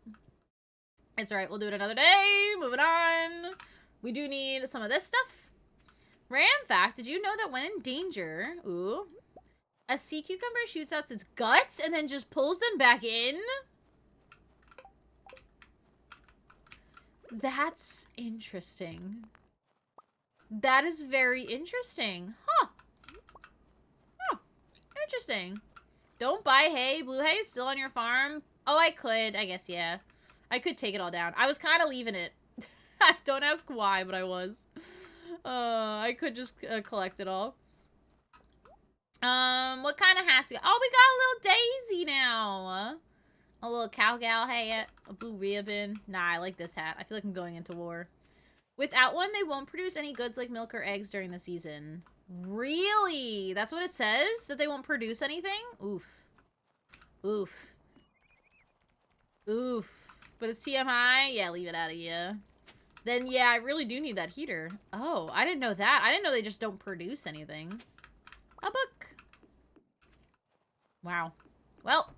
It's alright. We'll do it another day. Moving on. We do need some of this stuff. Random fact. Did you know that when in danger, ooh, a sea cucumber shoots out its guts and then just pulls them back in? That's interesting. That is very interesting. Huh. Huh. Interesting. Don't buy hay. Blue hay is still on your farm. Oh, I could. I guess, yeah. I could take it all down. I was kind of leaving it. Don't ask why, but I was. I could just collect it all. What kind of hats we got? Oh, we got a little daisy now. A little cowgirl hat. A blue ribbon. Nah, I like this hat. I feel like I'm going into war. Without one, they won't produce any goods like milk or eggs during the season. Really? That's what it says? That they won't produce anything? Oof. Oof. Oof. But it's TMI? Yeah, leave it out of here. Then, yeah, I really do need that heater. Oh, I didn't know that. I didn't know they just don't produce anything. A book. Wow. Well,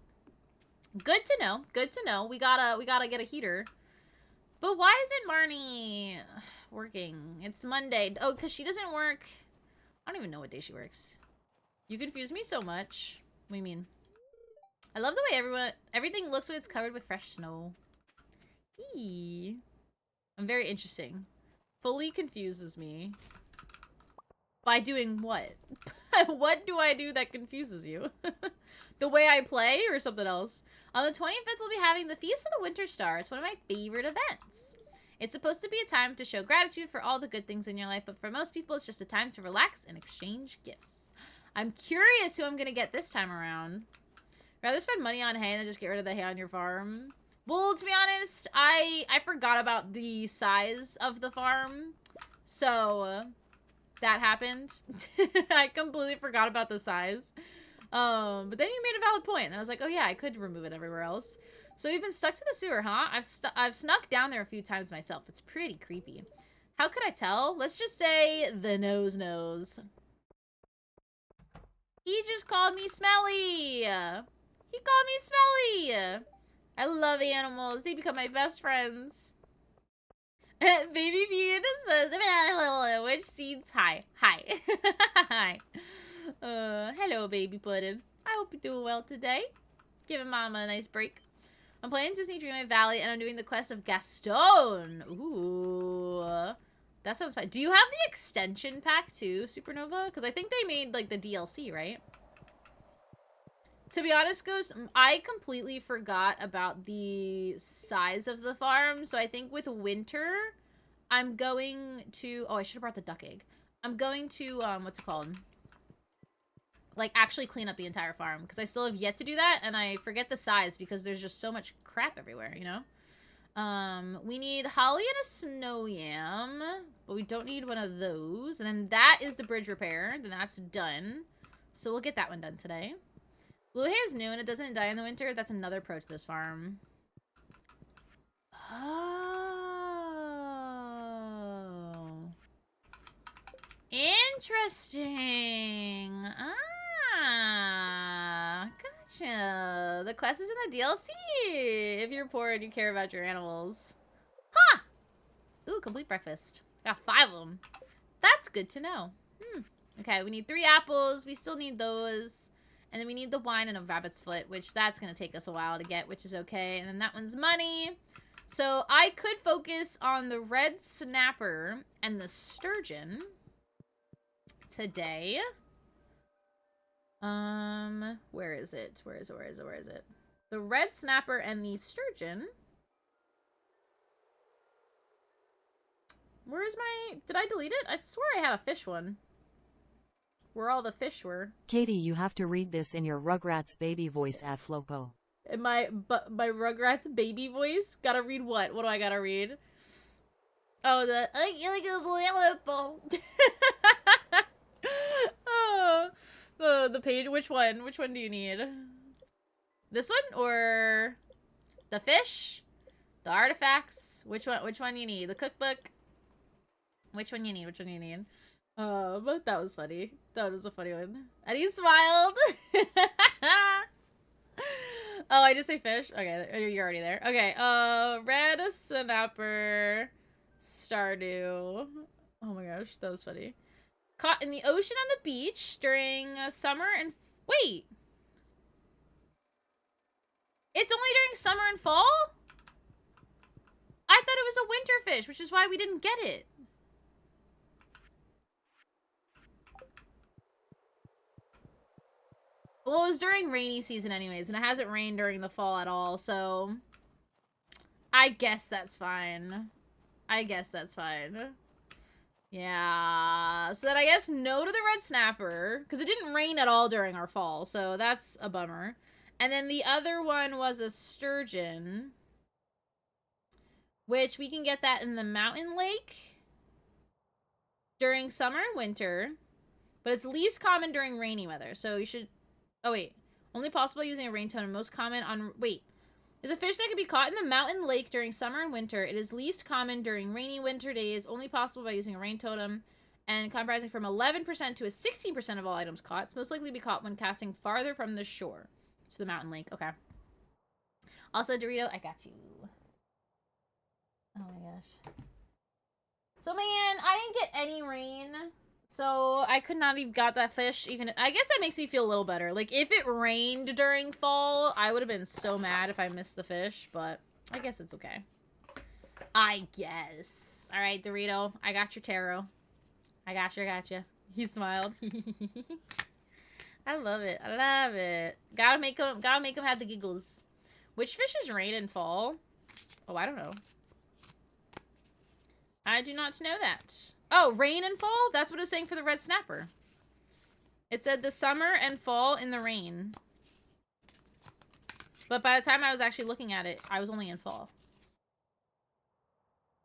good to know. Good to know. We gotta get a heater. But why isn't Marnie working? It's Monday. Oh, because she doesn't work. I don't even know what day she works. You confuse me so much. What do you mean? I love the way everything looks when it's covered with fresh snow. Eee. I'm very interesting. Fully confuses me. By doing what? What do I do that confuses you? The way I play or something else? On the 25th, we'll be having the Feast of the Winter Star. It's one of my favorite events. It's supposed to be a time to show gratitude for all the good things in your life, but for most people, it's just a time to relax and exchange gifts. I'm curious who I'm going to get this time around. Rather spend money on hay than just get rid of the hay on your farm. Well, to be honest, I forgot about the size of the farm. So, that happened. I completely forgot about the size. But then you made a valid point. And I was like, oh yeah, I could remove it everywhere else. So we've been stuck to the sewer, huh? I've snuck down there a few times myself. It's pretty creepy. How could I tell? Let's just say the nose knows. He just called me smelly. He called me smelly. I love animals. They become my best friends. Baby Bean says, which seeds? Hi. Hi. Hi. Hello, baby puddin'. I hope you're doing well today. Giving Mama a nice break. I'm playing Disney Dreamlight Valley, and I'm doing the quest of Gaston. Ooh. That sounds fun. Do you have the extension pack, too, Supernova? Because I think they made, like, the DLC, right? To be honest, Ghost, I completely forgot about the size of the farm. So I think with winter, I'm going to... Oh, I should have brought the duck egg. I'm going to, what's it called? Like, actually clean up the entire farm. Because I still have yet to do that. And I forget the size because there's just so much crap everywhere, you know? We need holly and a snow yam. But we don't need one of those. And then that is the bridge repair. Then that's done. So we'll get that one done today. Blue hair is new and it doesn't die in the winter. That's another pro to this farm. Oh. Interesting. Ah. Gotcha. The quest is in the DLC. If you're poor and you care about your animals. Huh. Ooh, complete breakfast. Got 5 of them. That's good to know. Okay, we need 3 apples. We still need those. And then we need the wine and a rabbit's foot, which that's going to take us a while to get, which is okay. And then that one's money. So I could focus on the red snapper and the sturgeon today. Where is it? Where is it? The red snapper and the sturgeon. Where's my... Did I delete it? I swear I had a fish one. Where all the fish were. Katie, you have to read this in your Rugrats baby voice at Flopo. My Rugrats baby voice? Gotta read what? What do I gotta read? Oh, the... oh, the page? Which one? Which one do you need? This one or the fish? The artifacts? Which one you need? The cookbook? Which one you need? Which one you need? But that was funny. That was a funny one. And he smiled. Oh, I just say fish? Okay, you're already there. Okay, red snapper, Stardew. Oh my gosh, that was funny. Caught in the ocean on the beach during summer and... Wait! It's only during summer and fall? I thought it was a winter fish, which is why we didn't get it. Well, it was during rainy season anyways, and it hasn't rained during the fall at all, so... I guess that's fine. I guess that's fine. Yeah, so then I guess no to the red snapper, because it didn't rain at all during our fall, so that's a bummer. And then the other one was a sturgeon, which we can get that in the mountain lake during summer and winter, but it's least common during rainy weather, so you should... Oh, wait. Only possible using a rain totem, most common on... Wait. Is a fish that can be caught in the mountain lake during summer and winter. It is least common during rainy winter days, only possible by using a rain totem, and comprising from 11% to 16% of all items caught. It's most likely to be caught when casting farther from the shore. To the mountain lake. Okay. Also, Dorito, I got you. Oh my gosh. So, man, I didn't get any rain. So, I could not even got that fish. Even I guess that makes me feel a little better. Like, if it rained during fall, I would have been so mad if I missed the fish. But I guess it's okay. I guess. All right, Dorito. I got your taro. I got you. I got you. He smiled. I love it. I love it. Gotta make him have the giggles. Which fishes rain and fall? Oh, I don't know. I do not know that. Oh, rain and fall? That's what it was saying for the red snapper. It said the summer and fall in the rain. But by the time I was actually looking at it, I was only in fall.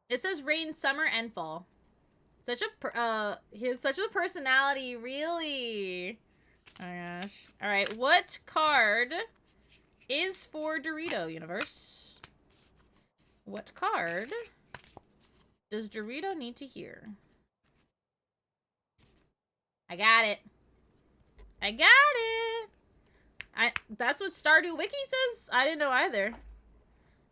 It says rain, summer, and fall. He has such a personality, really. Oh my gosh. Alright, what card is for Dorito, universe? What card does Dorito need to hear? I got it. I got it. That's what Stardew Wiki says? I didn't know either.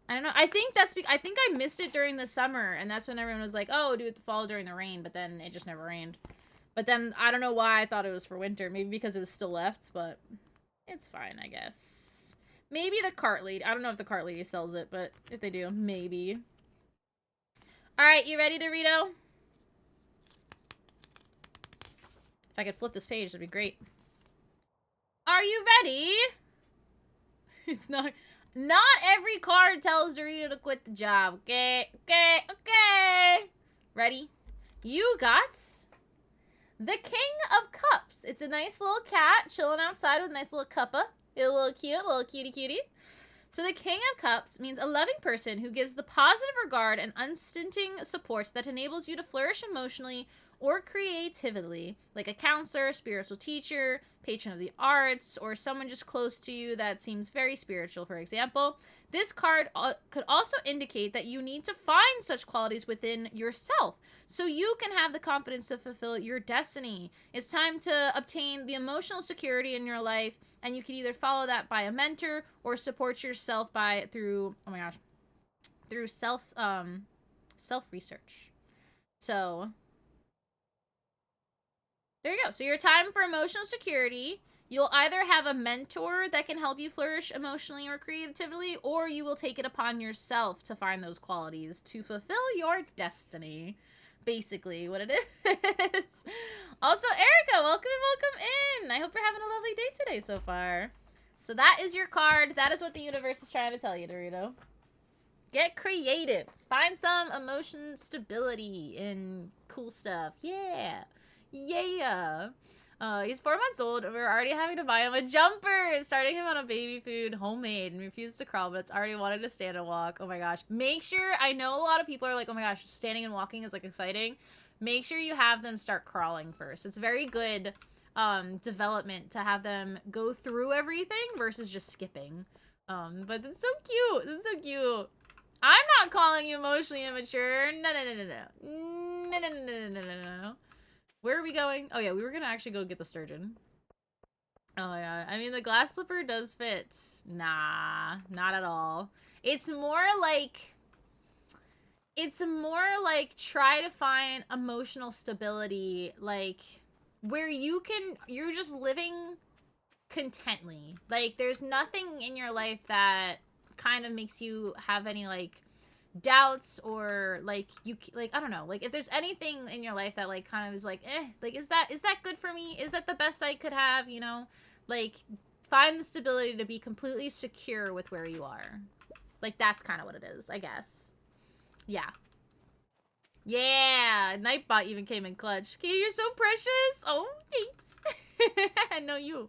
I don't know. I think I missed it during the summer, and that's when everyone was like, oh, do it to fall during the rain, but then it just never rained. But then, I don't know why I thought it was for winter. Maybe because it was still left, but it's fine, I guess. Maybe the cart lady. I don't know if the cart lady sells it, but if they do, maybe. Alright, you ready, Dorito? If I could flip this page, that'd be great. Are you ready? It's not every card tells Dorito to quit the job, okay? Okay. Ready? You got the King of Cups. It's a nice little cat chilling outside with a nice little cuppa. A little cute, little cutie. So the King of Cups means a loving person who gives the positive regard and unstinting support that enables you to flourish emotionally or creatively, like a counselor, spiritual teacher, patron of the arts, or someone just close to you that seems very spiritual, for example. This card could also indicate that you need to find such qualities within yourself so you can have the confidence to fulfill your destiny. It's time to obtain the emotional security in your life, and you can either follow that by a mentor or support yourself through self-research. So there you go. So your time for emotional security, you'll either have a mentor that can help you flourish emotionally or creatively, or you will take it upon yourself to find those qualities to fulfill your destiny. Basically what it is. Also, Erica, welcome in. I hope you're having a lovely day today so far. So that is your card. That is what the universe is trying to tell you, Dorito. Get creative. Find some emotion stability and cool stuff. Yeah. Yeah. He's 4 months old, and we're already having to buy him a jumper. Starting him on a baby food, homemade, and refuses to crawl, but it's already wanted to stand and walk. Oh my gosh. Make sure, I know a lot of people are like, oh my gosh, standing and walking is like exciting. Make sure you have them start crawling first. It's very good development to have them go through everything versus just skipping. But it's so cute. It's so cute. I'm not calling you emotionally immature. No, no, no, no, no. No, no, no, no, no, no, no, no. Where are we going? Oh, yeah, we were gonna actually go get the sturgeon. Oh, yeah. I mean, the glass slipper does fit. Nah, not at all. It's more like... It's more like try to find emotional stability, like, where you're just living contently. Like, there's nothing in your life that kind of makes you have any, like, doubts or, like, I don't know. Like, if there's anything in your life that, like, kind of is like, like, is that good for me? Is that the best I could have, you know? Like, find the stability to be completely secure with where you are. Like, that's kind of what it is, I guess. Yeah. Yeah! Nightbot even came in clutch. Okay, you're so precious! Oh, thanks! No, you.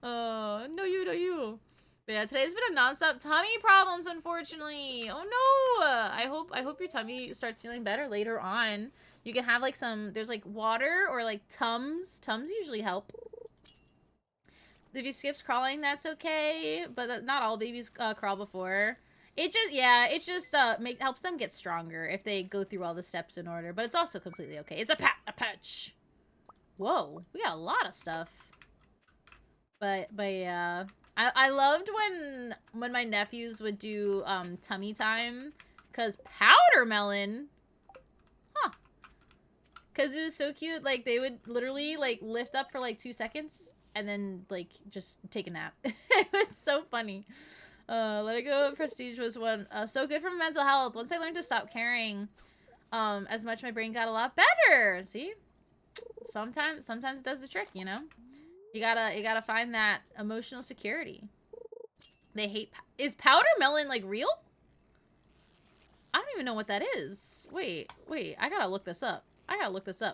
No, you, no, you. But yeah, today's been a non-stop tummy problems, unfortunately. Oh, no! I hope your tummy starts feeling better later on. You can have, like, there's, like, water or, like, Tums. Tums usually help. If he skips crawling, that's okay. But not all babies crawl before. It just helps them get stronger if they go through all the steps in order. But it's also completely okay. It's a patch. Whoa, we got a lot of stuff. But yeah, I loved when my nephews would do tummy time, cause powder melon, huh? Cause it was so cute. Like they would literally like lift up for like 2 seconds and then like just take a nap. It was so funny. Let It Go Prestige was one so good for my mental health. Once I learned to stop caring as much, my brain got a lot better. See, sometimes it does the trick, you know. You gotta find that emotional security. They hate. Is powder melon like real? I don't even know what that is. Wait, I gotta look this up.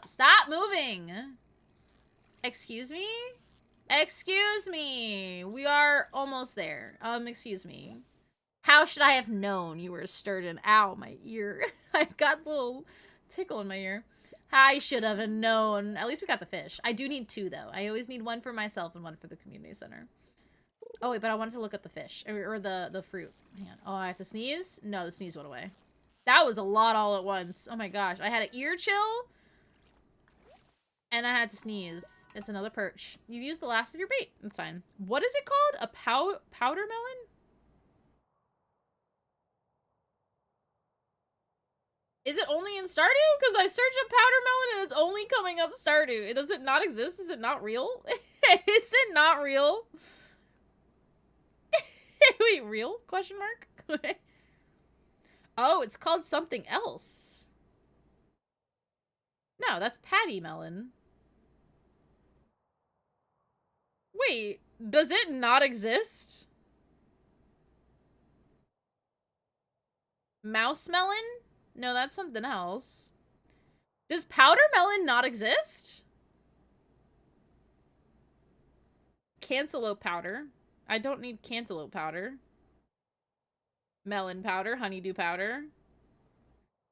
Stop moving. Excuse me. Excuse me. We are almost there. Excuse me. How should I have known you were a sturgeon? Ow, my ear. I got a little tickle in my ear. I should have known. At least we got the fish. I do need 2, though. I always need 1 for myself and 1 for the community center. Oh, wait, but I wanted to look up the fish. Or the fruit. Hang on. Oh, I have to sneeze? No, the sneeze went away. That was a lot all at once. Oh, my gosh. I had an ear chill. And I had to sneeze. It's another perch. You've used the last of your bait. That's fine. What is it called? A powder melon? Is it only in Stardew? Because I searched up powder melon and it's only coming up Stardew. Does it not exist? Is it not real? Is it not real? Wait, real? Question mark? Oh, it's called something else. No, that's patty melon. Wait, does it not exist? Mouse melon? No, that's something else. Does powder melon not exist? Cantaloupe powder. I don't need cantaloupe powder. Melon powder, honeydew powder.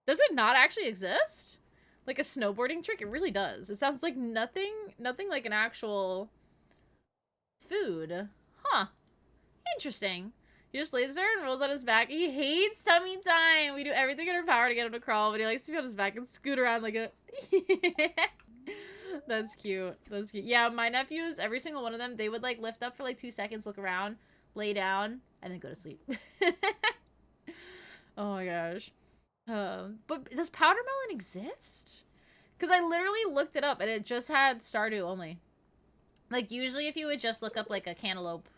Does it not actually exist? Like a snowboarding trick? It really does. It sounds like nothing like an actual food. Huh. Interesting. He just lays there and rolls on his back. He hates tummy time. We do everything in our power to get him to crawl, but he likes to be on his back and scoot around like a... That's cute. That's cute. Yeah, my nephews, every single one of them, they would like lift up for like 2 seconds, look around, lay down, and then go to sleep. Oh my gosh. But does powder melon exist? Because I literally looked it up and it just had Stardew only. Like usually if you would just look up like a cantaloupe,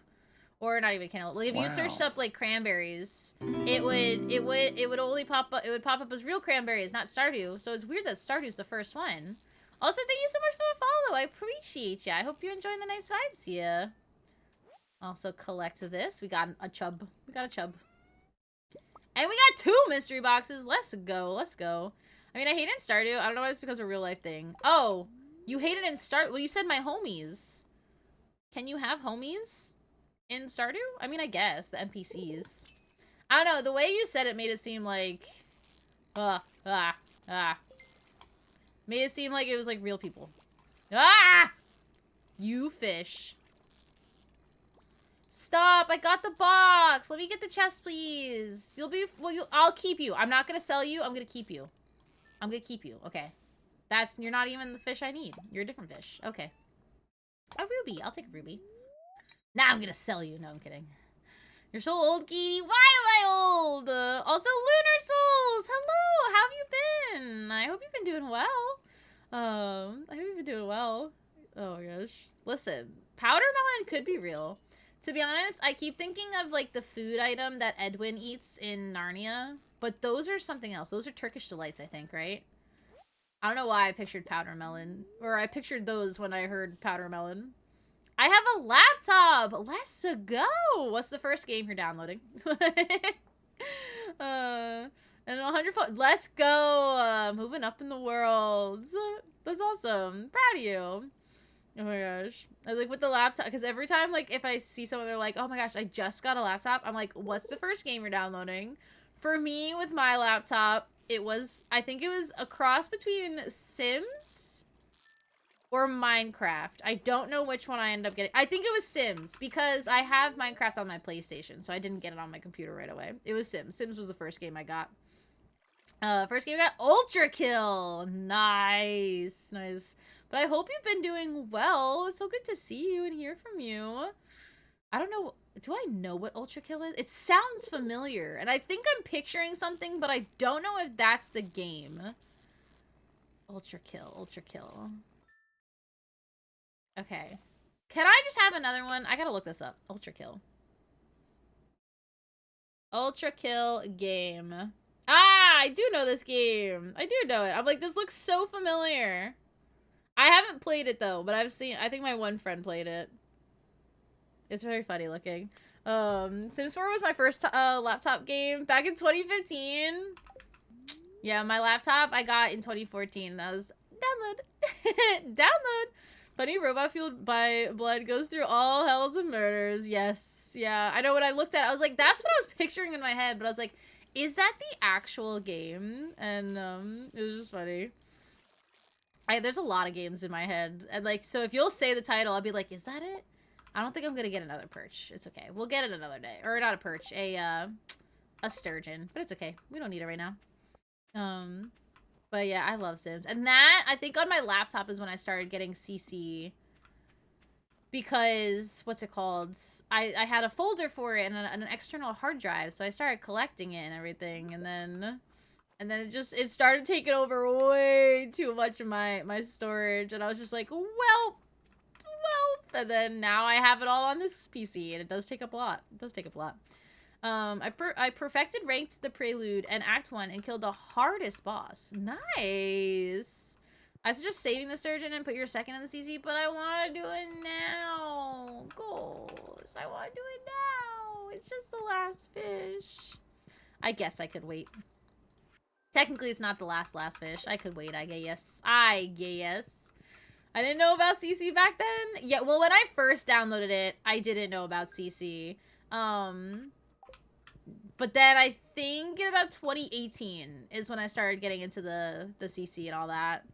or not even cantaloupe, like if you searched up like cranberries, it would only pop up, it would pop up as real cranberries, not Stardew. So it's weird that Stardew's the first one. Also, thank you so much for the follow. I appreciate you. I hope you're enjoying the nice vibes here. Also collect this. We got a chub. And we got 2 mystery boxes. Let's go. Let's go. I mean, I hate it in Stardew. I don't know why this becomes a real life thing. Oh, you hate it in Stardew? Well, you said my homies. Can you have homies in Stardew? I mean, I guess. The NPCs. I don't know. The way you said it made it seem like... Made it seem like it was like real people. Ah! You fish. Stop. I got the box. Let me get the chest, please. You'll be... Well, I'll keep you. I'm not going to sell you. I'm going to keep you. I'm going to keep you. Okay. You're not even the fish I need. You're a different fish. Okay. A ruby. I'll take a ruby. Now I'm going to sell you. No, I'm kidding. You're so old, Katie. Why am I old? Also, Lunar Souls. Hello. How have you been? I hope you've been doing well. I hope you've been doing well. Oh, my gosh. Listen. Powder melon could be real. To be honest, I keep thinking of, like, the food item that Edwin eats in Narnia. But those are something else. Those are Turkish delights, I think, right? I don't know why I pictured powder melon. Or I pictured those when I heard powder melon. I have a laptop! Let's go! What's the first game you're downloading? And 100... Let's go! Moving up in the world. That's awesome. Proud of you. Oh my gosh. I was like, with the laptop, because every time, like, if I see someone, they're like, oh my gosh, I just got a laptop. I'm like, what's the first game you're downloading? For me, with my laptop, it was, I think it was a cross between Sims or Minecraft. I don't know which one I ended up getting. I think it was Sims, because I have Minecraft on my PlayStation, so I didn't get it on my computer right away. It was Sims. Sims was the first game I got. First game I got, Ultra Kill. Nice. Nice. But I hope you've been doing well. It's so good to see you and hear from you. I don't know. Do I know what Ultra Kill is? It sounds familiar. And I think I'm picturing something, but I don't know if that's the game. Ultra Kill. Ultra Kill. Okay. Can I just have another one? I gotta look this up. Ultra Kill. Ultra Kill game. Ah, I do know this game. I do know it. I'm like, this looks so familiar. I haven't played it though, but I think my one friend played it. It's very funny looking. Sims 4 was my first laptop game back in 2015. Yeah, my laptop I got in 2014. That was download. Download. Funny robot fueled by blood goes through all hells and murders. Yes. Yeah. I know when I looked at it, I was like, that's what I was picturing in my head, but I was like, is that the actual game? And it was just funny. There's a lot of games in my head. And like, so if you'll say the title, I'll be like, is that it? I don't think I'm gonna get another perch. It's okay. We'll get it another day. Or not a perch, a sturgeon. But it's okay. We don't need it right now. But yeah, I love Sims. And that, I think on my laptop is when I started getting CC. Because, what's it called? I had a folder for it and an external hard drive. So I started collecting it and everything. And then it started taking over way too much of my storage. And I was just like, well. And then now I have it all on this PC. And it does take up a lot. It does take up a lot. I perfected Ranked the Prelude and Act 1 and killed the hardest boss. Nice. I suggest saving the Sturgeon and put your second in the CC, but I want to do it now. Goals. I want to do it now. It's just the last fish. I guess I could wait. Technically, it's not the last fish. I could wait, I guess. I didn't know about CC back then. Yeah, well, when I first downloaded it, I didn't know about CC. But then I think in about 2018 is when I started getting into the CC and all that.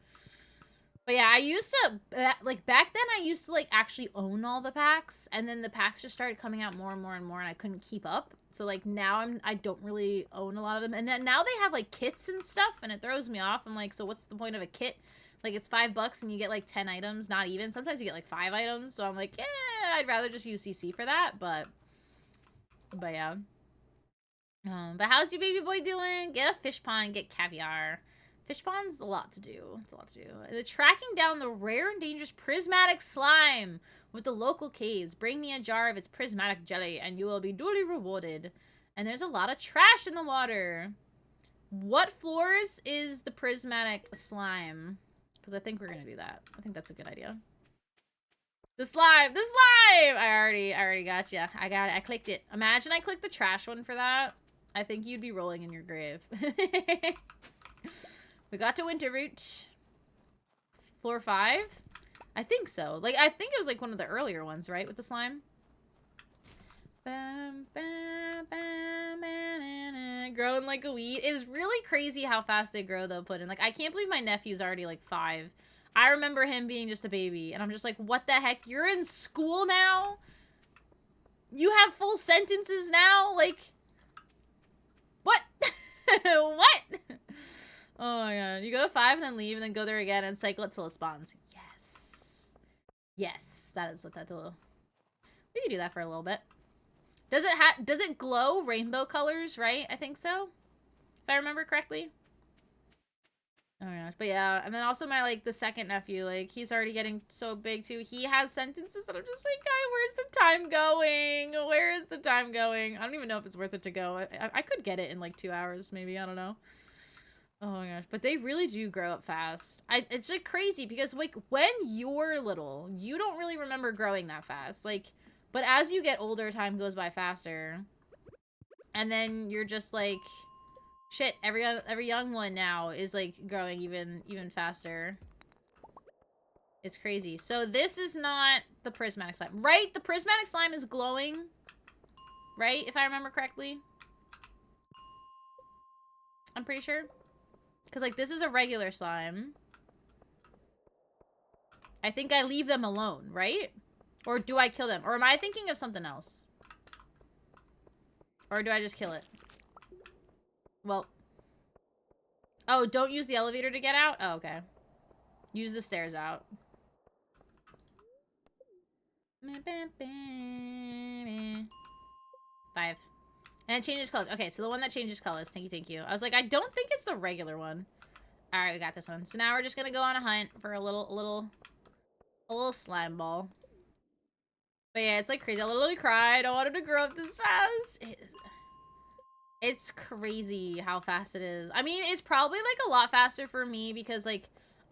But yeah, I used to, like, back then I used to, like, actually own all the packs. And then the packs just started coming out more and more and more, and I couldn't keep up. So, like, now I don't really own a lot of them. And then now they have, like, kits and stuff, and it throws me off. I'm like, so what's the point of a kit? Like, it's $5 and you get, like, 10 items, not even. Sometimes you get, like, 5 items. So I'm like, yeah, I'd rather just use CC for that. But yeah. But how's your baby boy doing? Get a fish pond, get caviar. Fish pond's a lot to do. It's a lot to do. The tracking down the rare and dangerous prismatic slime with the local caves. Bring me a jar of its prismatic jelly and you will be duly rewarded. And there's a lot of trash in the water. What floors is the prismatic slime? Because I think we're gonna do that. I think that's a good idea. The slime! The slime! I already got you. I got it. I clicked it. Imagine I clicked the trash one for that. I think you'd be rolling in your grave. We got to Winter Root. Floor 5? I think so. Like, I think it was like one of the earlier ones, right? With the slime? Growing like a weed. It's really crazy how fast they grow, though, Puddin'. Like, I can't believe my nephew's already, like, 5. I remember him being just a baby. And I'm just like, what the heck? You're in school now? You have full sentences now? Like, what? What? Oh my god. You go to 5 and then leave and then go there again and cycle it till it spawns. Yes. Yes, that is what that will. We can do that for a little bit. Does it glow rainbow colors, right? I think so. If I remember correctly. Oh my gosh. But yeah, and then also my, like, the second nephew, like, he's already getting so big too. He has sentences that I'm just like, guy, where's the time going? Where is the time going? I don't even know if it's worth it to go. I could get it in like 2 hours, maybe. I don't know. Oh my gosh. But they really do grow up fast. It's like crazy because, like, when you're little, you don't really remember growing that fast. Like, but as you get older, time goes by faster. And then you're just like... Shit, every young one now is, like, growing even faster. It's crazy. So this is not the prismatic slime. Right? The prismatic slime is glowing. Right? If I remember correctly. I'm pretty sure. Because, like, this is a regular slime. I think I leave them alone, right? Or do I kill them? Or am I thinking of something else? Or do I just kill it? Well... Oh, don't use the elevator to get out? Oh, okay. Use the stairs out. 5. And it changes colors. Okay, so the one that changes colors. Thank you. I was like, I don't think it's the regular one. Alright, we got this one. So now we're just gonna go on a hunt for a little slime ball. But yeah, it's like crazy. I literally cried. I wanted to grow up this fast. It's crazy how fast it is. I mean, it's probably, like, a lot faster for me because, like,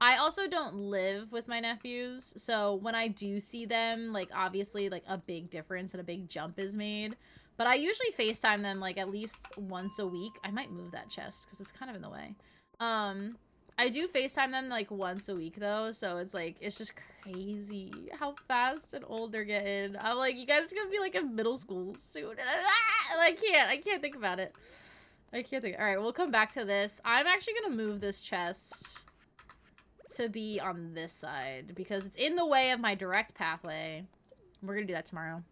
I also don't live with my nephews. So when I do see them, like, obviously, like, a big difference and a big jump is made. But I usually FaceTime them, like, at least once a week. I might move that chest because it's kind of in the way. I do FaceTime them, like, once a week, though. So it's, like, it's just crazy how fast and old they're getting. I'm like, you guys are going to be, like, in middle school soon. I can't think about it. I can't think. All right, we'll come back to this. I'm actually going to move this chest to be on this side because it's in the way of my direct pathway. We're going to do that tomorrow.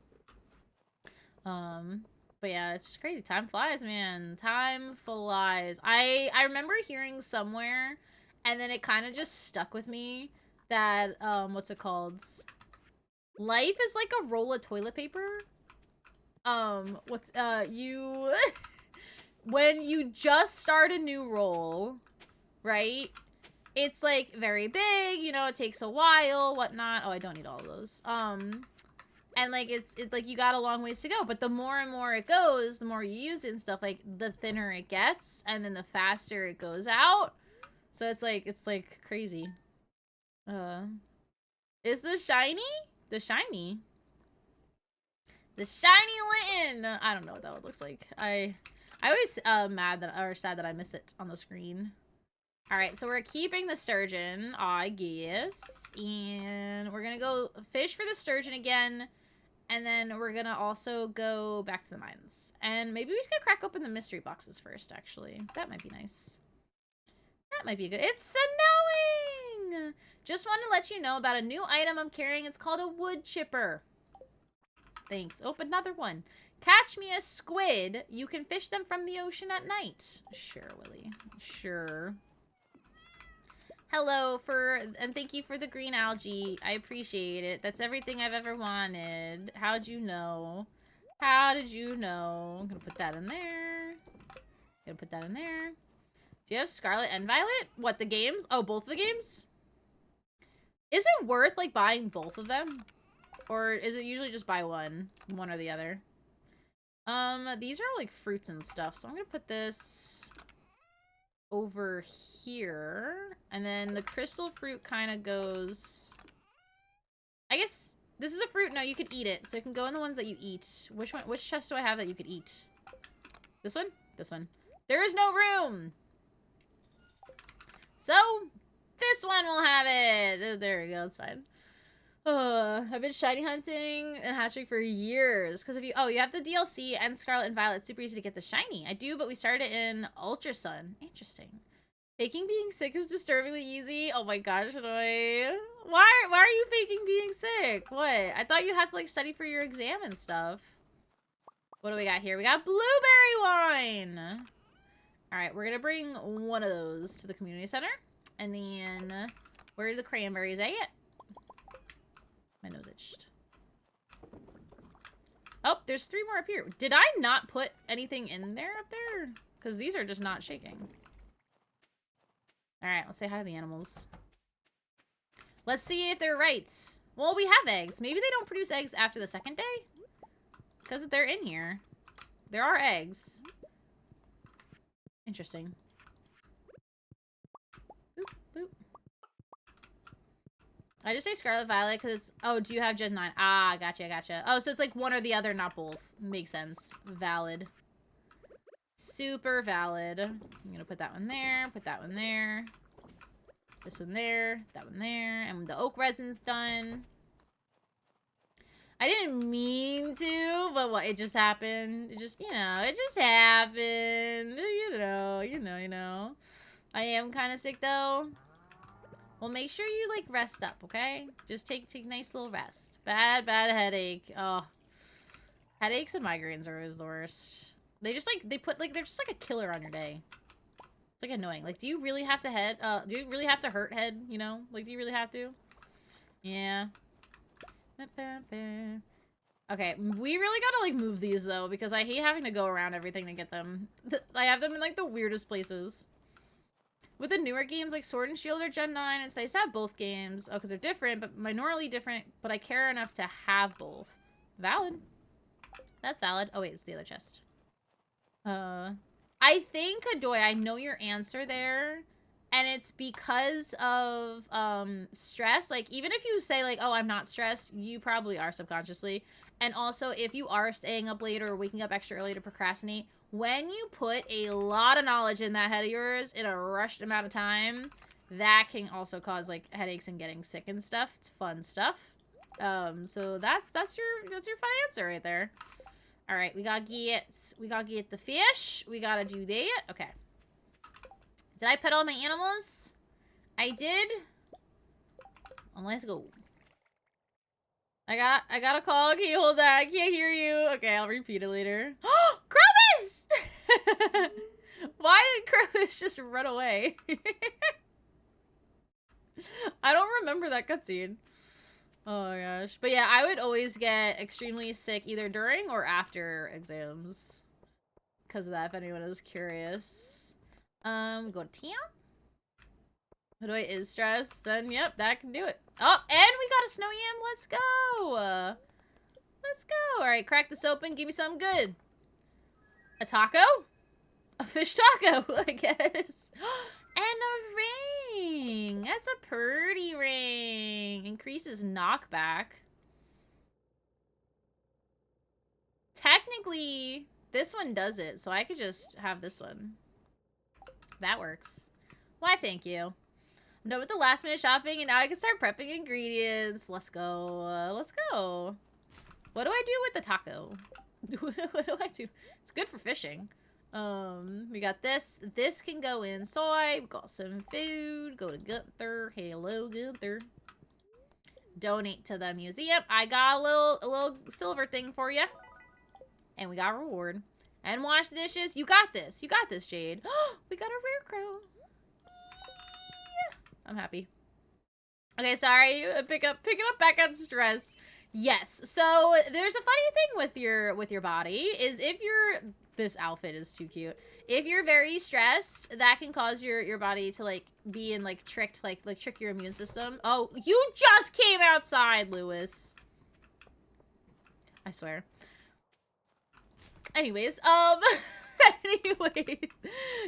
But yeah, it's just crazy. Time flies, man. Time flies. I remember hearing somewhere, and then it kind of just stuck with me that, what's it called? Life is like a roll of toilet paper. When you just start a new roll, right? It's, like, very big, you know, it takes a while, whatnot. Oh, I don't need all of those. And, like, it's like, you got a long ways to go. But the more and more it goes, the more you use it and stuff, like, the thinner it gets. And then the faster it goes out. So it's, like, crazy. Is the shiny? The shiny? The shiny Litten! I don't know what that one looks like. I always, sad that I miss it on the screen. Alright, so we're keeping the sturgeon, I guess. And we're gonna go fish for the sturgeon again. And then we're gonna also go back to the mines. And maybe we could crack open the mystery boxes first, actually. That might be nice. That might be good. It's snowing! Just wanted to let you know about a new item I'm carrying. It's called a wood chipper. Thanks. Oh, another one. Catch me a squid. You can fish them from the ocean at night. Sure, Willie. Sure. Hello and thank you for the green algae. I appreciate it. That's everything I've ever wanted. How'd you know? How did you know? I'm gonna put that in there. Gonna put that in there. Do you have Scarlet and Violet? What, the games? Oh, both the games? Is it worth, like, buying both of them? Or is it usually just buy one or the other? These are, like, fruits and stuff. So I'm gonna put this over here. And then the crystal fruit kind of goes... I guess this is a fruit. No, you could eat it. So it can go in the ones that you eat. Which chest do I have that you could eat? This one? This one. There is no room! So, this one will have it. There we go. It's fine. I've been shiny hunting and hatching for years. Because if you... Oh, you have the DLC and Scarlet and Violet. It's super easy to get the shiny. I do, but we started in Ultra Sun. Interesting. Faking being sick is disturbingly easy. Oh my gosh, Why are you faking being sick? What? I thought you had to, like, study for your exam and stuff. What do we got here? We got blueberry wine. All right, we're gonna bring one of those to the community center. And then, where are the cranberries at? My nose itched. Oh, there's 3 more up here. Did I not put anything in there up there? Because these are just not shaking. All right, let's say hi to the animals. Let's see if they're right. Well, we have eggs. Maybe they don't produce eggs after the 2nd day? Because they're in here. There are eggs. Interesting. Boop, boop. I just say Scarlet Violet because it's... Oh, do you have Gen 9? Ah, gotcha, gotcha. Oh, so it's like one or the other, not both. Makes sense. Valid. Super valid. I'm going to put that one there. Put that one there. This one there. That one there. And the oak resin's done. I didn't mean to, but what? It just happened. It just, it just happened. You know. I am kind of sick, though. Well, make sure you, like, rest up, okay? Just take nice little rest. Bad headache. Oh. Headaches and migraines are always the worst. They just, like, they're just, like, a killer on your day. It's, like, annoying. Like, do you really have to hurt head, you know? Like, do you really have to? Yeah. Okay, we really gotta, like, move these, though, because I hate having to go around everything to get them. I have them in, like, the weirdest places. With the newer games, like Sword and Shield or Gen 9, it's nice to have both games. Oh, because they're different, but minorly different, but I care enough to have both. Valid. That's valid. Oh, wait, it's the other chest. I think, Adoy, I know your answer there. And it's because of stress. Like, even if you say, like, oh, I'm not stressed, you probably are subconsciously. And also, if you are staying up late or waking up extra early to procrastinate, when you put a lot of knowledge in that head of yours in a rushed amount of time, that can also cause, like, headaches and getting sick and stuff. It's fun stuff. So that's your fun answer right there. All right, we gotta get the fish. We gotta do that. Okay. Did I pet all my animals? I did. Oh, let's go. I got a call. Can you hold that? I can't hear you. Okay, I'll repeat it later. Crowus! Why did Crowus just run away? I don't remember that cutscene. Oh my gosh. But yeah, I would always get extremely sick either during or after exams. Because of that, if anyone is curious. We go to town. Adoy is stressed, then yep, that can do it. Oh, and we got a snow yam. Let's go. Let's go. All right, crack this open. Give me something good. A taco? A fish taco, I guess. And a ring. That's a pretty ring. Increases knockback. Technically, this one does it, so I could just have this one. That works. Why, thank you. I'm done with the last minute shopping, and now I can start prepping ingredients. Let's go. Let's go. What do I do with the taco? What do I do? It's good for fishing. We got this. This can go in soy. We got some food. Go to Gunther. Hello, Gunther. Donate to the museum. I got a little silver thing for you. And we got a reward. And wash dishes. You got this. You got this, Jade. We got a rare crow. I'm happy. Okay, sorry. Picking up back on stress. Yes. So there's a funny thing with your body is if you're this outfit is too cute. If you're very stressed, that can cause your body to like be in like tricked like trick your immune system. Oh, you just came outside, Lewis. I swear. Anyways, anyway,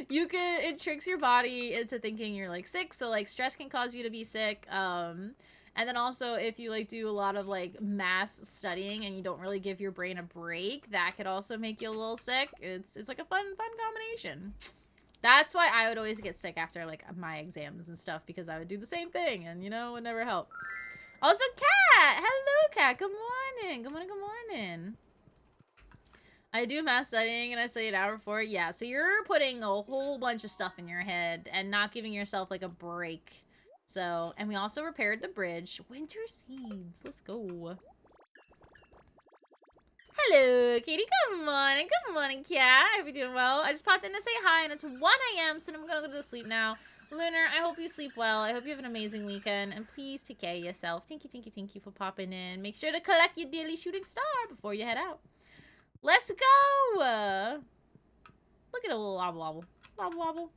it tricks your body into thinking you're like sick, so like stress can cause you to be sick. And then also if you like do a lot of like mass studying and you don't really give your brain a break, that could also make you a little sick. It's like a fun combination. That's why I would always get sick after like my exams and stuff, because I would do the same thing and it would never help. Also, Kat! Hello, Kat. Good morning. Good morning, good morning. I do math studying and I study an hour before. Yeah, so you're putting a whole bunch of stuff in your head and not giving yourself like a break. So, and we also repaired the bridge. Winter seeds. Let's go. Hello, Katie. Good morning, cat. I hope you're doing well. I just popped in to say hi, and it's 1 a.m., so I'm gonna go to sleep now. Lunar, I hope you sleep well. I hope you have an amazing weekend, and please take care of yourself. Thank you for popping in. Make sure to collect your daily shooting star before you head out. Let's go! Look at a little wobble wobble. Wobble wobble.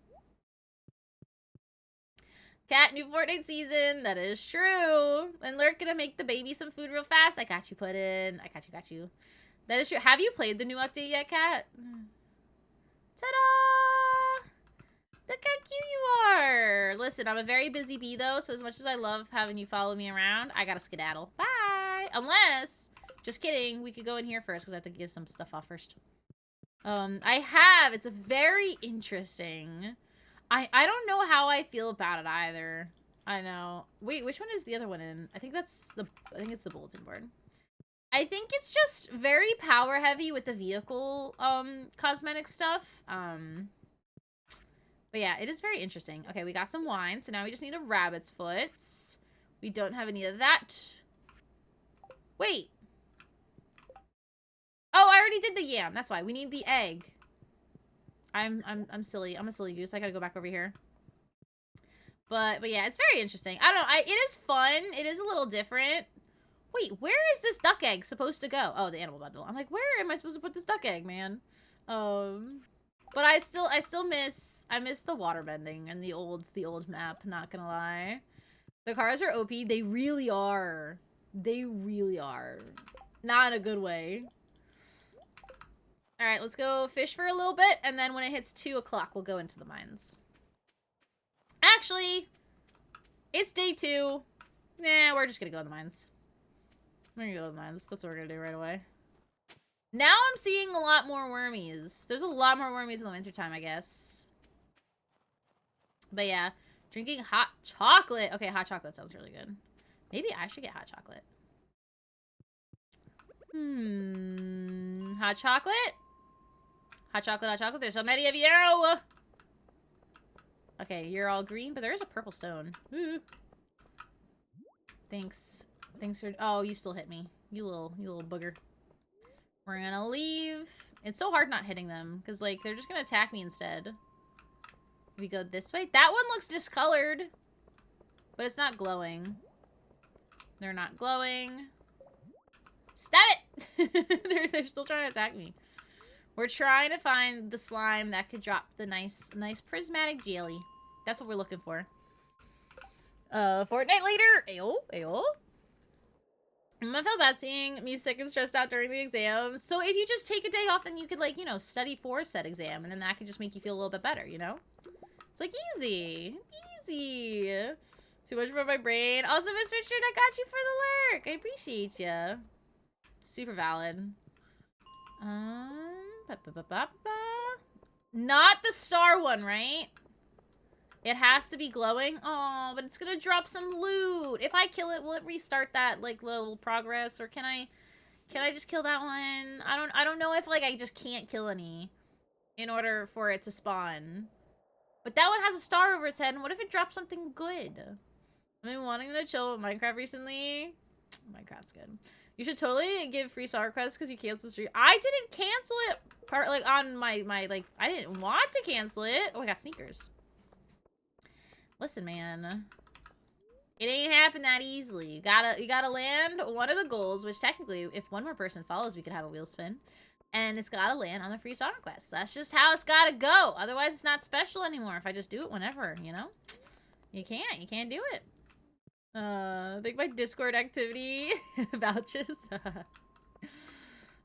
Cat, new Fortnite season. That is true. And Lurk gonna make the baby some food real fast. I got you, Puddin'. I got you. That is true. Have you played the new update yet, Cat? Ta-da! Look how cute you are. Listen, I'm a very busy bee, though, so as much as I love having you follow me around, I gotta skedaddle. Bye! Unless, just kidding, we could go in here first, because I have to give some stuff off first. It's a very interesting. I don't know how I feel about it either. I know. Wait, which one is the other one in? I think it's the bulletin board. I think it's just very power heavy with the vehicle cosmetic stuff. But yeah, it is very interesting. Okay, we got some wine, so now we just need a rabbit's foot. We don't have any of that. Wait. Oh, I already did the yam. That's why. We need the egg. I'm silly. I'm a silly goose. I gotta go back over here. But yeah, it's very interesting. I don't know. It is fun. It is a little different. Wait, where is this duck egg supposed to go? Oh, the animal bundle. I'm like, where am I supposed to put this duck egg, man? But I still miss the water bending and the old map, not gonna lie. The cars are OP. They really are. They really are. Not in a good way. Alright, let's go fish for a little bit, and then when it hits 2 o'clock, we'll go into the mines. Actually, it's day 2. Nah, we're just gonna go in the mines. We're gonna go to the mines. That's what we're gonna do right away. Now I'm seeing a lot more wormies. There's a lot more wormies in the wintertime, I guess. But yeah, drinking hot chocolate. Okay, hot chocolate sounds really good. Maybe I should get hot chocolate. Hot chocolate? Hot chocolate, hot chocolate. There's so many of you! Okay, you're all green, but there is a purple stone. Ooh. Thanks. Thanks for... Oh, you still hit me. You little booger. We're gonna leave. It's so hard not hitting them, because, like, they're just gonna attack me instead. We go this way. That one looks discolored, but it's not glowing. They're not glowing. Stab it! they're still trying to attack me. We're trying to find the slime that could drop the nice prismatic jelly. That's what we're looking for. Fortnite later. Ayo. I felt bad seeing me sick and stressed out during the exams. So if you just take a day off, then you could, like, you know, study for said exam, and then that could just make you feel a little bit better, you know? It's like easy. Too much for my brain. Also, Miss Richard, I got you for the lurk. I appreciate you. Super valid. Not the star one, right? It has to be glowing. Oh, but it's gonna drop some loot. If I kill it, will it restart that, like, little progress, or can I just kill that one? I don't know if, like, I just can't kill any in order for it to spawn. But that one has a star over its head, and what if it drops something good? I've been wanting to chill with Minecraft recently. Minecraft's good. You should totally give free star requests because you canceled the stream. I didn't cancel it on my like, I didn't want to cancel it. Oh, I got sneakers. Listen, man. It ain't happen that easily. You gotta land one of the goals, which technically, if one more person follows, we could have a wheel spin. And it's gotta land on the free star request. That's just how it's gotta go. Otherwise, it's not special anymore if I just do it whenever, you know? You can't do it. I think my Discord activity vouches.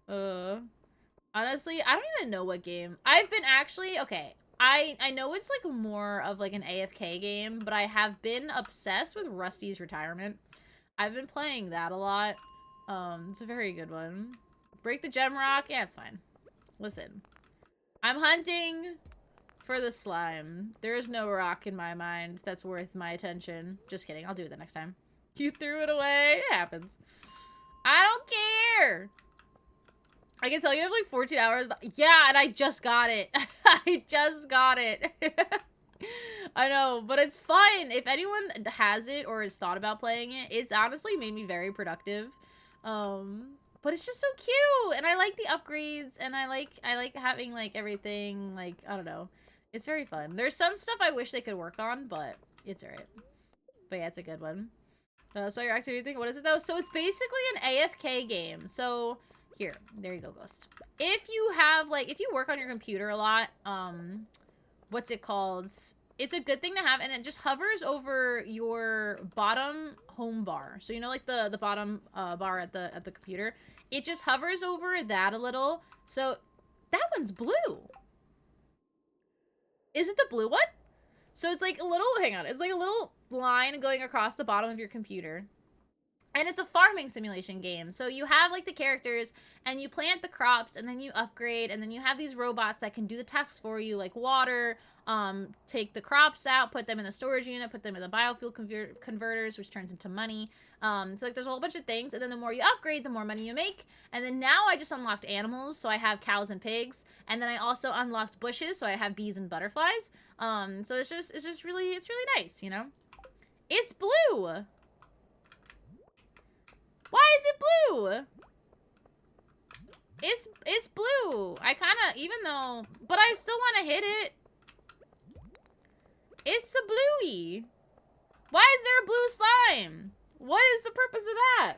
Honestly, I don't even know what game. I've been actually, okay, I know it's like more of like an AFK game, but I have been obsessed with Rusty's Retirement. I've been playing that a lot. It's a very good one. Break the gem rock? Yeah, it's fine. Listen, I'm hunting for the slime. There is no rock in my mind that's worth my attention. Just kidding. I'll do it the next time. You threw it away. It happens. I don't care. I can tell you have like 14 hours. Yeah, and I just got it. I just got it. I know, but it's fun. If anyone has it or has thought about playing it, it's honestly made me very productive. But it's just so cute, and I like the upgrades, and I like having like everything, like, I don't know. It's very fun. There's some stuff I wish they could work on, but it's alright. But yeah, it's a good one. So your activity thing, what is it though? So it's basically an AFK game. So here, there you go, Ghost. If you have like, if you work on your computer a lot, what's it called? It's a good thing to have, and it just hovers over your bottom home bar. So you know, like the bottom bar at the computer. It just hovers over that a little. So that one's blue. Is it the blue one? So it's like a little, hang on, it's like a little line going across the bottom of your computer. And it's a farming simulation game. So you have like the characters and you plant the crops and then you upgrade and then you have these robots that can do the tasks for you, like water, take the crops out, put them in the storage unit, put them in the biofuel converters, which turns into money. So like there's a whole bunch of things, and then the more you upgrade, the more money you make. And then now I just unlocked animals, so I have cows and pigs, and then I also unlocked bushes, so I have bees and butterflies. So it's just really, it's really nice, you know? It's blue! Why is it blue? It's blue. I kind of, even though, but I still want to hit it. It's a bluey. Why is there a blue slime? What is the purpose of that?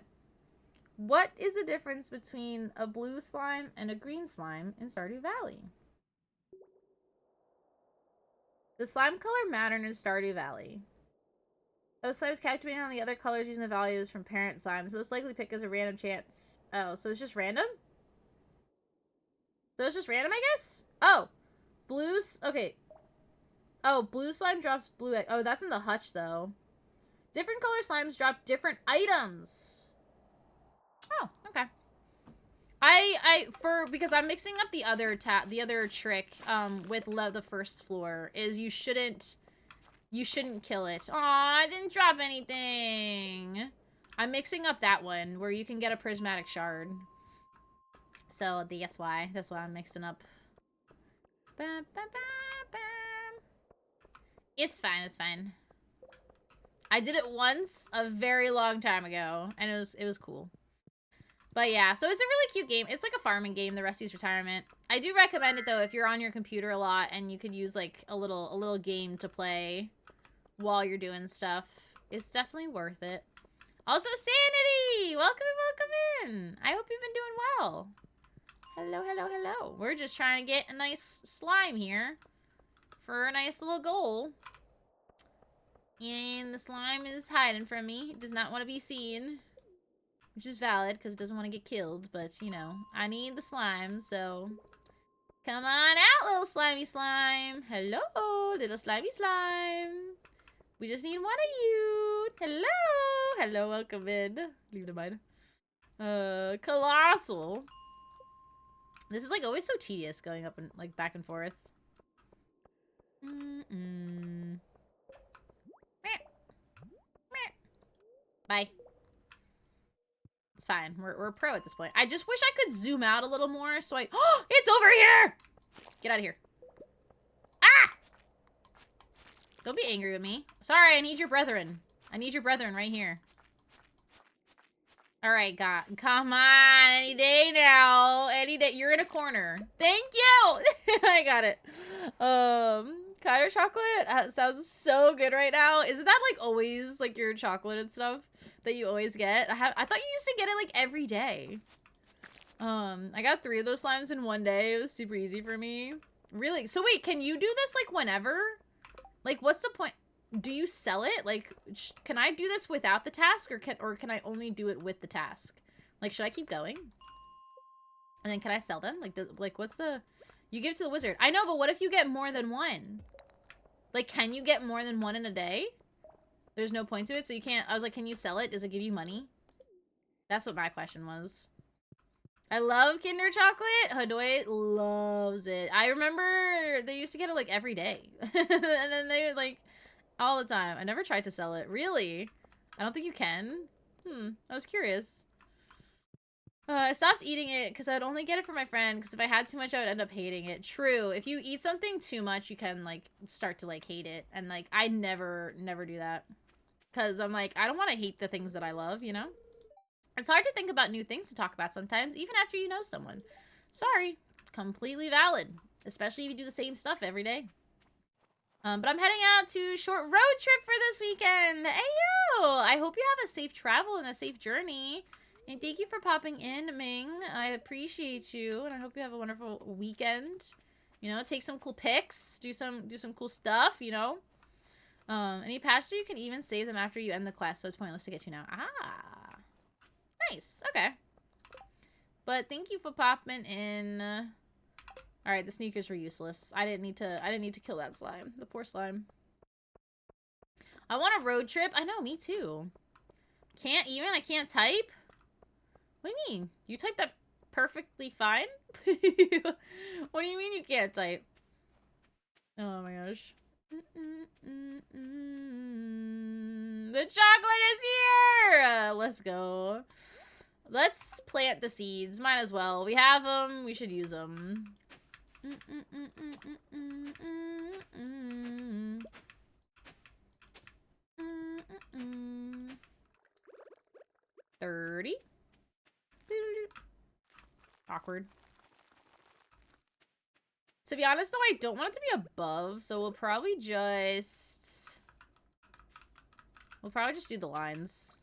What is the difference between a blue slime and a green slime in Stardew Valley? The slime color mattered in Stardew Valley. Those slimes captivating on the other colors using the values from parent slimes. Most likely pick as a random chance. Oh, so it's just random? So it's just random, I guess? Oh! Blues? Okay. Oh, blue slime drops blue egg. Oh, that's in the hutch, though. Different color slimes drop different items. Oh, okay. Because I'm mixing up the other trick, with the first floor, is you shouldn't kill it. Aw, I didn't drop anything. I'm mixing up that one where you can get a prismatic shard. So that's why I'm mixing up. Bam, bam, bam, bam. It's fine, it's fine. I did it once a very long time ago, and it was cool. But yeah, so it's a really cute game. It's like a farming game, the Rusty's Retirement. I do recommend it though if you're on your computer a lot and you could use like a little game to play while you're doing stuff. It's definitely worth it. Also, Sanity! Welcome in! I hope you've been doing well. Hello, hello, hello. We're just trying to get a nice slime here for a nice little goal. And the slime is hiding from me. It does not want to be seen. Which is valid, because it doesn't want to get killed. But, you know, I need the slime, so... Come on out, little slimy slime. Hello, little slimy slime. We just need one of you. Hello. Hello, welcome in. Leave the mine. Colossal. This is, like, always so tedious going up and, like, back and forth. Bye. It's fine. We're pro at this point. I just wish I could zoom out a little more so I... Oh! It's over here! Get out of here. Ah! Don't be angry with me. Sorry, I need your brethren. I need your brethren right here. Alright, God. Come on. Any day now. Any day. You're in a corner. Thank you! I got it. Kyder chocolate sounds so good right now. Isn't that, like, always, like, your chocolate and stuff that you always get? I thought you used to get it, like, every day. I got 3 of those slimes in one day. It was super easy for me. Really? So, wait, can you do this, like, whenever? Like, what's the point? Do you sell it? Like, can I do this without the task, or can I only do it with the task? Like, should I keep going? And then can I sell them? Like, what's the... You give it to the wizard. I know, but what if you get more than one? Like, can you get more than one in a day? There's no point to it, so you can't... I was like, can you sell it? Does it give you money? That's what my question was. I love Kinder Chocolate. Hadoy loves it. I remember they used to get it, like, every day. And then they would, like, all the time. I never tried to sell it. Really? I don't think you can. I was curious. I stopped eating it because I'd only get it for my friend, because if I had too much, I would end up hating it. True. If you eat something too much, you can, like, start to, like, hate it. And, like, I never do that. Because I'm like, I don't want to hate the things that I love, you know? It's hard to think about new things to talk about sometimes, even after you know someone. Sorry. Completely valid. Especially if you do the same stuff every day. But I'm heading out to short road trip for this weekend. Hey, yo! I hope you have a safe travel and a safe journey. And thank you for popping in, Ming. I appreciate you, and I hope you have a wonderful weekend. You know, take some cool pics, do some cool stuff, you know. Any patches, you can even save them after you end the quest, so it's pointless to get to now. Ah. Nice. Okay. But thank you for popping in. All right, the sneakers were useless. I didn't need to kill that slime. The poor slime. I want a road trip. I know, me too. I can't type? What do you mean? You typed that perfectly fine? What do you mean you can't type? Oh my gosh. The chocolate is here! Let's go. Let's plant the seeds. Might as well. We have them. We should use them. 30. Awkward. To be honest, though, I don't want it to be above, so we'll probably just do the lines.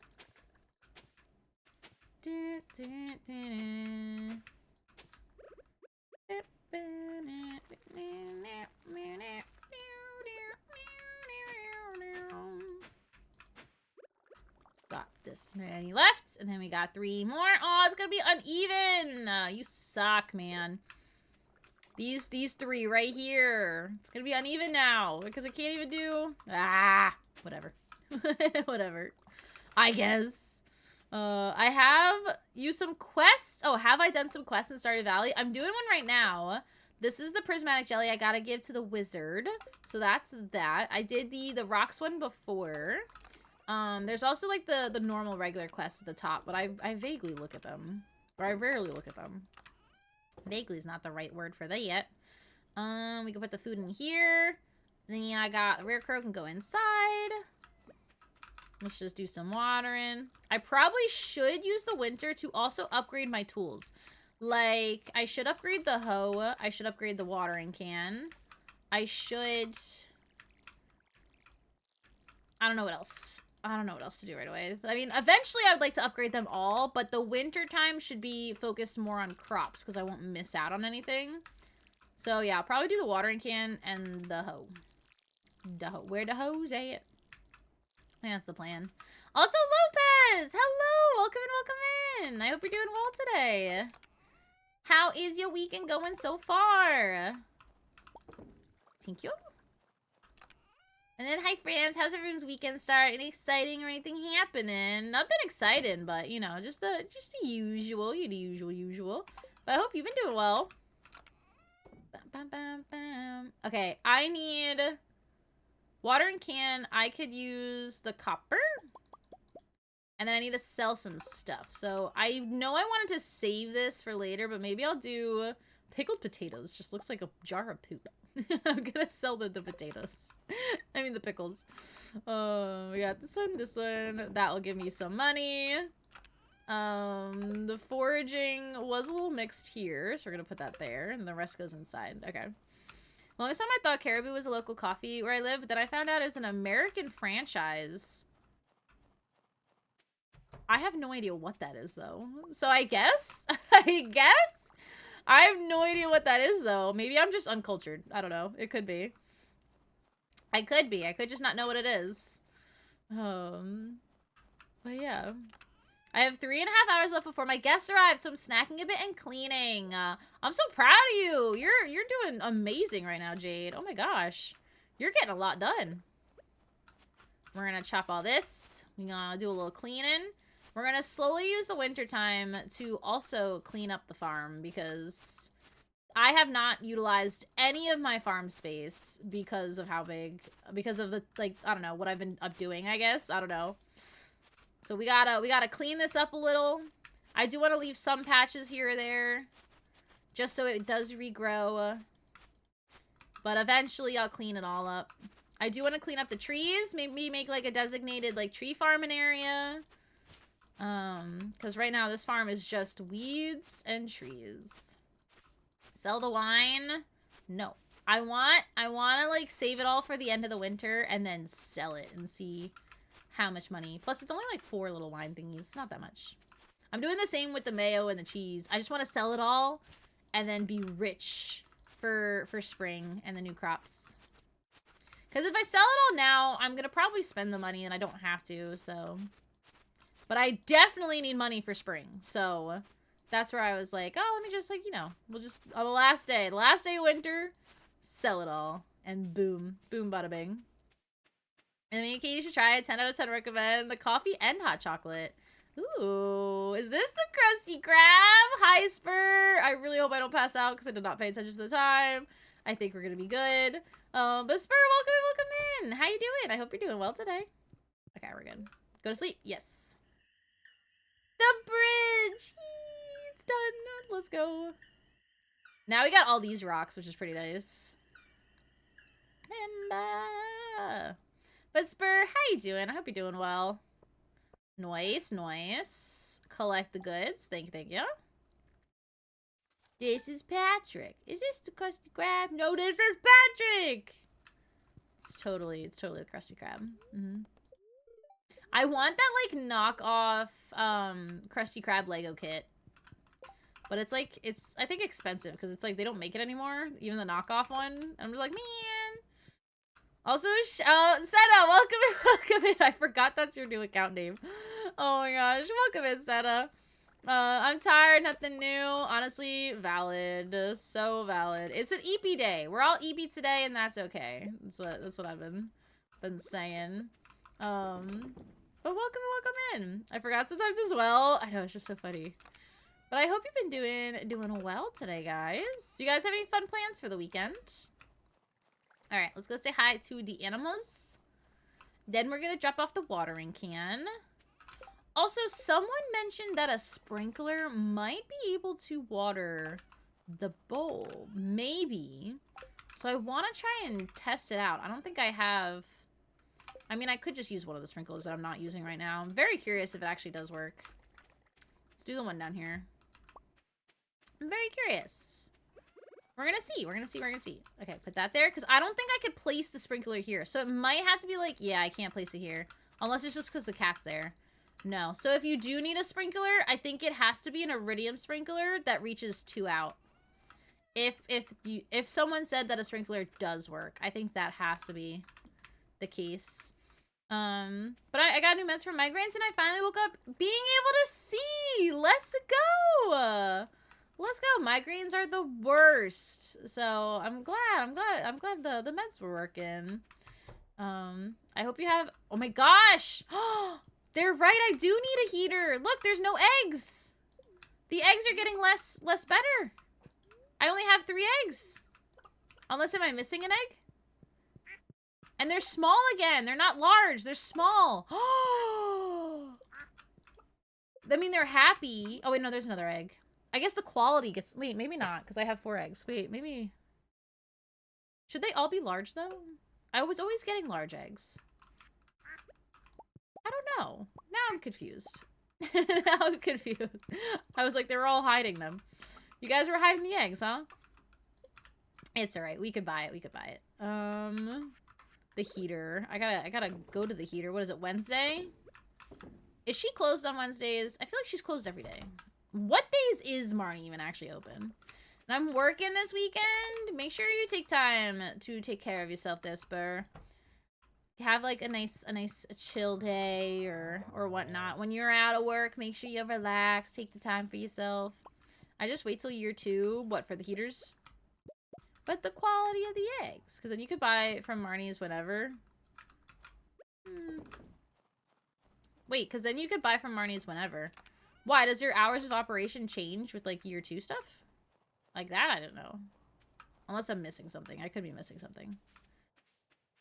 Got this many left, and then we got 3 more. Oh, it's gonna be uneven. You suck, man. These 3 right here. It's gonna be uneven now because I can't even do. Whatever. Whatever. I guess. I have used some quests. Oh, have I done some quests in Stardew Valley? I'm doing one right now. This is the prismatic jelly I gotta give to the wizard. So that's that. I did the rocks one before. There's also like the normal regular quests at the top, but I vaguely look at them. Or I rarely look at them. Vaguely is not the right word for that yet. We can put the food in here. Then I got rare crow can go inside. Let's just do some watering. I probably should use the winter to also upgrade my tools. Like, I should upgrade the hoe. I should upgrade the watering can. I don't know what else. I don't know what else to do right away. I mean, eventually I would like to upgrade them all, but the winter time should be focused more on crops because I won't miss out on anything. So yeah, I'll probably do the watering can and the hoe. Where the hoe's at? That's the plan. Also, Lopez! Hello! Welcome and welcome in! I hope you're doing well today. How is your weekend going so far? Thank you. And then, hi friends, how's everyone's weekend start? Any exciting or anything happening? Nothing exciting, but you know, just the usual, usual. But I hope you've been doing well. Okay, I need watering can. I could use the copper. And then I need to sell some stuff. So I know I wanted to save this for later, but maybe I'll do pickled potatoes. Just looks like a jar of poop. I'm gonna sell the potatoes. I mean the pickles. We got this one. That will give me some money. The foraging was a little mixed here, so we're gonna put that there, and the rest goes inside. Okay. Longest time I thought Caribou was a local coffee where I live, but then I found out it was an American franchise. I have no idea what that is, though. So I guess? I have no idea what that is, though. Maybe I'm just uncultured. I don't know. It could be. I could just not know what it is. But yeah. I have 3.5 hours left before my guests arrive, so I'm snacking a bit and cleaning. I'm so proud of you. You're doing amazing right now, Jade. Oh my gosh. You're getting a lot done. We're gonna chop all this. We're gonna do a little cleaning. We're gonna slowly use the winter time to also clean up the farm because I have not utilized any of my farm space because of how big, because of the, like, I don't know, what I've been up doing, I guess. I don't know. So we gotta clean this up a little. I do want to leave some patches here or there just so it does regrow. But eventually I'll clean it all up. I do want to clean up the trees. Maybe make like a designated like tree farming area. Because right now this farm is just weeds and trees. Sell the wine? No. I want to like save it all for the end of the winter and then sell it and see how much money. Plus it's only like 4 little wine thingies. It's not that much. I'm doing the same with the mayo and the cheese. I just want to sell it all and then be rich for spring and the new crops. Because if I sell it all now, I'm going to probably spend the money and I don't have to, so. But I definitely need money for spring, so that's where I was like, oh, let me just, like, you know, we'll just, on the last day of winter, sell it all. And boom. Boom, bada bing. And me and Katie should try it. 10 out of 10 recommend. The coffee and hot chocolate. Ooh, is this the Krusty Krab? Hi, Spur. I really hope I don't pass out because I did not pay attention to the time. I think we're going to be good. But Spur, welcome in. How you doing? I hope you're doing well today. Okay, we're good. Go to sleep. Yes. The bridge. It's done. Let's go. Now we got all these rocks, which is pretty nice. But Spur, how you doing? I hope you're doing well. Nice, nice. Collect the goods. Thank you. This is Patrick. Is this the Krusty Krab? No, this is Patrick. It's totally the Krusty Krab. I want that like knockoff Krusty Krab Lego kit. But it's like, it's, I think, expensive because it's like they don't make it anymore, even the knockoff one. And I'm just like, man. Also, Senna, welcome in. I forgot that's your new account name. Oh my gosh, welcome in, Senna. I'm tired, nothing new. Honestly, valid, so valid. It's an EP day. We're all EP today, and that's okay. That's what I've been saying. But welcome in. I forgot sometimes as well. I know, it's just so funny. But I hope you've been doing well today, guys. Do you guys have any fun plans for the weekend? All right, let's go say hi to the animals. Then we're gonna drop off the watering can. Also, someone mentioned that a sprinkler might be able to water the bulb. Maybe. So I want to try and test it out. I don't think I have... I mean, I could just use one of the sprinklers that I'm not using right now. I'm very curious if it actually does work. Let's do the one down here. I'm very curious. We're gonna see. Okay, put that there, because I don't think I could place the sprinkler here. So it might have to be like, yeah, I can't place it here. Unless it's just because the cat's there. No. So if you do need a sprinkler, I think it has to be an iridium sprinkler that reaches 2 out. If someone said that a sprinkler does work, I think that has to be the case. But I got new meds for migraines, and I finally woke up being able to see. Let's go. Let's go. Migraines are the worst. So I'm glad the meds were working. I hope you have, oh my gosh. They're right. I do need a heater. Look, there's no eggs. The eggs are getting less better. I only have 3 eggs. Unless, am I missing an egg? And they're small again. They're not large. They're small. I mean, they're happy. Oh, wait, no, there's another egg. I guess the quality gets... Wait, maybe not, because I have 4 eggs. Wait, maybe... Should they all be large, though? I was always getting large eggs. I don't know. Now I'm confused. Now I'm confused. I was like, they were all hiding them. You guys were hiding the eggs, huh? It's alright. We could buy it. We could buy it. The heater. I gotta go to the heater. What is it, Wednesday? Is she closed on Wednesdays? I feel like she's closed every day. What days is Marnie even actually open? And I'm working this weekend. Make sure you take time to take care of yourself there, Spur. Have like a nice chill day or whatnot. When you're out of work, make sure you relax. Take the time for yourself. I just wait till year 2. What, for the heaters? But the quality of the eggs. Because then you could buy it from Marnie's whenever. Wait, because then you could buy from Marnie's whenever. Why? Does your hours of operation change with, like, year 2 stuff? Like that? I don't know. Unless I'm missing something. I could be missing something.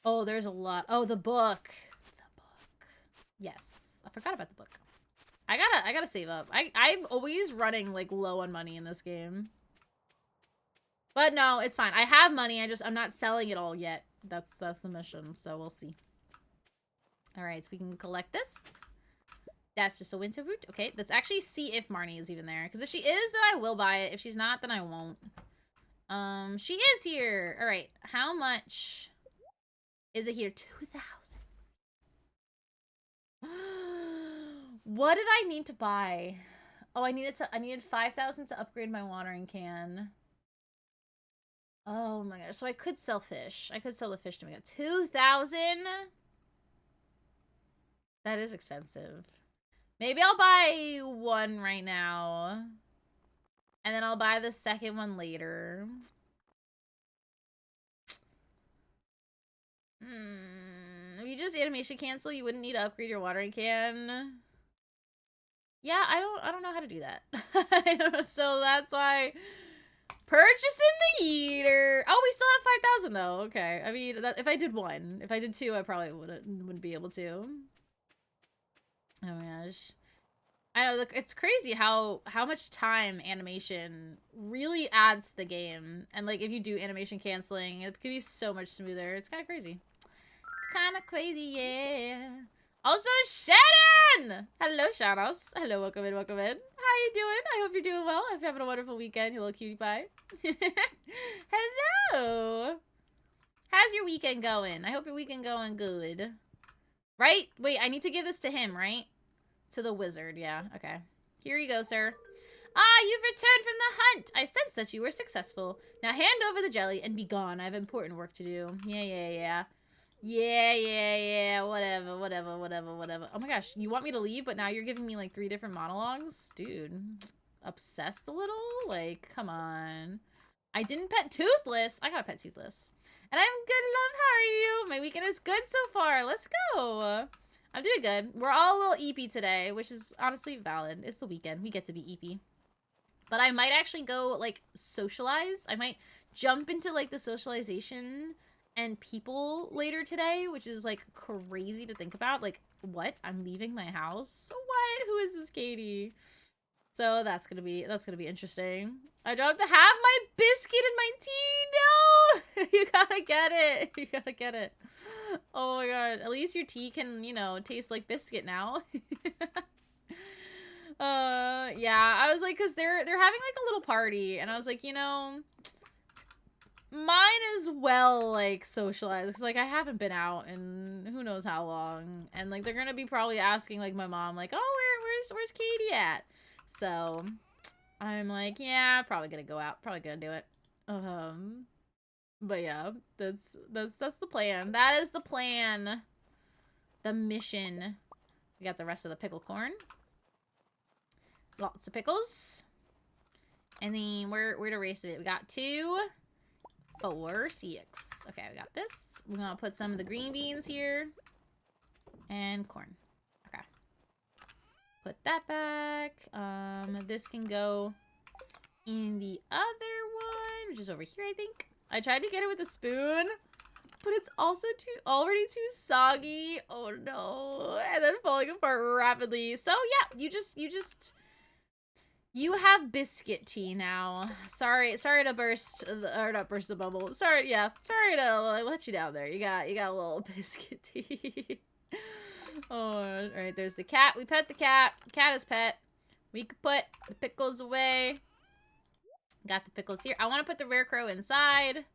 Oh, there's a lot. Oh, the book. The book. Yes. I forgot about the book. I gotta save up. I'm always running, like, low on money in this game. But no, it's fine. I have money. I'm not selling it all yet. That's the mission. So we'll see. All right, so we can collect this. That's just a winter root. Okay, let's actually see if Marnie is even there. Because if she is, then I will buy it. If she's not, then I won't. She is here. All right, how much is it here? 2,000. What did I need to buy? Oh, I needed 5,000 to upgrade my watering can. Oh my gosh. So I could sell fish. I could sell the fish to make it 2,000. That is expensive. Maybe I'll buy one right now. And then I'll buy the second one later. If you just animation cancel, you wouldn't need to upgrade your watering can. Yeah, I don't know how to do that. I don't know, so that's why purchasing the heater. Oh, we still have 5,000 though. Okay. I mean, if I did one, if I did two, I probably wouldn't be able to. Oh my gosh. I know, look, it's crazy how much time animation really adds to the game. And like if you do animation canceling, it could be so much smoother. It's kind of crazy. It's kind of crazy, yeah. Also, Shannon! Hello, Shanos. Hello, welcome in, welcome in. How you doing? I hope you're doing well. I hope you're having a wonderful weekend, you little cutie pie. Hello! How's your weekend going? I hope your weekend going good. Right? Wait, I need to give this to him, right? To the wizard, yeah. Okay. Here you go, sir. Ah, you've returned from the hunt! I sense that you were successful. Now hand over the jelly and be gone. I have important work to do. Yeah. Yeah. Whatever. Oh my gosh, you want me to leave, but now you're giving me like 3 different monologues? Dude. Obsessed a little? Like, come on. I didn't pet Toothless. I gotta pet Toothless. And I'm good, love. How are you? My weekend is good so far. Let's go. I'm doing good. We're all a little eepy today, which is honestly valid. It's the weekend. We get to be eepy. But I might actually go, like, socialize. I might jump into, like, the socialization and people later today, which is, like, crazy to think about. Like, what? I'm leaving my house? What? Who is this Katie? So that's gonna be interesting. I dropped half my biscuit in my tea. No! You gotta get it. You gotta get it. Oh my god. At least your tea can, you know, taste like biscuit now. Yeah, I was like, cause they're having like a little party, and I was like, you know, mine as well, like, socialize, cause like I haven't been out in who knows how long, and like they're gonna be probably asking like my mom, like, oh, where's Katie at? So I'm like, yeah, probably gonna go out, probably gonna do it. But yeah, that's the plan. That is the plan. The mission. We got the rest of the pickled corn. Lots of pickles. And then where to race it? We got 2, 4, 6. Okay, we got this. We're gonna put some of the green beans here. And corn. Okay. Put that back. This can go in the other one, which is over here, I think. I tried to get it with a spoon, but it's also already too soggy. Oh no. And then falling apart rapidly. So yeah, you have biscuit tea now. Sorry to burst, or not burst the bubble. Sorry to let you down there. You got a little biscuit tea. Oh, all right. There's the cat. We pet the cat. Cat is pet. We could put the pickles away. Got the pickles here. I want to put the rare crow inside,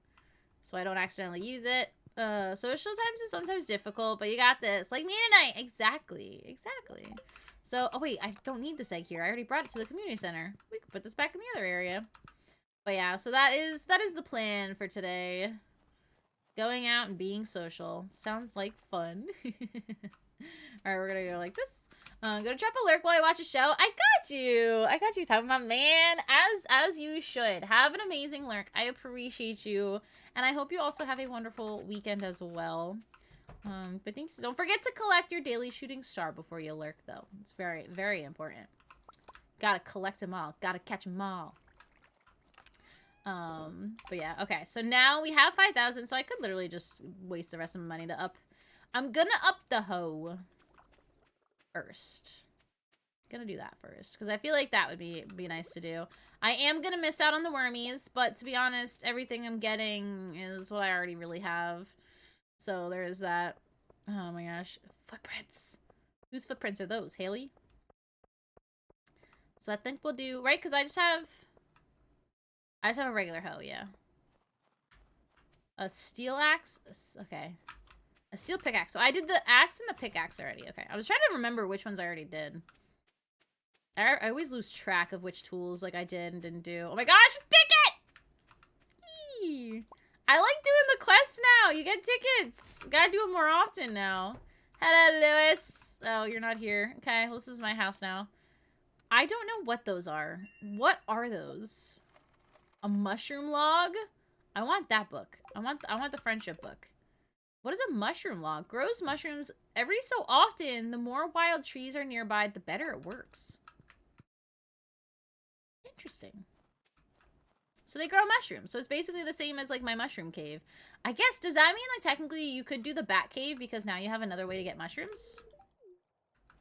so I don't accidentally use it. Social times is sometimes difficult, but you got this. Like me tonight. Exactly. So, oh wait, I don't need this egg here. I already brought it to the community center. We could put this back in the other area. But yeah, so that is the plan for today. Going out and being social. Sounds like fun. Alright, we're gonna go like this. Gonna drop a lurk while I watch a show. I got you, Tom, my man. As you should. Have an amazing lurk. I appreciate you. And I hope you also have a wonderful weekend as well. But thanks. Don't forget to collect your daily shooting star before you lurk, though. It's very, very important. Gotta collect them all. Gotta catch them all. But yeah, okay. So now we have 5,000, so I could literally just waste the rest of my money to up. I'm gonna up the hoe first. Gonna do that first, because I feel like that would be nice to do. I am gonna miss out on the wormies, but to be honest, everything I'm getting is what I already really have. So there is that. Oh my gosh. Footprints. Whose footprints are those? Haley? So I think we'll do, right? Because I just have a regular hoe, yeah. A steel axe? Okay. A steel pickaxe. So I did the axe and the pickaxe already. Okay. I was trying to remember which ones I already did. I always lose track of which tools like I did and didn't do. Oh my gosh, ticket! Eee. I like doing the quests now. You get tickets. Gotta do them more often now. Hello, Lewis. Oh, you're not here. Okay, well, this is my house now. I don't know what those are. What are those? A mushroom log? I want that book. I want the friendship book. What is a mushroom log? Grows mushrooms every so often. The more wild trees are nearby, the better it works. Interesting. So they grow mushrooms. So it's basically the same as like my mushroom cave. I guess, does that mean like technically you could do the bat cave because now you have another way to get mushrooms?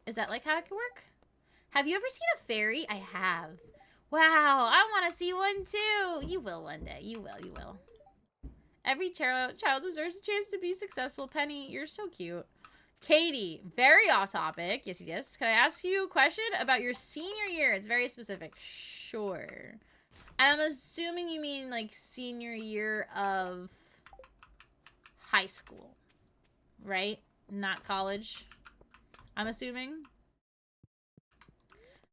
Is that like how it could work? Have you ever seen a fairy? I have. Wow, I want to see one too. You will one day. You will, you will. Every child deserves a chance to be successful. Penny, you're so cute. Katie, very off topic. Yes, yes. Can I ask you a question about your senior year? It's very specific. Sure. And I'm assuming you mean like senior year of high school, right? Not college. I'm assuming.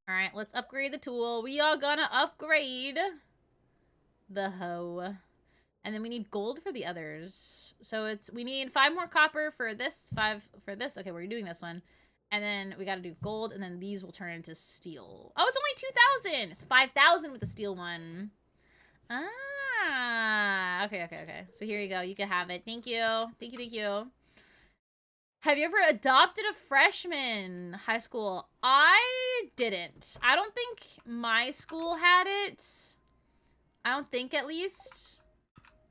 All right, let's upgrade the tool. We are gonna upgrade the hoe. And then we need gold for the others. So we need 5 more copper for this, 5 for this. Okay, we're doing this one. And then we gotta do gold, and then these will turn into steel. Oh, it's only 2,000! It's 5,000 with the steel one. Ah, okay. So here you go. You can have it. Thank you. Thank you. Have you ever adopted a freshman? High school. I didn't. I don't think my school had it. I don't think, at least.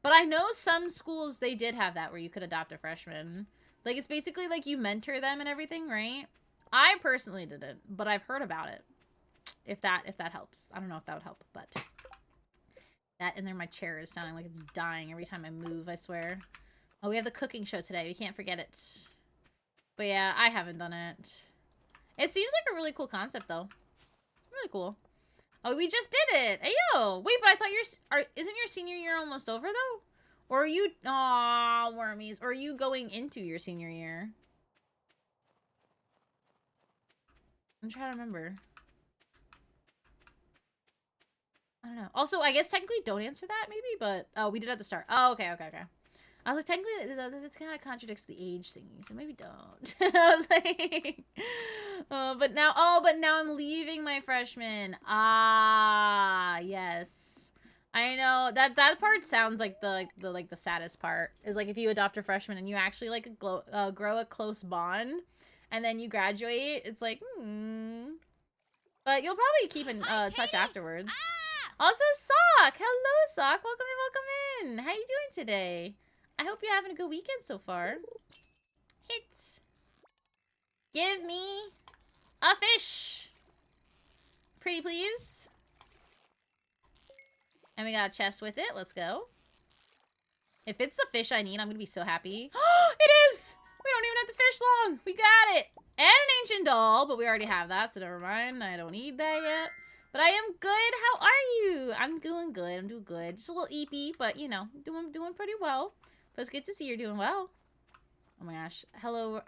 But I know some schools, they did have that where you could adopt a freshman. Like, it's basically like you mentor them and everything, right? I personally didn't, but I've heard about it. If that helps. I don't know if that would help, but... That and there my chair is sounding like it's dying every time I move, I swear. Oh, we have the cooking show today. We can't forget it. But yeah, I haven't done it. It seems like a really cool concept, though. Really cool. Oh, we just did it. Ayo. Wait, but I thought isn't your senior year almost over, though? Or are you... Aw, wormies. Or are you going into your senior year? I'm trying to remember. I don't know. Also, I guess technically don't answer that, maybe, but... Oh, we did at the start. Oh, okay. I was like, technically, that kind of contradicts the age thingy, so maybe don't. I was like... but now I'm leaving my freshman. Ah, yes. I know. That part sounds like the saddest part. Is like if you adopt a freshman and you actually, like, grow a close bond, and then you graduate, it's like, But you'll probably keep in touch afterwards. Also, Sock! Hello, Sock! Welcome in! How you doing today? I hope you're having a good weekend so far. Hit! Give me a fish! Pretty please. And we got a chest with it. Let's go. If it's the fish I need, I'm gonna be so happy. It is! We don't even have to fish long! We got it! And an ancient doll, but we already have that, so never mind. I don't need that yet. But I am good. How are you? I'm doing good. I'm doing good. Just a little eepy, but you know, doing pretty well. But it's good to see you're doing well. Oh my gosh. Hello,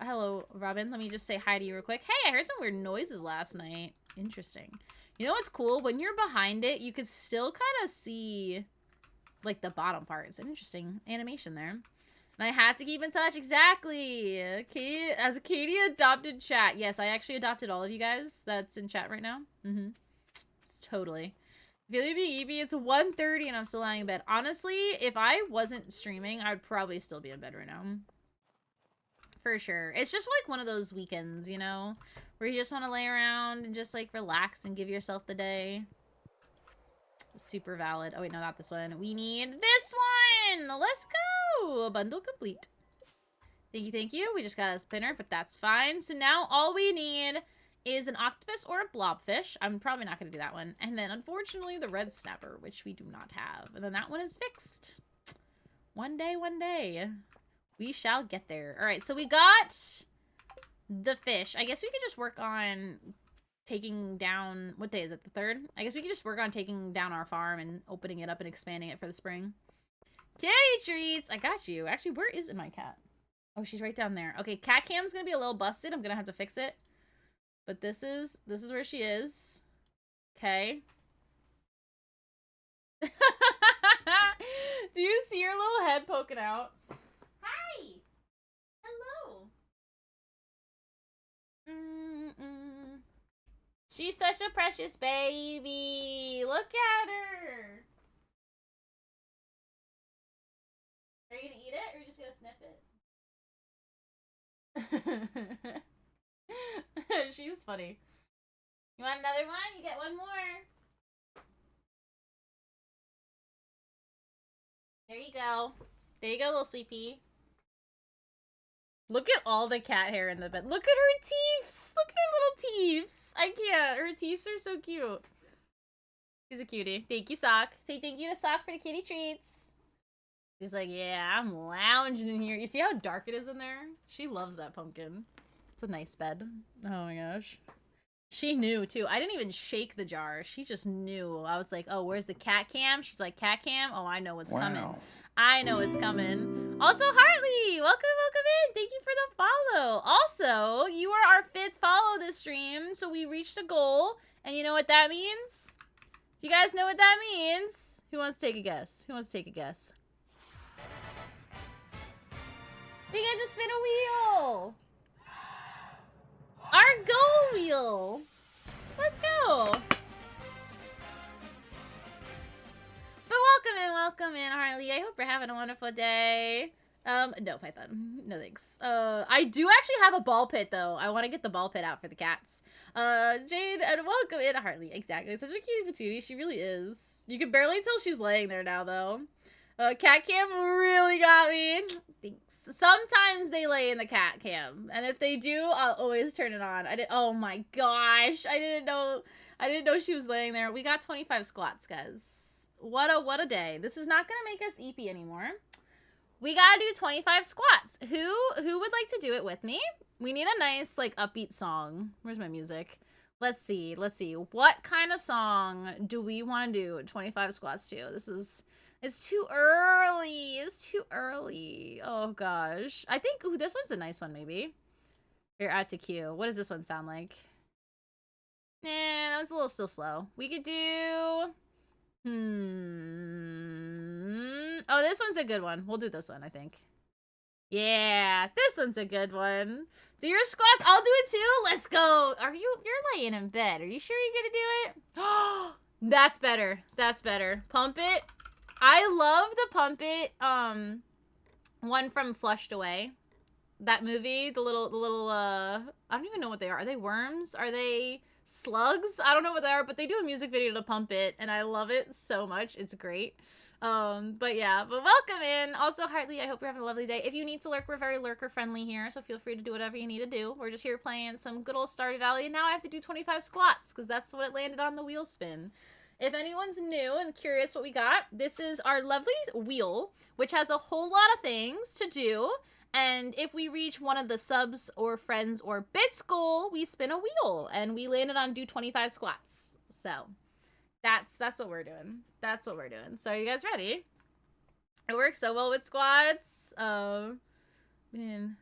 Robin. Let me just say hi to you real quick. Hey, I heard some weird noises last night. Interesting. You know what's cool? When you're behind it, you could still kind of see like the bottom part. It's an interesting animation there. And I had to keep in touch. Exactly. Okay. As a Katie adopted chat. Yes, I actually adopted all of you guys that's in chat right now. Totally. Really being EB, it's 1:30 and I'm still lying in bed. Honestly, if I wasn't streaming, I'd probably still be in bed right now. For sure. It's just like one of those weekends, you know? Where you just want to lay around and just like relax and give yourself the day. Super valid. Oh wait, no, not this one. We need this one! Let's go! Bundle complete. Thank you. We just got a spinner, but that's fine. So now all we need is an octopus or a blobfish. I'm probably not going to do that one. And then, unfortunately, the red snapper, which we do not have. And then that one is fixed. One day, we shall get there. All right, so we got the fish. I guess we could just work on taking down, what day is it? The 3rd? I guess we could just work on taking down our farm and opening it up and expanding it for the spring. Kitty treats! I got you. Actually, where is my cat? Oh, she's right down there. Okay, cat cam's gonna be a little busted. I'm gonna have to fix it. But this is where she is. Okay. Do you see your little head poking out? Hi! Hello! She's such a precious baby! Look at her! Are you gonna eat it, or are you just gonna sniff it? She's funny. You want another one? You get one more. There you go. There you go, little sweetie. Look at all the cat hair in the bed. Look at her teeths. Look at her little teeths. I can't. Her teeths are so cute. She's a cutie. Thank you, Sock. Say thank you to Sock for the kitty treats. She's like, yeah, I'm lounging in here. You see how dark it is in there? She loves that pumpkin. It's a nice bed. Oh my gosh. She knew, too. I didn't even shake the jar. She just knew. I was like, oh, where's the cat cam? She's like, cat cam? Oh, I know what's coming. I know it's coming. Also, Hartley, welcome in. Thank you for the follow. Also, you are our 5th follow this stream, so we reached a goal. And you know what that means? Do you guys know what that means? Who wants to take a guess? Who wants to take a guess? We get to spin a wheel. Our goal wheel. Let's go. But welcome in, Harley. I hope you're having a wonderful day. No, Python. No thanks. I do actually have a ball pit, though. I want to get the ball pit out for the cats. Jade, and welcome in, Harley. Exactly. Such a cutie patootie. She really is. You can barely tell she's laying there now, though. Cat cam really got me. Thanks. Sometimes they lay in the cat cam, and if they do, I'll always turn it on. Oh my gosh. I didn't know she was laying there. We got 25 squats, guys. What a day. This is not gonna make us EP anymore. We gotta do 25 squats. Who would like to do it with me? We need a nice, like, upbeat song. Where's my music? Let's see. What kind of song do we want to do 25 squats to? It's too early. Oh, gosh. I think, ooh, this one's a nice one, maybe. Here, add to queue. What does this one sound like? Nah, that was a little still slow. We could do... Oh, this one's a good one. We'll do this one, I think. Yeah, this one's a good one. Do your squats. I'll do it too. Let's go. You're laying in bed. Are you sure you're gonna do it? Oh, that's better. Pump it. I love the Pump It, one from Flushed Away. That movie, the little, I don't even know what they are. Are they worms? Are they slugs? I don't know what they are, but they do a music video to Pump It, and I love it so much. It's great. But welcome in. Also, Hartley, I hope you're having a lovely day. If you need to lurk, we're very lurker friendly here, so feel free to do whatever you need to do. We're just here playing some good old Stardew Valley, and now I have to do 25 squats, because that's what it landed on the wheel spin. If anyone's new and curious what we got, this is our lovely wheel, which has a whole lot of things to do. And if we reach one of the subs or friends or bits goal, we spin a wheel. And we landed on do 25 squats. So that's what we're doing. So are you guys ready? It works so well with squats. Man.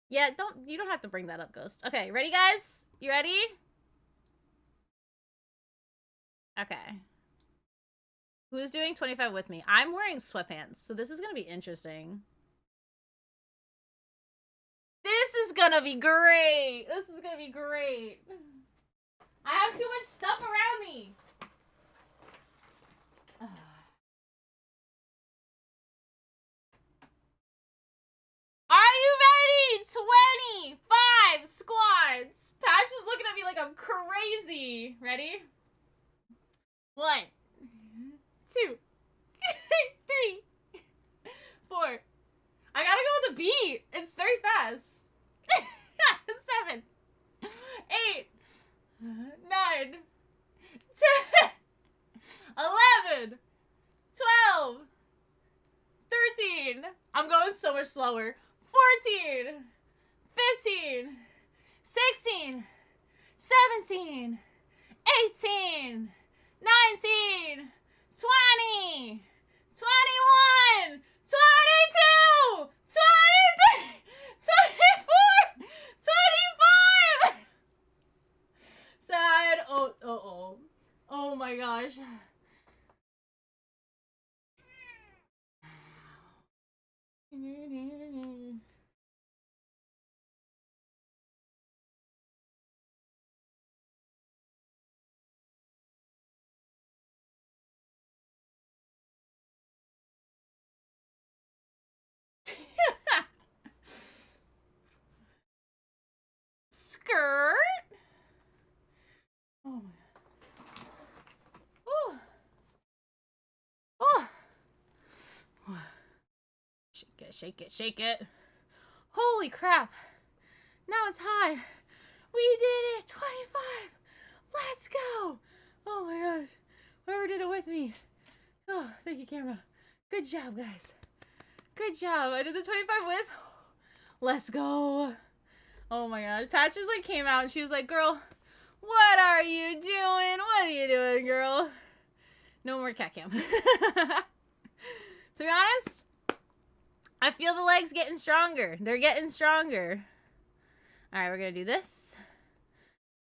Yeah, you don't have to bring that up, Ghost. Okay, ready, guys? You ready? Okay. Who's doing 25 with me? I'm wearing sweatpants, so this is gonna be interesting. This is gonna be great. I have too much stuff around me. Are you ready? 25 squats. Patch is looking at me like I'm crazy. Ready? 1, 2, 3, 4. I gotta go with the beat. It's very fast. 7, 8, 9, 10, 11, 12, 13. I'm going so much slower. 14, 15, 16, 17, 18, 19, 20, 21, 22, 23, 24, 25. Sad. Oh. Oh my gosh. Skirt. Oh my god. Oh. Shake it, shake it, shake it. Holy crap. Now it's high. We did it. 25. Let's go. Oh my gosh. Whoever did it with me. Oh, thank you, camera. Good job, guys. Good job. I did the 25 with. Let's go. Oh my gosh. Patches like came out and she was like, girl, what are you doing? What are you doing, girl? No more cat cam. To be honest, I feel the legs getting stronger. They're getting stronger. All right, we're going to do this.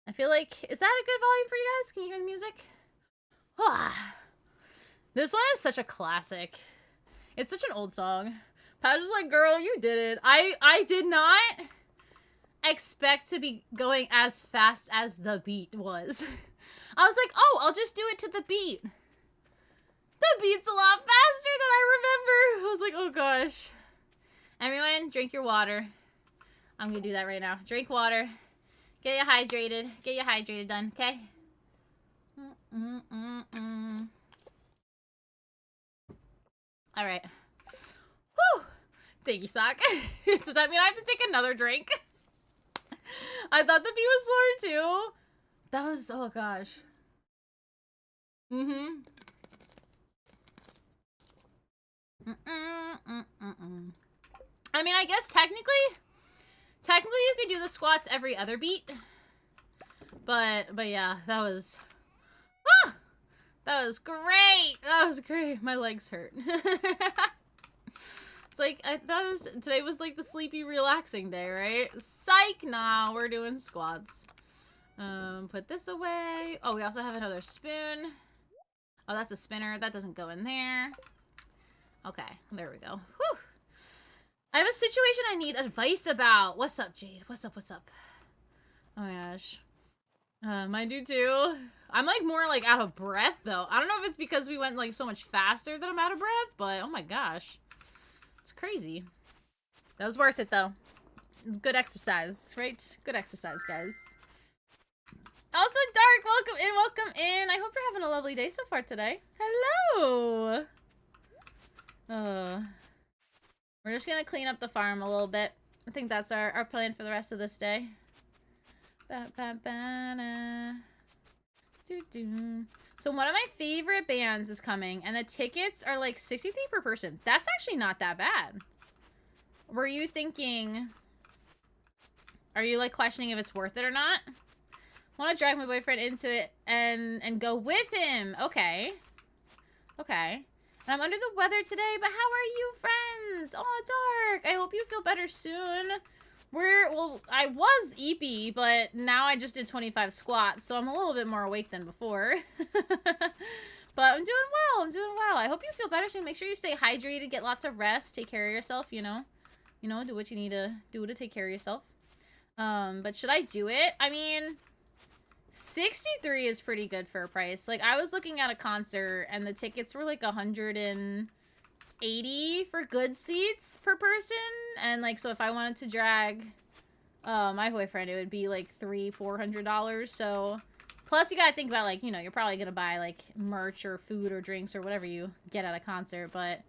I feel like, is that a good volume for you guys? Can you hear the music? This one is such a classic. It's such an old song. Patch was like, girl, you did it. I did not expect to be going as fast as the beat was. I was like, oh, I'll just do it to the beat. The beat's a lot faster than I remember. I was like, oh gosh. Everyone, drink your water. I'm gonna do that right now. Drink water. Get you hydrated. Get you hydrated done, okay? All right. Whew. Thank you, Sock. Does that mean I have to take another drink? I thought the beat was slower too. That was, oh gosh. I mean, I guess technically you could do the squats every other beat. But yeah, that was great. That was great. My legs hurt. It's like, I thought today was like the sleepy relaxing day, right? Psych, nah, we're doing squats. Put this away. Oh, we also have another spoon. Oh, that's a spinner. That doesn't go in there. Okay, there we go. Whew. I have a situation I need advice about. What's up, Jade? What's up? Oh my gosh. Mine do too. I'm like more like out of breath though. I don't know if it's because we went like so much faster that I'm out of breath, but oh my gosh. It's crazy. That was worth it though. Good exercise, right? Good exercise, guys. Also, Dark, welcome in. I hope you're having a lovely day so far today. Hello. We're just gonna clean up the farm a little bit. I think that's our plan for the rest of this day. So one of my favorite bands is coming, and the tickets are like 63 per person. That's actually not that bad. Were you thinking... Are you like questioning if it's worth it or not? I want to drag my boyfriend into it and go with him. Okay. Okay. And I'm under the weather today, but how are you, friends? Oh, Dark. I hope you feel better soon. Well, I was eepy, but now I just did 25 squats, so I'm a little bit more awake than before. But I'm doing well. I hope you feel better soon. Make sure you stay hydrated, get lots of rest, take care of yourself, you know, do what you need to do to take care of yourself. But should I do it? I mean, 63 is pretty good for a price. Like, I was looking at a concert, and the tickets were like 180 for good seats per person. And like, so if I wanted to drag my boyfriend, it would be like $300-400. So plus you gotta think about, like, you know, you're probably gonna buy like merch or food or drinks or whatever you get at a concert. But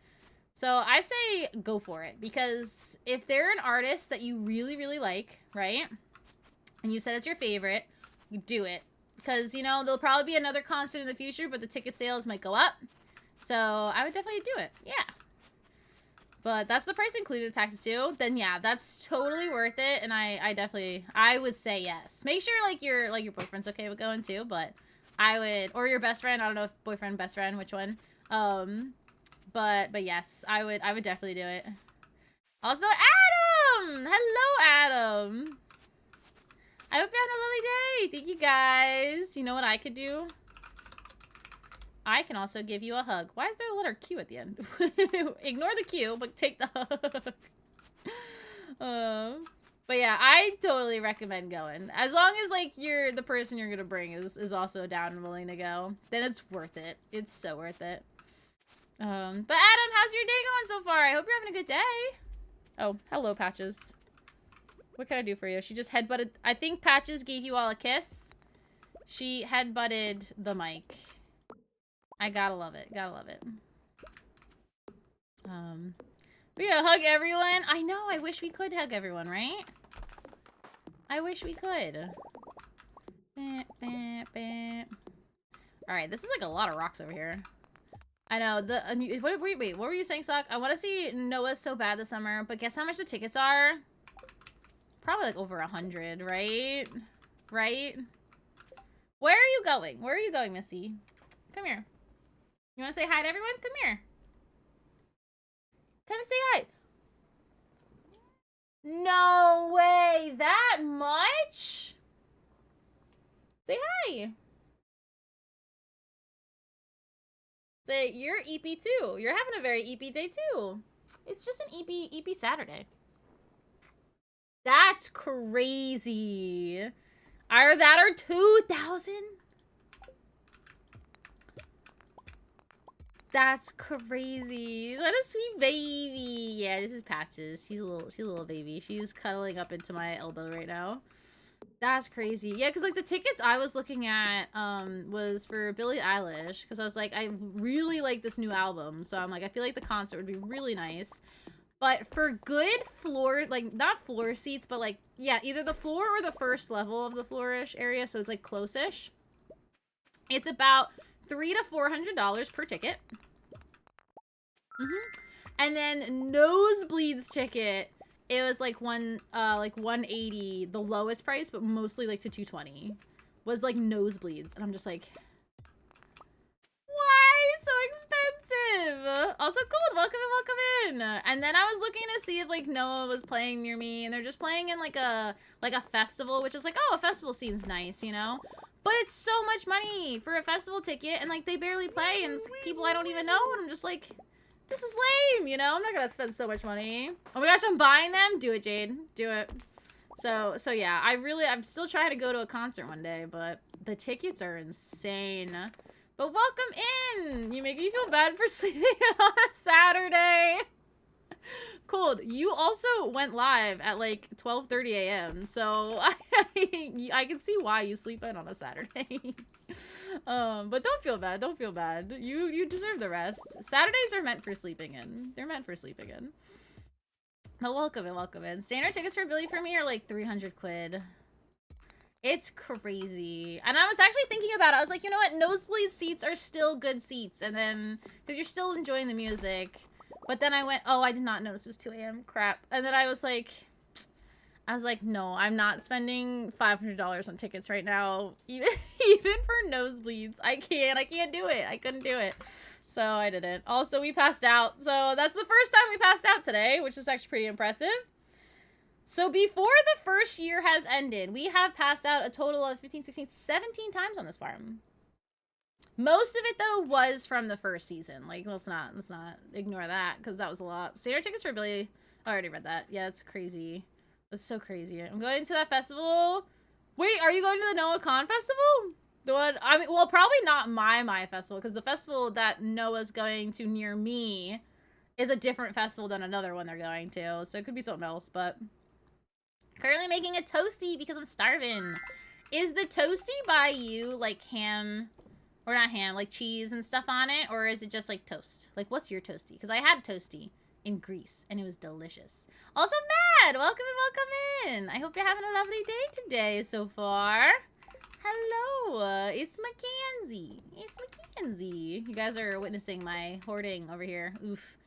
so I say go for it, because if they're an artist that you really like, right, and you said it's your favorite, you do it. Because, you know, there'll probably be another concert in the future, but the ticket sales might go up. So I would definitely do it. Yeah. But that's the price included taxes too. Then yeah, that's totally worth it. And I would say yes. Make sure like your boyfriend's okay with going too. But I would, or your best friend. I don't know if boyfriend, best friend, which one. But yes, I would definitely do it. Also, Adam! Hello, Adam. I hope you're having a lovely day. Thank you guys. You know what I could do? I can also give you a hug. Why is there a letter Q at the end? Ignore the Q, but take the hug. But yeah, I totally recommend going. As long as like the person you're gonna bring is also down and willing to go, then it's worth it. It's so worth it. But Adam, how's your day going so far? I hope you're having a good day. Oh, hello, Patches. What can I do for you? She just headbutted. I think Patches gave you all a kiss. She headbutted the mic. I gotta love it. Gotta love it. We gotta hug everyone. I know. I wish we could hug everyone, right? I wish we could. Alright, this is like a lot of rocks over here. I know. Wait, what were you saying, Sock? I want to see Noah so bad this summer, but guess how much the tickets are? Probably like over 100, right? Right? Where are you going? Where are you going, Missy? Come here. You want to say hi to everyone? Come here. Come say hi. No way. That much? Say hi. Say, you're EP too. You're having a very EP day too. It's just an EP Saturday. That's crazy. That are 2,000? That's crazy. What a sweet baby. Yeah, this is Patches. She's a little baby. She's cuddling up into my elbow right now. That's crazy. Yeah, because like the tickets I was looking at was for Billie Eilish, because I was like, I really like this new album, so I'm like, I feel like the concert would be really nice. But for good floor, like not floor seats, but like, yeah, either the floor or the first level of the floorish area, so it's like close-ish. It's about $300 to $400 per ticket. And then nosebleeds ticket, it was like like 180, the lowest price, but mostly like to 220 was like nosebleeds, and I'm just like, why so expensive? Also, cool, welcome in. And then I was looking to see if like Noah was playing near me, and they're just playing in like a festival, which is like, oh, a festival seems nice, you know. But it's so much money for a festival ticket, and like they barely play, and it's people I don't even know, and I'm just like, this is lame, you know? I'm not gonna spend so much money. Oh my gosh, I'm buying them? Do it, Jade. Do it. So yeah, I'm still trying to go to a concert one day, but the tickets are insane. But welcome in! You make me feel bad for sleeping on a Saturday. Cold, you also went live at like 12:30 a.m. So I can see why you sleep in on a Saturday. But don't feel bad. Don't feel bad. You deserve the rest. Saturdays are meant for sleeping in. They're meant for sleeping in. But welcome in. Standard tickets for Billy for me are like 300 quid. It's crazy. And I was actually thinking about it. I was like, you know what? Nosebleed seats are still good seats. And then, because you're still enjoying the music. But then I went, oh, I did not notice it was 2 a.m. Crap. And then I was like, no, I'm not spending $500 on tickets right now. Even for nosebleeds. I can't do it. I couldn't do it. So I didn't. Also, we passed out. So that's the first time we passed out today, which is actually pretty impressive. So before the first year has ended, we have passed out a total of 15, 16, 17 times on this farm. Most of it, though, was from the first season. Like, let's not ignore that, because that was a lot. Standard tickets for Billy. Oh, I already read that. Yeah, that's crazy. That's so crazy. I'm going to that festival. Wait, are you going to the Noah Con festival? The one, I mean, well, probably not my festival, because the festival that Noah's going to near me is a different festival than another one they're going to. So it could be something else, but... Currently making a toasty because I'm starving. Is the toasty by you like ham, or not ham, like cheese and stuff on it? Or is it just like toast? Like, what's your toasty? Because I had toasty in Greece and it was delicious. Also, Matt, welcome in. I hope you're having a lovely day today so far. Hello, it's Mackenzie. You guys are witnessing my hoarding over here. Oof.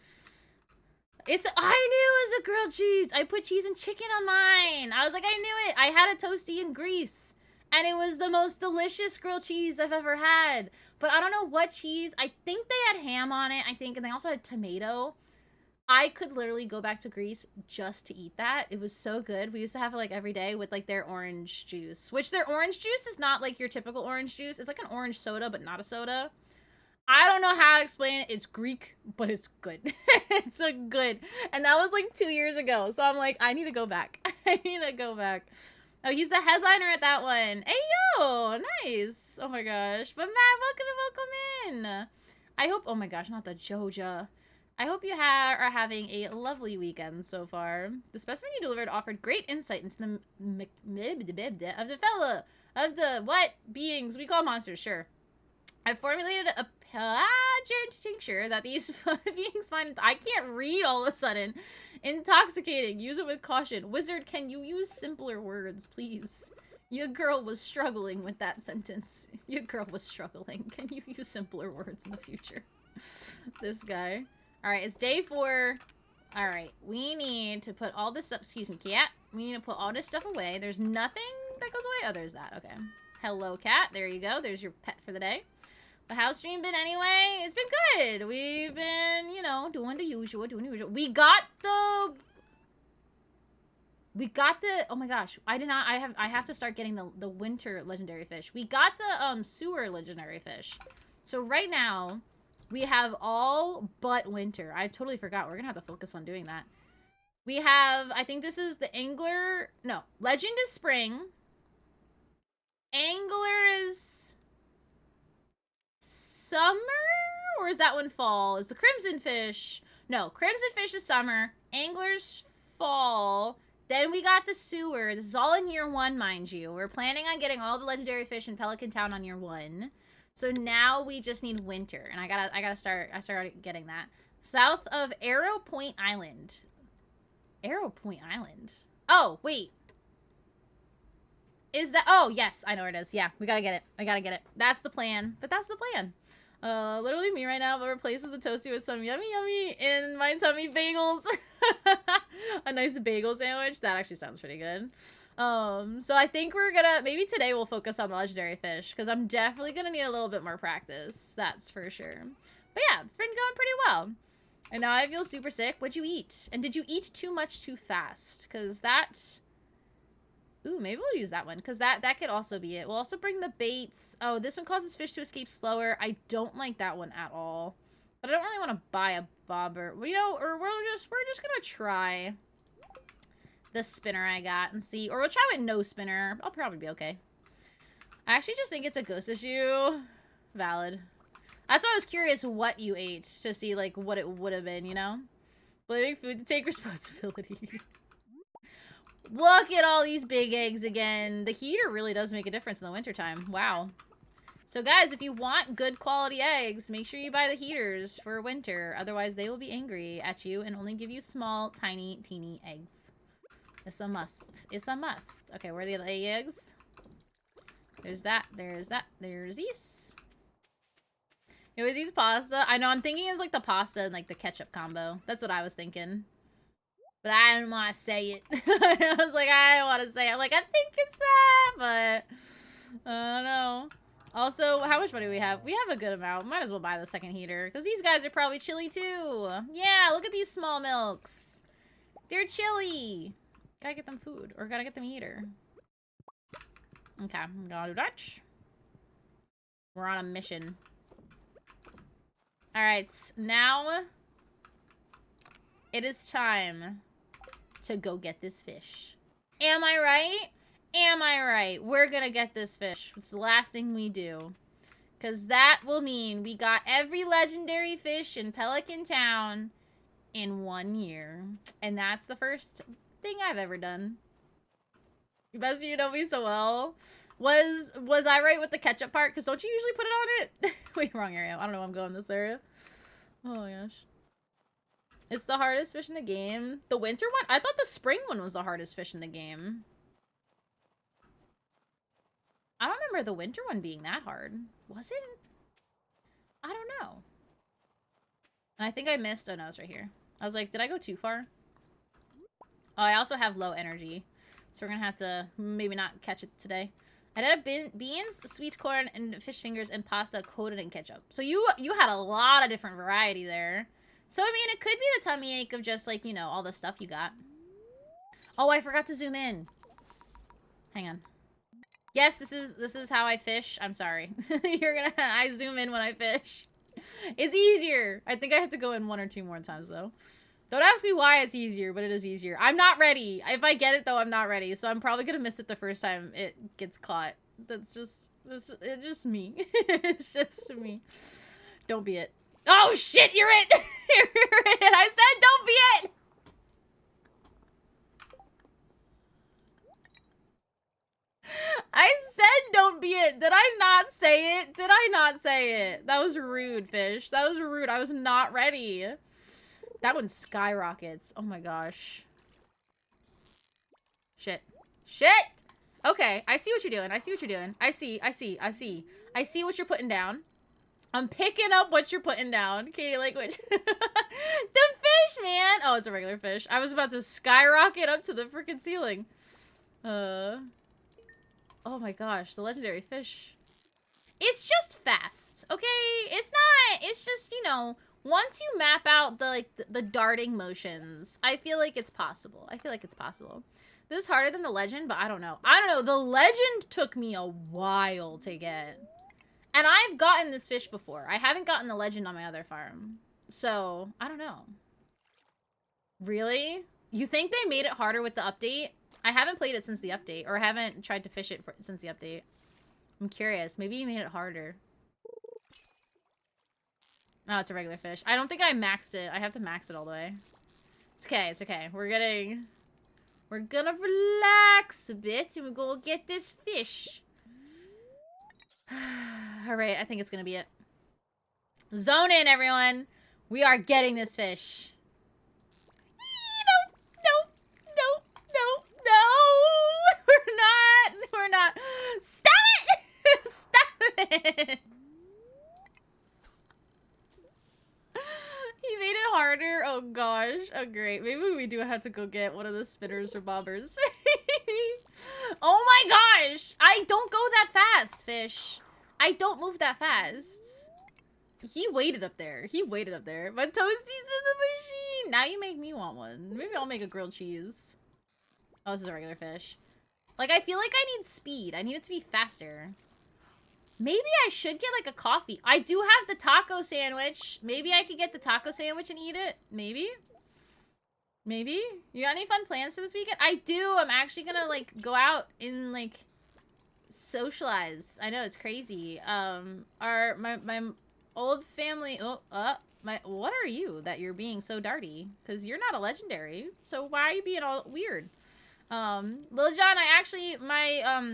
I knew it was a grilled cheese. I put cheese and chicken on mine. I was like, I knew it. I had a toasty in Greece. And it was the most delicious grilled cheese I've ever had. But I don't know what cheese. I think they had ham on it, I think. And they also had tomato. I could literally go back to Greece just to eat that. It was so good. We used to have it like every day with like their orange juice. Which their orange juice is not like your typical orange juice. It's like an orange soda, but not a soda. I don't know how to explain it. It's Greek, but it's good. It's a good. And that was like 2 years ago. So I'm like, I need to go back. I need to go back. Oh, he's the headliner at that one. Hey, yo. Nice. Oh, my gosh. But, Matt, welcome in. I hope... Oh, my gosh. Not the Joja. I hope you are having a lovely weekend so far. The specimen you delivered offered great insight into the... Of the... What? Beings. We call monsters. Sure. I formulated a pageant tincture that these beings find... I can't read all of a sudden. Intoxicating. Use it with caution. Wizard, can you use simpler words, please? Your girl was struggling with that sentence. Your girl was struggling. Can you use simpler words in the future? This guy. Alright, it's day 4. Alright, we need to put all this stuff... Excuse me, cat. We need to put all this stuff away. There's nothing that goes away? Oh, there's that. Okay. Hello, cat. There you go. There's your pet for the day. But how's stream been anyway? It's been good. We've been, you know, doing the usual, We got the, oh my gosh. I have to start getting the winter legendary fish. We got the, sewer legendary fish. So right now, we have all but winter. I totally forgot. We're gonna have to focus on doing that. We have, I think this is the angler, no, legend is spring. Angler is... summer? Or is that one fall? Is the crimson fish? No, crimson fish is summer. Angler's fall. Then we got the sewer. This is all in year 1, mind you. We're planning on getting all the legendary fish in Pelican Town on year 1. So now we just need winter. And I started getting that. South of Arrow Point Island. Arrow Point Island? Oh, wait. Is that... Oh, yes. I know where it is. Yeah, we gotta get it. I gotta get it. That's the plan. But that's the plan. Literally me right now, but replaces the toasty with some yummy in my tummy bagels. A nice bagel sandwich. That actually sounds pretty good. So I think we're gonna... Maybe today we'll focus on the legendary fish, because I'm definitely gonna need a little bit more practice. That's for sure. But yeah, it's been going pretty well. And now I feel super sick. What'd you eat? And did you eat too much too fast? Because that... Ooh, maybe we'll use that one, because that could also be it. We'll also bring the baits. Oh, this one causes fish to escape slower. I don't like that one at all. But I don't really want to buy a bobber. You know, or we're just gonna try the spinner I got and see. Or we'll try with no spinner. I'll probably be okay. I actually just think it's a ghost issue. Valid. That's why I was curious what you ate, to see, like, what it would have been, you know? Blaming food to take responsibility. Look at all these big eggs again. The heater really does make a difference in the wintertime. Wow. So guys, if you want good quality eggs, make sure you buy the heaters for winter. Otherwise, they will be angry at you and only give you small, tiny, teeny eggs. It's a must. It's a must. Okay, where are the other eggs? There's that. There's that. There's these. It was these pasta. I know, I'm thinking it's like the pasta and like the ketchup combo. That's what I was thinking. But I didn't want to say it. I was like, I don't want to say it. I'm like, I think it's that, but I don't know. Also, how much money do we have? We have a good amount. Might as well buy the second heater, because these guys are probably chilly too. Yeah, look at these small milks. They're chilly. Gotta get them food, or gotta get them a heater. Okay, I'm gonna do that. We're on a mission. Alright, now it is time to go get this fish. Am I right? Am I right? We're gonna get this fish. It's the last thing we do. Because that will mean we got every legendary fish in Pelican Town in 1 year. And that's the first thing I've ever done. Best you know me so well. Was I right with the ketchup part? Because don't you usually put it on it? Wait, wrong area. I don't know why I'm going this area. Oh my gosh. It's the hardest fish in the game. The winter one? I thought the spring one was the hardest fish in the game. I don't remember the winter one being that hard. Was it? I don't know. And I think I missed... Oh, no, it's right here. I was like, did I go too far? Oh, I also have low energy. So we're gonna have to maybe not catch it today. I did beans, sweet corn, and fish fingers and pasta coated in ketchup. So you had a lot of different variety there. So, I mean, it could be the tummy ache of just, like, you know, all the stuff you got. Oh, I forgot to zoom in. Hang on. Yes, this is how I fish. I'm sorry. I zoom in when I fish. It's easier. I think I have to go in 1 or 2 more times, though. Don't ask me why it's easier, but it is easier. I'm not ready. If I get it, though, I'm not ready. So I'm probably gonna miss it the first time it gets caught. It's just me. It's just me. Don't be it. Oh, shit, you're it! You're it! I said don't be it! I said don't be it. Did I not say it? Did I not say it? That was rude, fish. That was rude. I was not ready. That one skyrockets. Oh my gosh. Shit. Shit! Okay, I see what you're doing. I see what you're doing. I see what you're putting down. I'm picking up what you're putting down. Katie language. The fish, man! Oh, it's a regular fish. I was about to skyrocket up to the freaking ceiling. Oh my gosh, the legendary fish. It's just fast, okay? It's just, you know, once you map out the darting motions, I feel like it's possible. This is harder than the legend, but I don't know. The legend took me a while to get. And I've gotten this fish before. I haven't gotten the legend on my other farm. So, I don't know. Really? You think they made it harder with the update? I haven't played it since the update, or haven't tried to fish it since the update. I'm curious. Maybe you made it harder. Oh, it's a regular fish. I don't think I maxed it. I have to max it all the way. It's okay. It's okay. We're gonna relax a bit, and we're gonna get this fish. Alright, I think it's gonna be it. Zone in, everyone. We are getting this fish. No. We're not. Stop it! Stop it! He made it harder? Oh gosh. Oh great. Maybe we do have to go get one of the spinners or bobbers. Oh my gosh! I don't go that fast, fish. I don't move that fast. He waited up there. My toastie's in the machine. Now you make me want one. Maybe I'll make a grilled cheese. Oh, this is a regular fish. Like, I feel like I need speed. I need it to be faster. Maybe I should get, like, a coffee. I do have the taco sandwich. Maybe I could get the taco sandwich and eat it. Maybe? You got any fun plans for this weekend? I do. I'm actually gonna, like, go out and, like, socialize. I know, it's crazy. My old family... what are you that you're being so darty? Because you're not a legendary. So why are you being all weird? Lil John,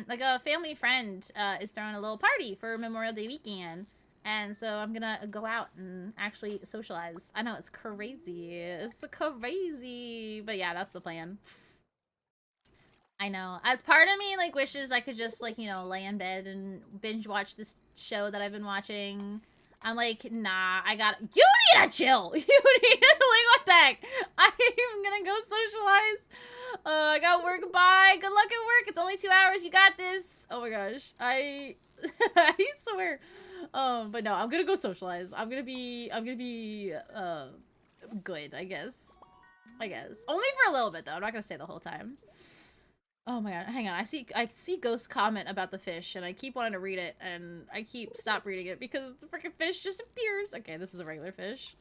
like a family friend, is throwing a little party for Memorial Day weekend. And so I'm gonna go out and actually socialize. I know, it's crazy. It's crazy. But yeah, that's the plan. I know. As part of me, like, wishes I could just, like, you know, lay in bed and binge watch this show that I've been watching. I'm like, nah, you need to chill. You need to, like, what the heck? I'm gonna go socialize. I got work, bye. Good luck at work. It's only 2 hours. You got this. Oh my gosh. I swear. But no, I'm gonna go socialize. I'm gonna be, good, I guess. Only for a little bit, though. I'm not gonna stay the whole time. Oh my god, hang on. I see Ghost comment about the fish, and I keep wanting to read it, and I stop reading it because the freaking fish just appears. Okay, this is a regular fish.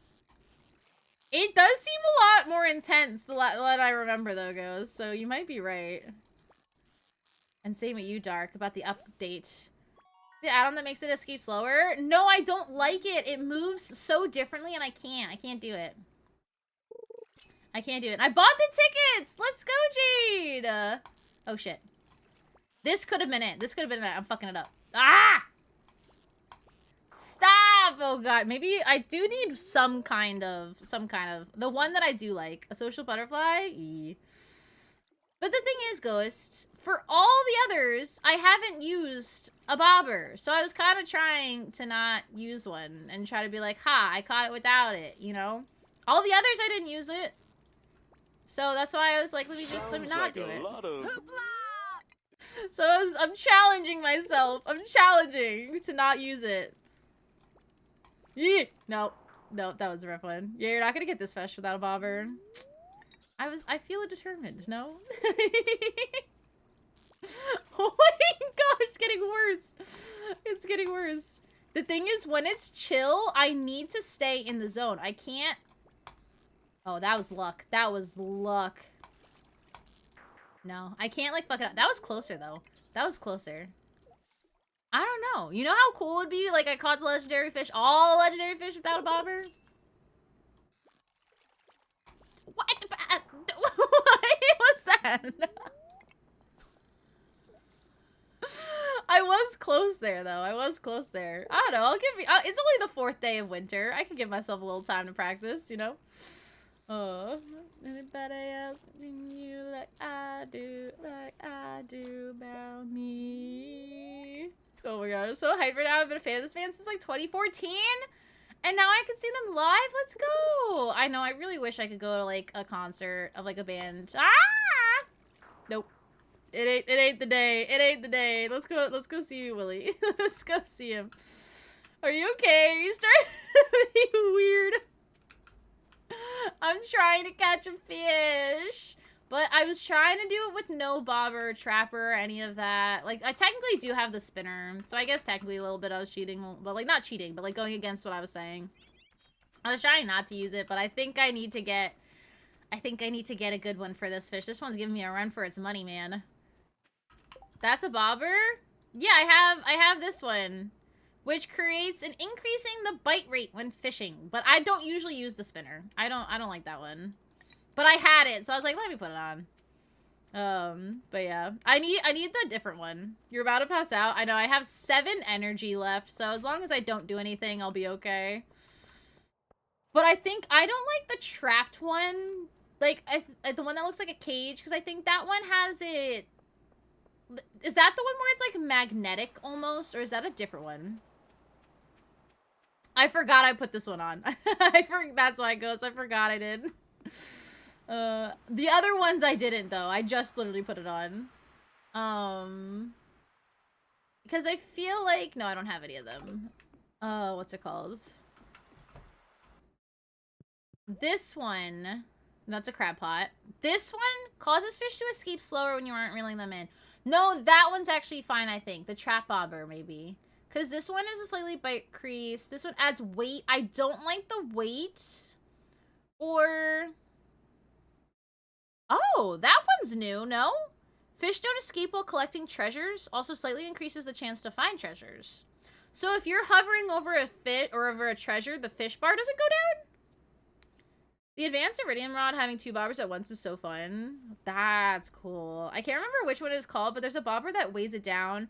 It does seem a lot more intense than I remember, though, Ghost, so you might be right. And same with you, Dark, about the update. The add-on that makes it escape slower? No, I don't like it. It moves so differently, and I can't do it. I bought the tickets! Let's go, Jade! Oh shit. This could have been it. I'm fucking it up. Ah! Stop! Oh god. Maybe I do need some kind of, the one that I do like. A social butterfly? But the thing is, Ghost, for all the others, I haven't used a bobber. So I was kind of trying to not use one and try to be like, ha, I caught it without it, you know? All the others, I didn't use it. So that's why I was like, let me not do it. So I'm challenging myself. I'm challenging to not use it. Yeah. Nope. Nope, that was a rough one. Yeah, you're not gonna get this fish without a bobber. I feel determined, no? Oh my gosh, it's getting worse. It's getting worse. The thing is, when it's chill, I need to stay in the zone. I can't... Oh, that was luck. That was luck. No, I can't, like, fuck it up. That was closer, though. That was closer. I don't know. You know how cool it would be? Like, I caught the legendary fish, all legendary fish without a bobber? What? What was that? I was close there, though. I was close there. I don't know. I'll give you... it's only the 4th day of winter. I can give myself a little time to practice, you know? Anybody else you like I do about me? Oh my god, I'm so hyped right now. I've been a fan of this band since like 2014, and now I can see them live. Let's go! I know. I really wish I could go to like a concert of like a band. Ah! Nope. It ain't the day. It ain't the day. Let's go see you, Willie. Let's go see him. Are you okay? Are you starting to be weird? I'm trying to catch a fish, but I was trying to do it with no bobber, trapper, any of that. Like, I technically do have the spinner, so I guess technically a little bit I was cheating, but like not cheating, but like going against what I was saying. I was trying not to use it, but I think I need to get a good one for this fish. This one's giving me a run for its money, man. That's a bobber? Yeah, I have this one, which creates an increasing the bite rate when fishing. But I don't usually use the spinner. I don't like that one. But I had it, so I was like, let me put it on. But yeah. I need the different one. You're about to pass out. I know I have 7 energy left, so as long as I don't do anything, I'll be okay. But I think I don't like the trapped one. Like, the one that looks like a cage, because I think that one has it... Is that the one where it's like magnetic almost, or is that a different one? I forgot I put this one on. That's why it goes. I forgot I did. The other ones I didn't, though. I just literally put it on. Because I feel like... No, I don't have any of them. What's it called? This one... That's a crab pot. This one causes fish to escape slower when you aren't reeling them in. No, that one's actually fine, I think. The trap bobber, maybe. Because this one is a slightly bite crease. This one adds weight. I don't like the weight. Or... Oh, that one's new, no? Fish don't escape while collecting treasures. Also slightly increases the chance to find treasures. So if you're hovering over a fit or over a treasure, the fish bar doesn't go down? The advanced iridium rod having 2 bobbers at once is so fun. That's cool. I can't remember which one it's called, but there's a bobber that weighs it down.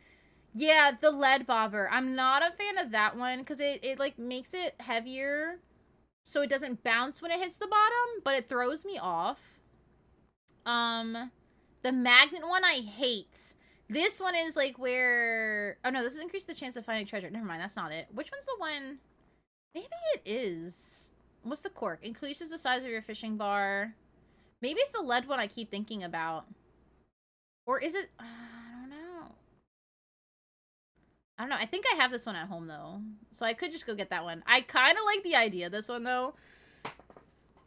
Yeah, the lead bobber. I'm not a fan of that one because it like makes it heavier so it doesn't bounce when it hits the bottom, but it throws me off. The magnet one I hate. This one is like where... Oh no, this is increase the chance of finding treasure. Never mind, that's not it. Which one's the one? Maybe it is... What's the cork? Increases the size of your fishing bar. Maybe it's the lead one I keep thinking about. Or is it... I don't know. I don't know. I think I have this one at home, though. So I could just go get that one. I kind of like the idea of this one, though.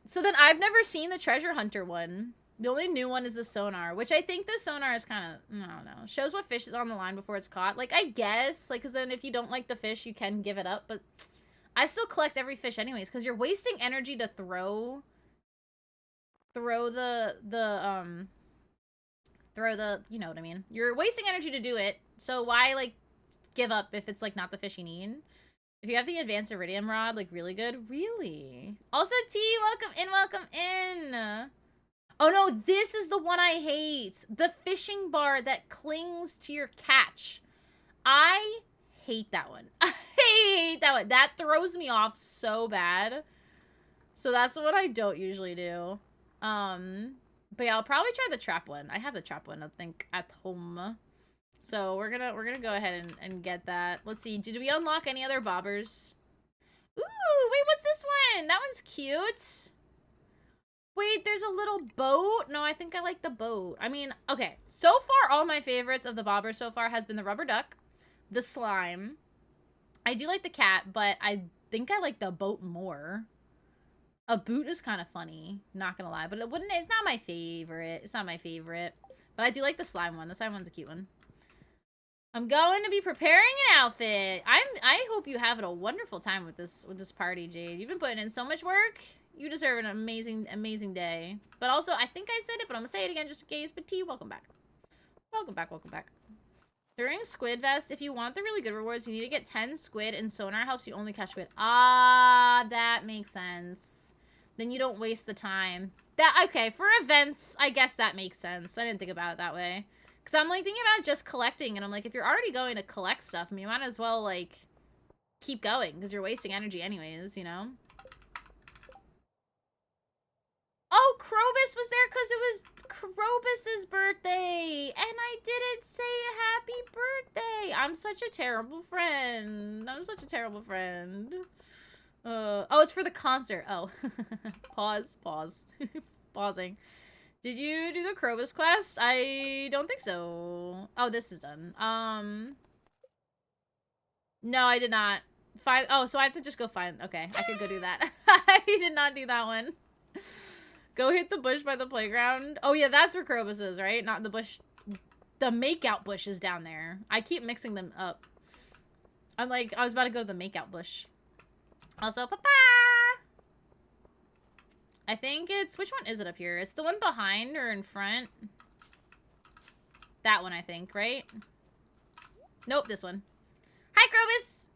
So then I've never seen the treasure hunter one. The only new one is the sonar, which I think the sonar is kind of... I don't know. Shows what fish is on the line before it's caught. Like, I guess. Like, because then if you don't like the fish, you can give it up. But... I still collect every fish anyways, because you're wasting energy to throw the, you know what I mean? You're wasting energy to do it, so why, like, give up if it's, like, not the fish you need? If you have the advanced iridium rod, like, really good? Really? Also, T, welcome in! Oh no, this is the one I hate! The fishing bar that clings to your catch. I hate that one. I hate that one. That throws me off so bad. So that's the one I don't usually do. But yeah, I'll probably try the trap one. I have the trap one, I think, at home. So we're gonna go ahead and get that. Let's see. Did we unlock any other bobbers? Ooh, wait, what's this one? That one's cute. Wait, there's a little boat? No, I think I like the boat. I mean, okay. So far, all my favorites of the bobbers so far has been the rubber duck, the slime. I do like the cat, but I think I like the boat more. A boot is kind of funny, not gonna lie. But it's not my favorite. It's not my favorite. But I do like the slime one. The slime one's a cute one. I'm going to be preparing an outfit. I hope you have a wonderful time with this party, Jade. You've been putting in so much work. You deserve an amazing day. But also, I think I said it, but I'm gonna say it again just in case. But T, welcome back. Welcome back, welcome back. During Squid Vest, if you want the really good rewards, you need to get 10 squid, and sonar helps you only catch squid. Ah, that makes sense. Then you don't waste the time. Okay, for events, I guess that makes sense. I didn't think about it that way. Because I'm, like, thinking about just collecting, and I'm like, if you're already going to collect stuff, I mean, you might as well, like, keep going, because you're wasting energy anyways, you know? Oh, Krobus was there because it was Krobus's birthday, and I didn't say happy birthday. I'm such a terrible friend. I'm such a terrible friend. Oh, it's for the concert. Oh, pause. Pausing. Did you do the Krobus quest? I don't think so. Oh, this is done. No, I did not. Oh, so I have to just go find. Okay, I could go do that. I did not do that one. Go hit the bush by the playground. Oh, yeah, that's where Krobus is, right? Not the bush. The makeout bush is down there. I keep mixing them up. I'm like, I was about to go to the makeout bush. Also, papa! I think it's... Which one is it up here? It's the one behind or in front? That one, I think, right? Nope, this one. Hi, Krobus!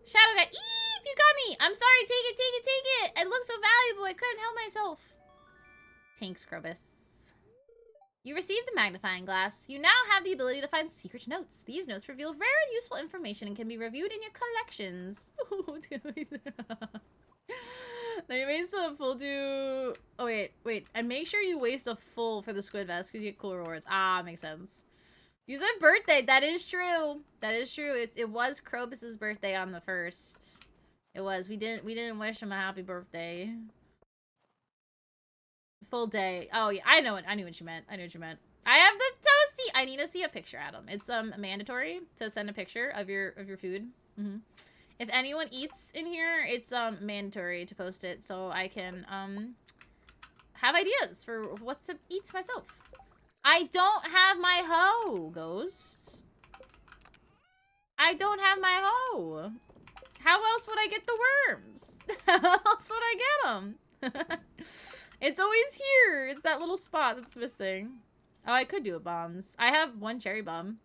Shadow guy. Eep, you got me! I'm sorry, take it! It looks so valuable, I couldn't help myself. Thanks, Krobus. You received the magnifying glass. You now have the ability to find secret notes. These notes reveal rare and useful information and can be reviewed in your collections. Now you waste a full do... Oh, wait. And make sure you waste a full for the squid vest because you get cool rewards. Ah, makes sense. You said birthday. That is true. That is true. It was Krobus's birthday on the 1st. It was. We didn't wish him a happy birthday. Full day. Oh yeah, I knew what you meant. I have the toasty. I need to see a picture, Adam. It's mandatory to send a picture of your food. If anyone eats in here, it's mandatory to post it so I can have ideas for what to eat myself. I don't have my hoe, Ghost. I don't have my hoe. How else would I get the worms? How else would I get them? It's always here. It's that little spot that's missing. Oh, I could do a bombs. I have one cherry bomb.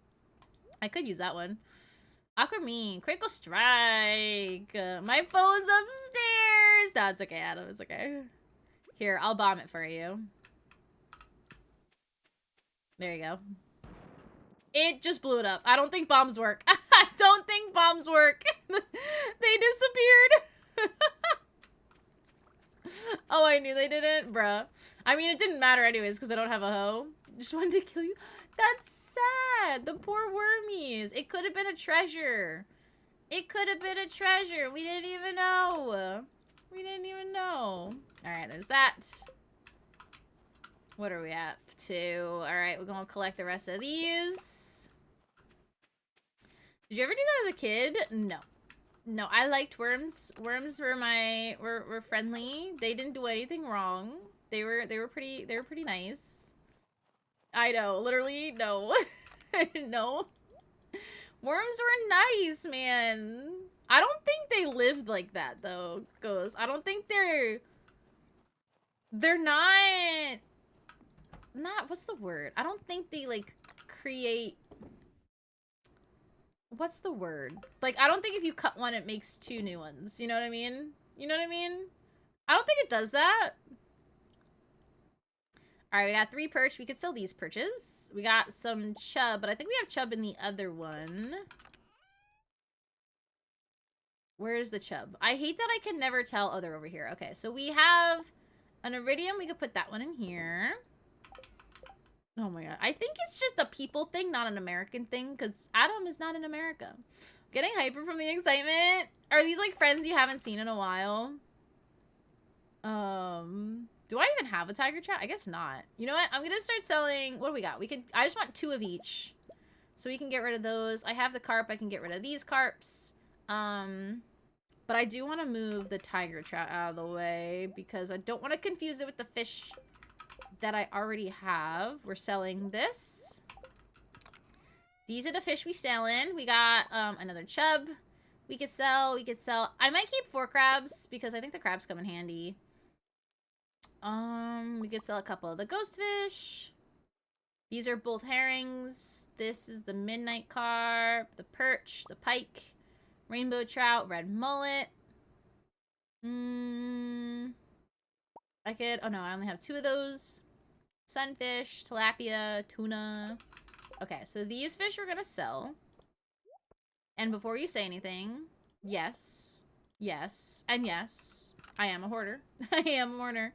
I could use that one. Aquamarine. Critical strike. My phone's upstairs. No, it's okay, Adam. It's okay. Here, I'll bomb it for you. There you go. It just blew it up. I don't think bombs work. I don't think bombs work. They disappeared. Oh, I knew they didn't? Bruh. I mean, it didn't matter anyways because I don't have a hoe. Just wanted to kill you. That's sad. The poor wormies. It could have been a treasure. It could have been a treasure. We didn't even know. We didn't even know. Alright, there's that. What are we up to? Alright, we're gonna collect the rest of these. Did you ever do that as a kid? No. No, I liked worms. Worms were friendly. They didn't do anything wrong. They were pretty nice. I know, literally, no. No. Worms were nice, man. I don't think they lived like that though, Ghost. I don't think they're not what's the word? I don't think they like create what's the word? Like, I don't think if you cut one, it makes 2 new ones. You know what I mean? You know what I mean? I don't think it does that. Alright, we got 3 perch. We could sell these perches. We got some chub, but I think we have chub in the other one. Where's the chub? I hate that I can never tell. Oh, they're over here. Okay, so we have an iridium. We could put that one in here. Oh my god. I think it's just a people thing, not an American thing, because Adam is not in America. Getting hyper from the excitement. Are these like friends you haven't seen in a while? Do I even have a tiger trap? I guess not. You know what? I'm gonna start selling. What do we got? I just want 2 of each, so we can get rid of those. I have the carp. I can get rid of these carps. But I do want to move the tiger trout out of the way because I don't want to confuse it with the fish that I already have. We're selling this. These are the fish we selling. We got another chub. We could sell. I might keep 4 crabs because I think the crabs come in handy. We could sell a couple of the ghost fish. These are both herrings. This is the midnight carp, the perch, the pike, rainbow trout, red mullet. Oh no, I only have 2 of those. Sunfish, tilapia, tuna. Okay, so these fish we're gonna sell. And before you say anything, yes, and yes, I am a hoarder. I am a hoarder.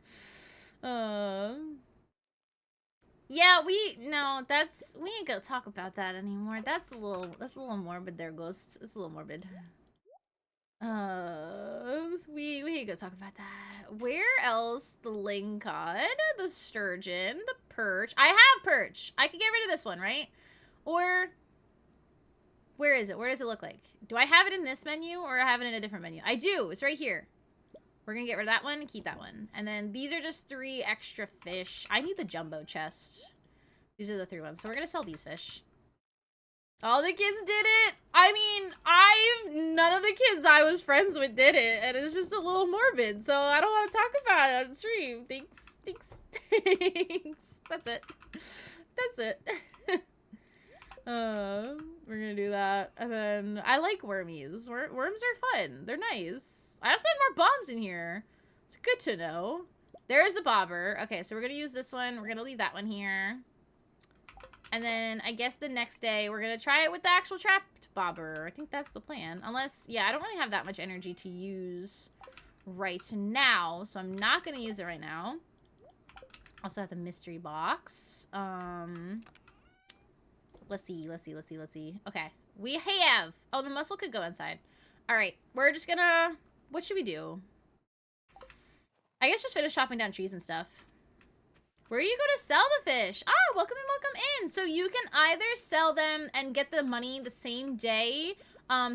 Yeah, we ain't gonna talk about that anymore. That's a little morbid there, Ghost. It's a little morbid. We ain't gonna talk about that. Where else? The lingcod, the sturgeon, the perch. I have perch. I could get rid of this one, right? Or where is it? Where does it look like? Do I have it in this menu or I have it in a different menu? I do. It's right here. We're gonna get rid of that one and keep that one. And then these are just 3 extra fish. I need the jumbo chest. These are the 3 ones. So we're gonna sell these fish. All the kids did it. I mean, none of the kids I was friends with did it, and it's just a little morbid. So I don't want to talk about it on stream. Thanks. That's it. We're gonna do that, and then I like wormies. Worms are fun. They're nice. I also have more bombs in here. It's good to know. There's the bobber. Okay, so we're gonna use this one. We're gonna leave that one here. And then I guess the next day we're gonna try it with the actual trapped bobber. I think that's the plan. Unless, yeah, I don't really have that much energy to use right now, so I'm not gonna use it right now. Also have the mystery box. Let's see. Okay, we have. Oh, the mussel could go inside. All right, we're just gonna. What should we do? I guess just finish chopping down trees and stuff. Where do you go to sell the fish? Ah, welcome in. So you can either sell them and get the money the same day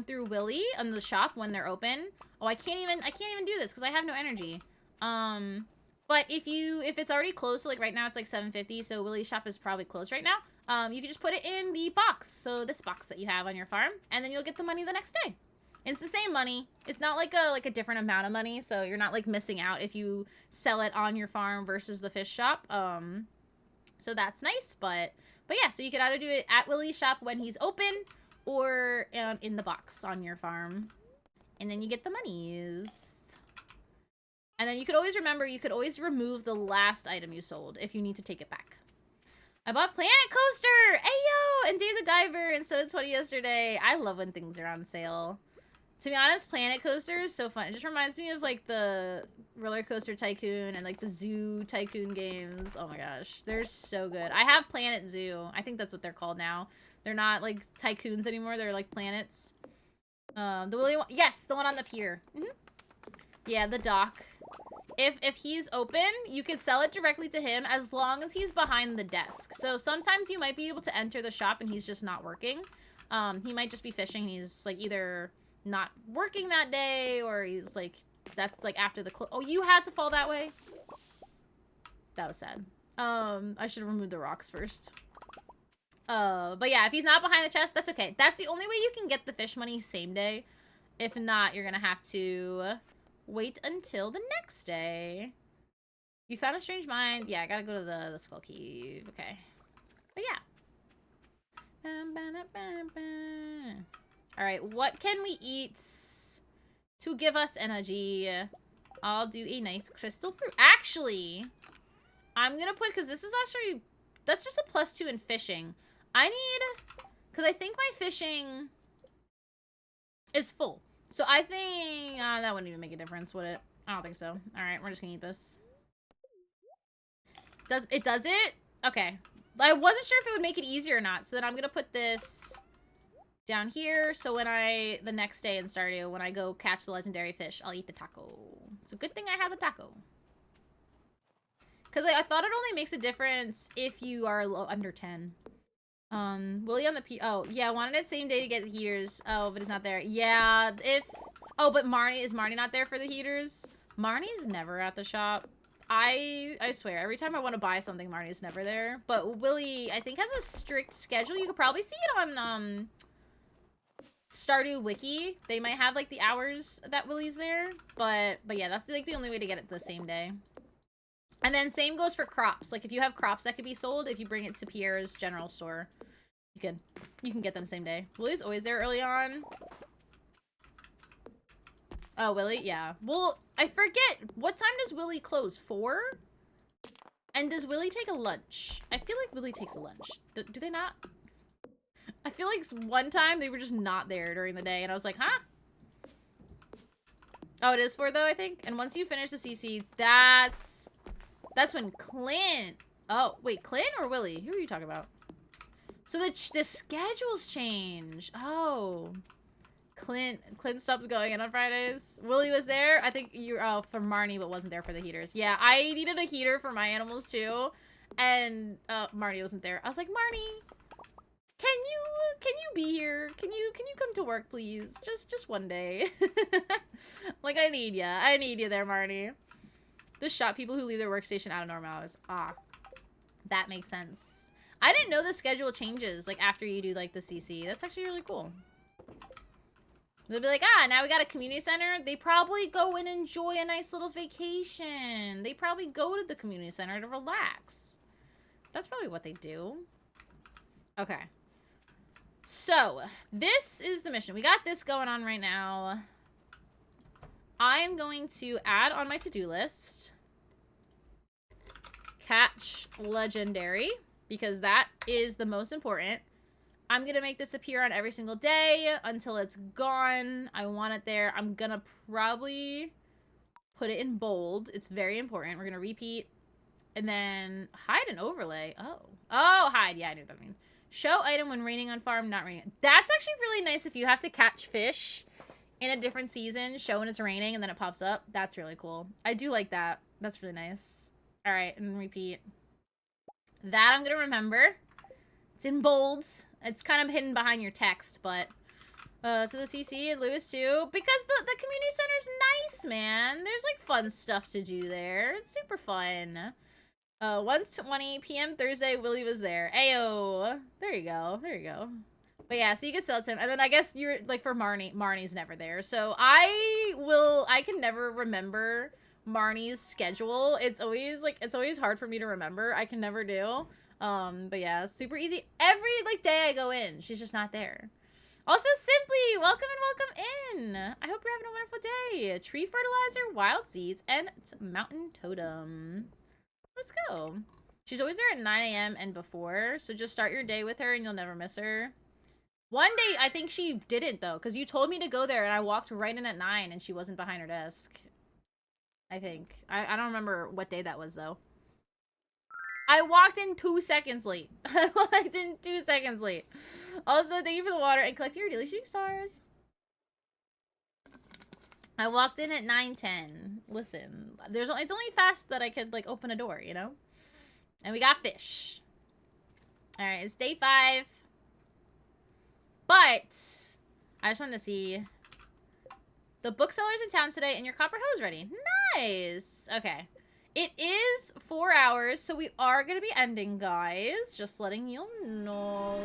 through Willy on the shop when they're open. Oh, I can't even do this because I have no energy. But if it's already closed, so like right now it's like 7:50, so Willy's shop is probably closed right now. You can just put it in the box. So this box that you have on your farm, and then you'll get the money the next day. It's the same money. It's not like a different amount of money, so you're not like missing out if you sell it on your farm versus the fish shop. So that's nice, but yeah, so you could either do it at Willy's shop when he's open or in the box on your farm. And then you get the monies. And then you could always remember, you could always remove the last item you sold if you need to take it back. I bought Planet Coaster! Ayo! And Dave the Diver and Soda 20 yesterday. I love when things are on sale. To be honest, Planet Coaster is so fun. It just reminds me of like the Roller Coaster Tycoon and like the Zoo Tycoon games. Oh my gosh, they're so good. I have Planet Zoo. I think that's what they're called now. They're not like tycoons anymore. They're like planets. The Willy one, yes, the one on the pier. Yeah, the dock. If he's open, you could sell it directly to him as long as he's behind the desk. So sometimes you might be able to enter the shop and he's just not working. He might just be fishing. He's like either not working that day or he's like, that's like after the oh, you had to fall that way? That was sad. I should have removed the rocks first. But yeah, if he's not behind the chest, that's okay. That's the only way you can get the fish money same day. If not, you're gonna have to wait until the next day. You found a strange mine. Yeah, I gotta go to the Skull Cave. Okay. But yeah. Alright, what can we eat to give us energy? I'll do a nice crystal fruit. Actually, I'm gonna put, because this is actually, that's just a +2 in fishing. I need, because I think my fishing is full. So I think, that wouldn't even make a difference, would it? I don't think so. Alright, we're just gonna eat this. Does it? Okay. I wasn't sure if it would make it easier or not, so then I'm gonna put this down here, so when the next day in Stardew, when I go catch the legendary fish, I'll eat the taco. It's a good thing I have the taco. Because I thought it only makes a difference if you are under 10. Willie on the oh, yeah, wanted it same day to get the heaters. Oh, but it's not there. Yeah, oh, but is Marnie not there for the heaters? Marnie's never at the shop. I swear, every time I want to buy something, Marnie's never there. But Willie, I think, has a strict schedule. You could probably see it on, Stardew Wiki. They might have, like, the hours that Willie's there. But yeah, that's, like, the only way to get it the same day. And then same goes for crops. Like, if you have crops that could be sold, if you bring it to Pierre's general store, you can get them same day. Willie's always there early on. Oh, Willie? Yeah. Well, I forget. What time does Willie close? 4? And does Willie take a lunch? I feel like Willie takes a lunch. Do they not? I feel like one time they were just not there during the day, and I was like, huh? Oh, it is 4, though, I think? And once you finish the CC, that's when Clint... Oh, wait, Clint or Willie? Who are you talking about? So the schedules change. Oh. Clint stops going in on Fridays. Willie was there. I think for Marnie, but wasn't there for the heaters. Yeah, I needed a heater for my animals too, and Marnie wasn't there. I was like, Marnie, can you be here? Can you come to work, please? Just one day. Like, I need ya. I need you there, Marnie. The shop people who leave their workstation out of normal hours. Ah, that makes sense. I didn't know the schedule changes like after you do like the CC. That's actually really cool. They'll be like, now we got a community center. They probably go and enjoy a nice little vacation. They probably go to the community center to relax. That's probably what they do. Okay. So, this is the mission. We got this going on right now. I'm going to add on my to-do list. Catch legendary, because that is the most important. I'm going to make this appear on every single day until it's gone. I want it there. I'm going to probably put it in bold. It's very important. We're going to repeat. And then hide and overlay. Oh, hide. Yeah, I knew what that means. Show item when raining on farm, not raining. That's actually really nice if you have to catch fish in a different season. Show when it's raining and then it pops up. That's really cool. I do like that. That's really nice. All right, and repeat. That I'm going to remember. It's in bold. It's kind of hidden behind your text, but so the CC and Lewis too, because the community center's nice, man. There's like fun stuff to do there. It's super fun. 1:20 p.m. Thursday, Willie was there. Ayo, there you go, there you go. But yeah, so you can sell it to him, and then I guess you're like for Marnie's never there, so I can never remember Marnie's schedule. It's always hard for me to remember. I can never do. But yeah, super easy. Every like day I go in, she's just not there. Also, Simply, welcome in. I hope you're having a wonderful day. Tree fertilizer, wild seeds, and mountain totem. Let's go. She's always there at 9 a.m. and before, so just start your day with her and you'll never miss her. One day, I think she didn't though, because you told me to go there and I walked right in at 9 and she wasn't behind her desk. I think. I don't remember what day that was though. I walked in 2 seconds late. I walked in 2 seconds late. Also, thank you for the water and collect your daily shooting stars. I walked in at 9:10. Listen, it's only fast that I could like open a door, you know? And we got fish. All right, it's day 5. But I just wanted to see the booksellers in town today and your copper hose ready. Nice. Okay. It is 4 hours, so we are going to be ending, guys. Just letting you know.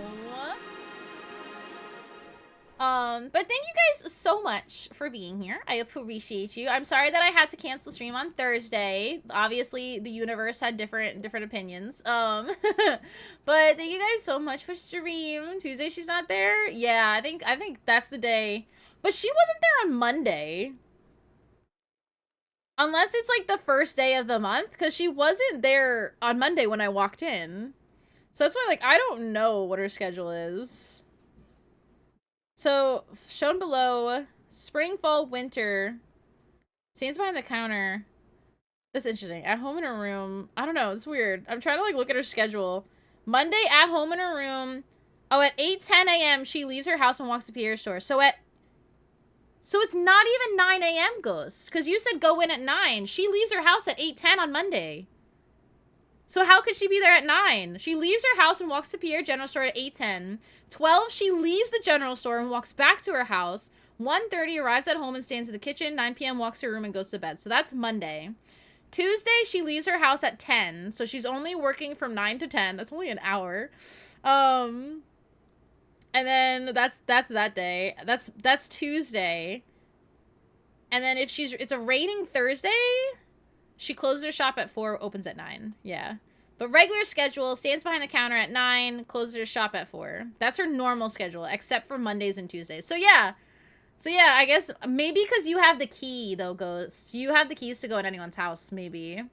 But thank you guys so much for being here. I appreciate you. I'm sorry that I had to cancel stream on Thursday. Obviously, the universe had different opinions. But thank you guys so much for stream. Tuesday, she's not there. Yeah, I think that's the day. But she wasn't there on Monday. Unless it's like the first day of the month, because she wasn't there on Monday when I walked in. So that's why, like, I don't know what her schedule is. So, shown below, spring, fall, winter, stands behind the counter. That's interesting. At home in her room. I don't know. It's weird. I'm trying to, like, look at her schedule. Monday, at home in her room. Oh, at 8:10 a.m., she leaves her house and walks to Pierre's store. So it's not even 9 a.m., Ghost. Because you said go in at 9. She leaves her house at 8:10 on Monday. So how could she be there at 9? She leaves her house and walks to Pierre General Store at 8:10. 12, she leaves the general store and walks back to her house. 1:30, arrives at home and stands in the kitchen. 9 p.m., walks to her room and goes to bed. So that's Monday. Tuesday, she leaves her house at 10. So she's only working from 9 to 10. That's only an hour. And then that's that day. That's Tuesday. And then if it's a raining Thursday, she closes her shop at 4, opens at 9. Yeah. But regular schedule, stands behind the counter at 9, closes her shop at 4. That's her normal schedule, except for Mondays and Tuesdays. So yeah, I guess maybe because you have the key, though, Ghost. You have the keys to go in anyone's house, maybe.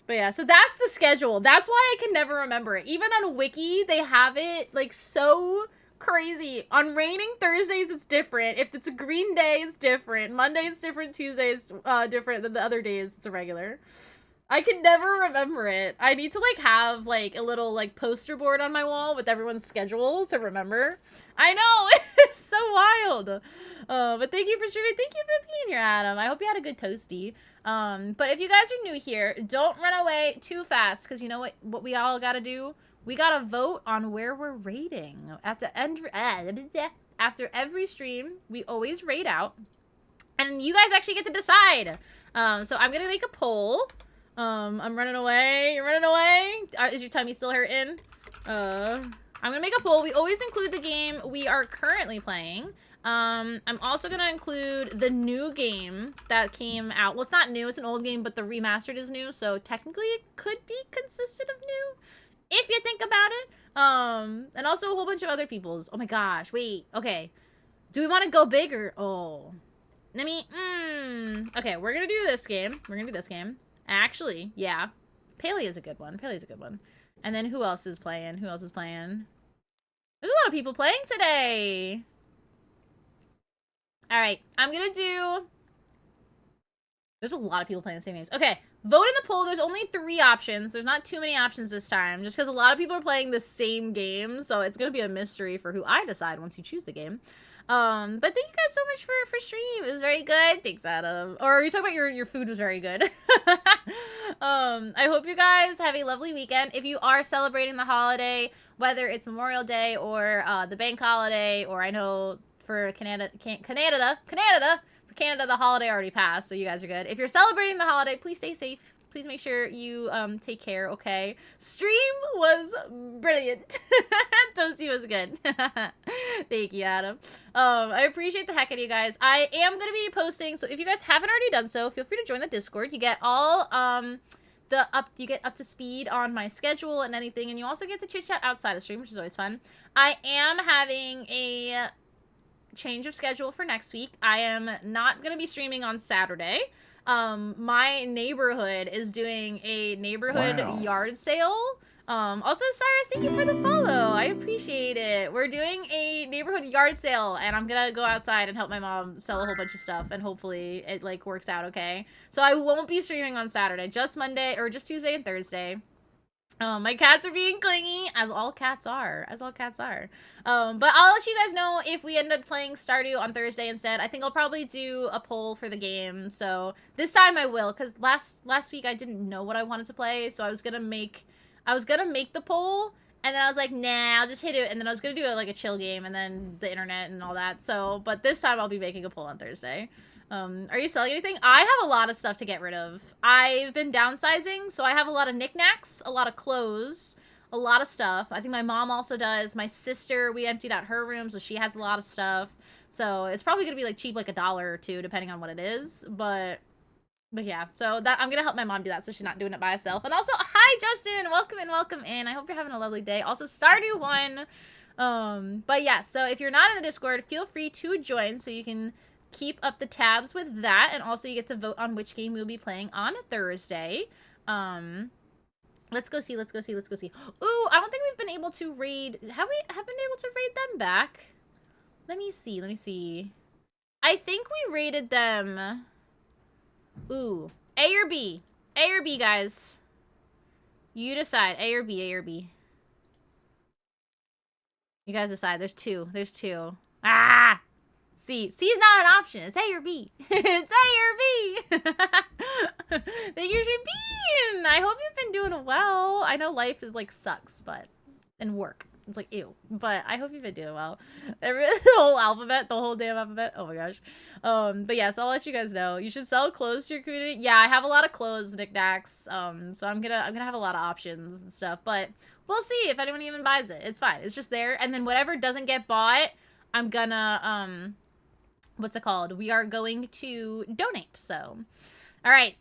But yeah, so that's the schedule. That's why I can never remember it. Even on Wiki, they have it, like, so crazy. On raining Thursdays, it's different. If it's a green day, it's different. Monday, it's different. Tuesday, it's different than the other days. It's a regular. I can never remember it. I need to, like, have, like, a little, like, poster board on my wall with everyone's schedule to remember. I know! It's so wild! But thank you for streaming. Thank you for being here, Adam. I hope you had a good toasty. But if you guys are new here, don't run away too fast, because you know what we all gotta do? We gotta vote on where we're rating. After every stream, we always rate out. And you guys actually get to decide. So I'm gonna make a poll. I'm running away. You're running away? Is your tummy still hurting? I'm gonna make a poll. We always include the game we are currently playing. I'm also gonna include the new game that came out. Well, it's not new. It's an old game, but the remastered is new. So technically it could be consistent of new, if you think about it. And also a whole bunch of other people's. Oh my gosh. Wait. Okay. Do we want to go big or... Oh. Let me... Okay, we're gonna do this game. Actually, yeah. Paley is a good one. And then who else is playing? There's a lot of people playing today. All right, I'm gonna do... There's a lot of people playing the same games. Okay, vote in the poll. There's only 3 options. There's not too many options this time, just because a lot of people are playing the same game, so it's gonna be a mystery for who I decide once you choose the game. But thank you guys so much for stream. It was very good. Thanks, Adam. Or you talk about your food was very good. I hope you guys have a lovely weekend. If you are celebrating the holiday, whether it's Memorial Day or the bank holiday, or I know for Canada, the holiday already passed, so you guys are good. If you're celebrating the holiday, please stay safe. Please make sure you take care, okay? Stream was brilliant. Toasty was good. Thank you, Adam. I appreciate the heck out of you guys. I am going to be posting, so if you guys haven't already done so, feel free to join the Discord. You get all you get up to speed on my schedule and anything, and you also get to chit chat outside of stream, which is always fun. I am having a change of schedule for next week. I am not going to be streaming on Saturday. My neighborhood is doing a neighborhood yard sale. Also, Cyrus, thank you for the follow. I appreciate it. We're doing a neighborhood yard sale, and I'm gonna go outside and help my mom sell a whole bunch of stuff, and hopefully it, like, works out okay. So I won't be streaming on Saturday, just Monday, or just Tuesday and Thursday. My cats are being clingy, as all cats are. But I'll let you guys know if we end up playing Stardew on Thursday instead. I think I'll probably do a poll for the game, so this time I will, because last week I didn't know what I wanted to play, so I was gonna make the poll, and then I was like, nah, I'll just hit it, and then I was gonna do it like a chill game, and then the internet and all that, so, but this time I'll be making a poll on Thursday. Are you selling anything? I have a lot of stuff to get rid of. I've been downsizing, so I have a lot of knickknacks, a lot of clothes, a lot of stuff. I think my mom also does. My sister, we emptied out her room, so she has a lot of stuff. So it's probably gonna be like cheap, like $1 or $2, depending on what it is. But yeah, so that I'm gonna help my mom do that, so she's not doing it by herself. And also, hi Justin, welcome in. I hope you're having a lovely day. Also, Stardew won. But yeah, so if you're not in the Discord, feel free to join so you can keep up the tabs with that, and also you get to vote on which game we'll be playing on Thursday. Let's go see. Ooh, I don't think we've been able to raid. Have been able to raid them back? Let me see. I think we raided them. Ooh, A or B, guys. You decide. A or B. You guys decide. There's two. Ah. C is not an option. It's A or B. It's A or B. Thank you for being. I hope you've been doing well. I know life is like sucks, but and work. It's like ew. But I hope you've been doing well. The whole alphabet, the whole damn alphabet. Oh my gosh. But yeah, so I'll let you guys know. You should sell clothes to your community. Yeah, I have a lot of clothes, knickknacks. So I'm gonna have a lot of options and stuff. But we'll see if anyone even buys it. It's fine. It's just there. And then whatever doesn't get bought, I'm gonna what's it called? We are going to donate. So all right,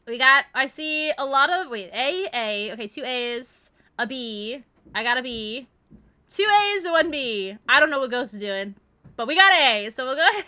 I see a lot of, wait, A, okay, 2 A's, a B, I got a B, 2 A's and 1 B. I don't know what Ghost is doing, but we got A, so we'll go ahead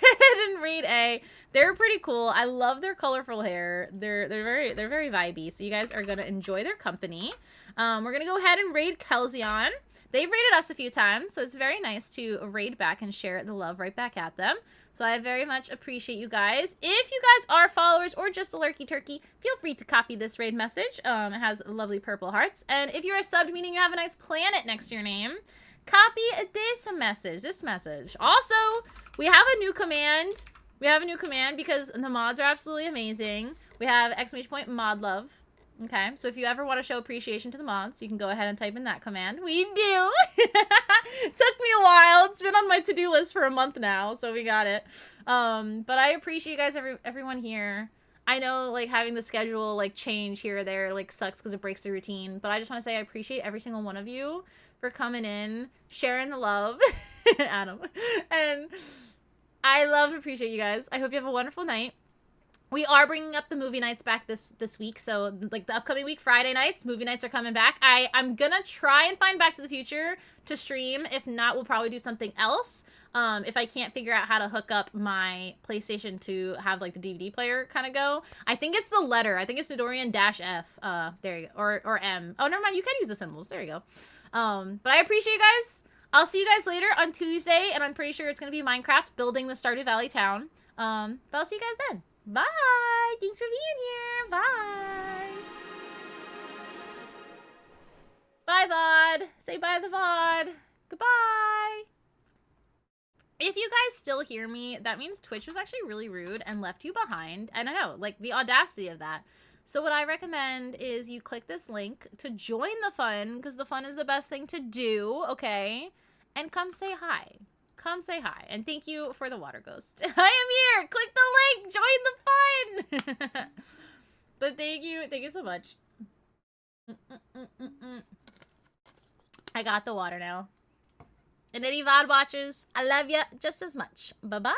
and read A. They're pretty cool. I love their colorful hair. They're very vibey, so you guys are gonna enjoy their company. We're gonna go ahead and raid Kelzion. They've raided us a few times, so it's very nice to raid back and share the love right back at them. So I very much appreciate you guys. If you guys are followers or just a lurky turkey, feel free to copy this raid message. It has lovely purple hearts. And if you're a sub, meaning you have a nice planet next to your name, copy this message. Also, we have a new command. Because the mods are absolutely amazing. We have !! mod love. Okay, so if you ever want to show appreciation to the mods, you can go ahead and type in that command. We do! Took me a while. It's been on my to-do list for a month now, so we got it. But I appreciate you guys, everyone here. I know, like, having the schedule, like, change here or there, like, sucks because it breaks the routine. But I just want to say I appreciate every single one of you for coming in, sharing the love. Adam. And I love and appreciate you guys. I hope you have a wonderful night. We are bringing up the movie nights back this week, so like the upcoming week, Friday nights, movie nights are coming back. I'm gonna try and find Back to the Future to stream. If not, we'll probably do something else. If I can't figure out how to hook up my PlayStation to have like the DVD player kind of go. I think it's the letter. I think it's Nidorian-F. There you go. Or M. Oh, never mind. You can use the symbols. There you go. But I appreciate you guys. I'll see you guys later on Tuesday, and I'm pretty sure it's gonna be Minecraft building the Stardew Valley town. But I'll see you guys then. Bye! Thanks for being here! Bye! Bye, VOD! Say bye to the VOD! Goodbye! If you guys still hear me, that means Twitch was actually really rude and left you behind. And I know, like, the audacity of that. So what I recommend is you click this link to join the fun, because the fun is the best thing to do, okay? And come say hi. Come say hi. And thank you for the water ghost. I am here. Click the link. Join the fun. But thank you. Thank you so much. I got the water now. And any VOD watchers, I love you just as much. Bye-bye.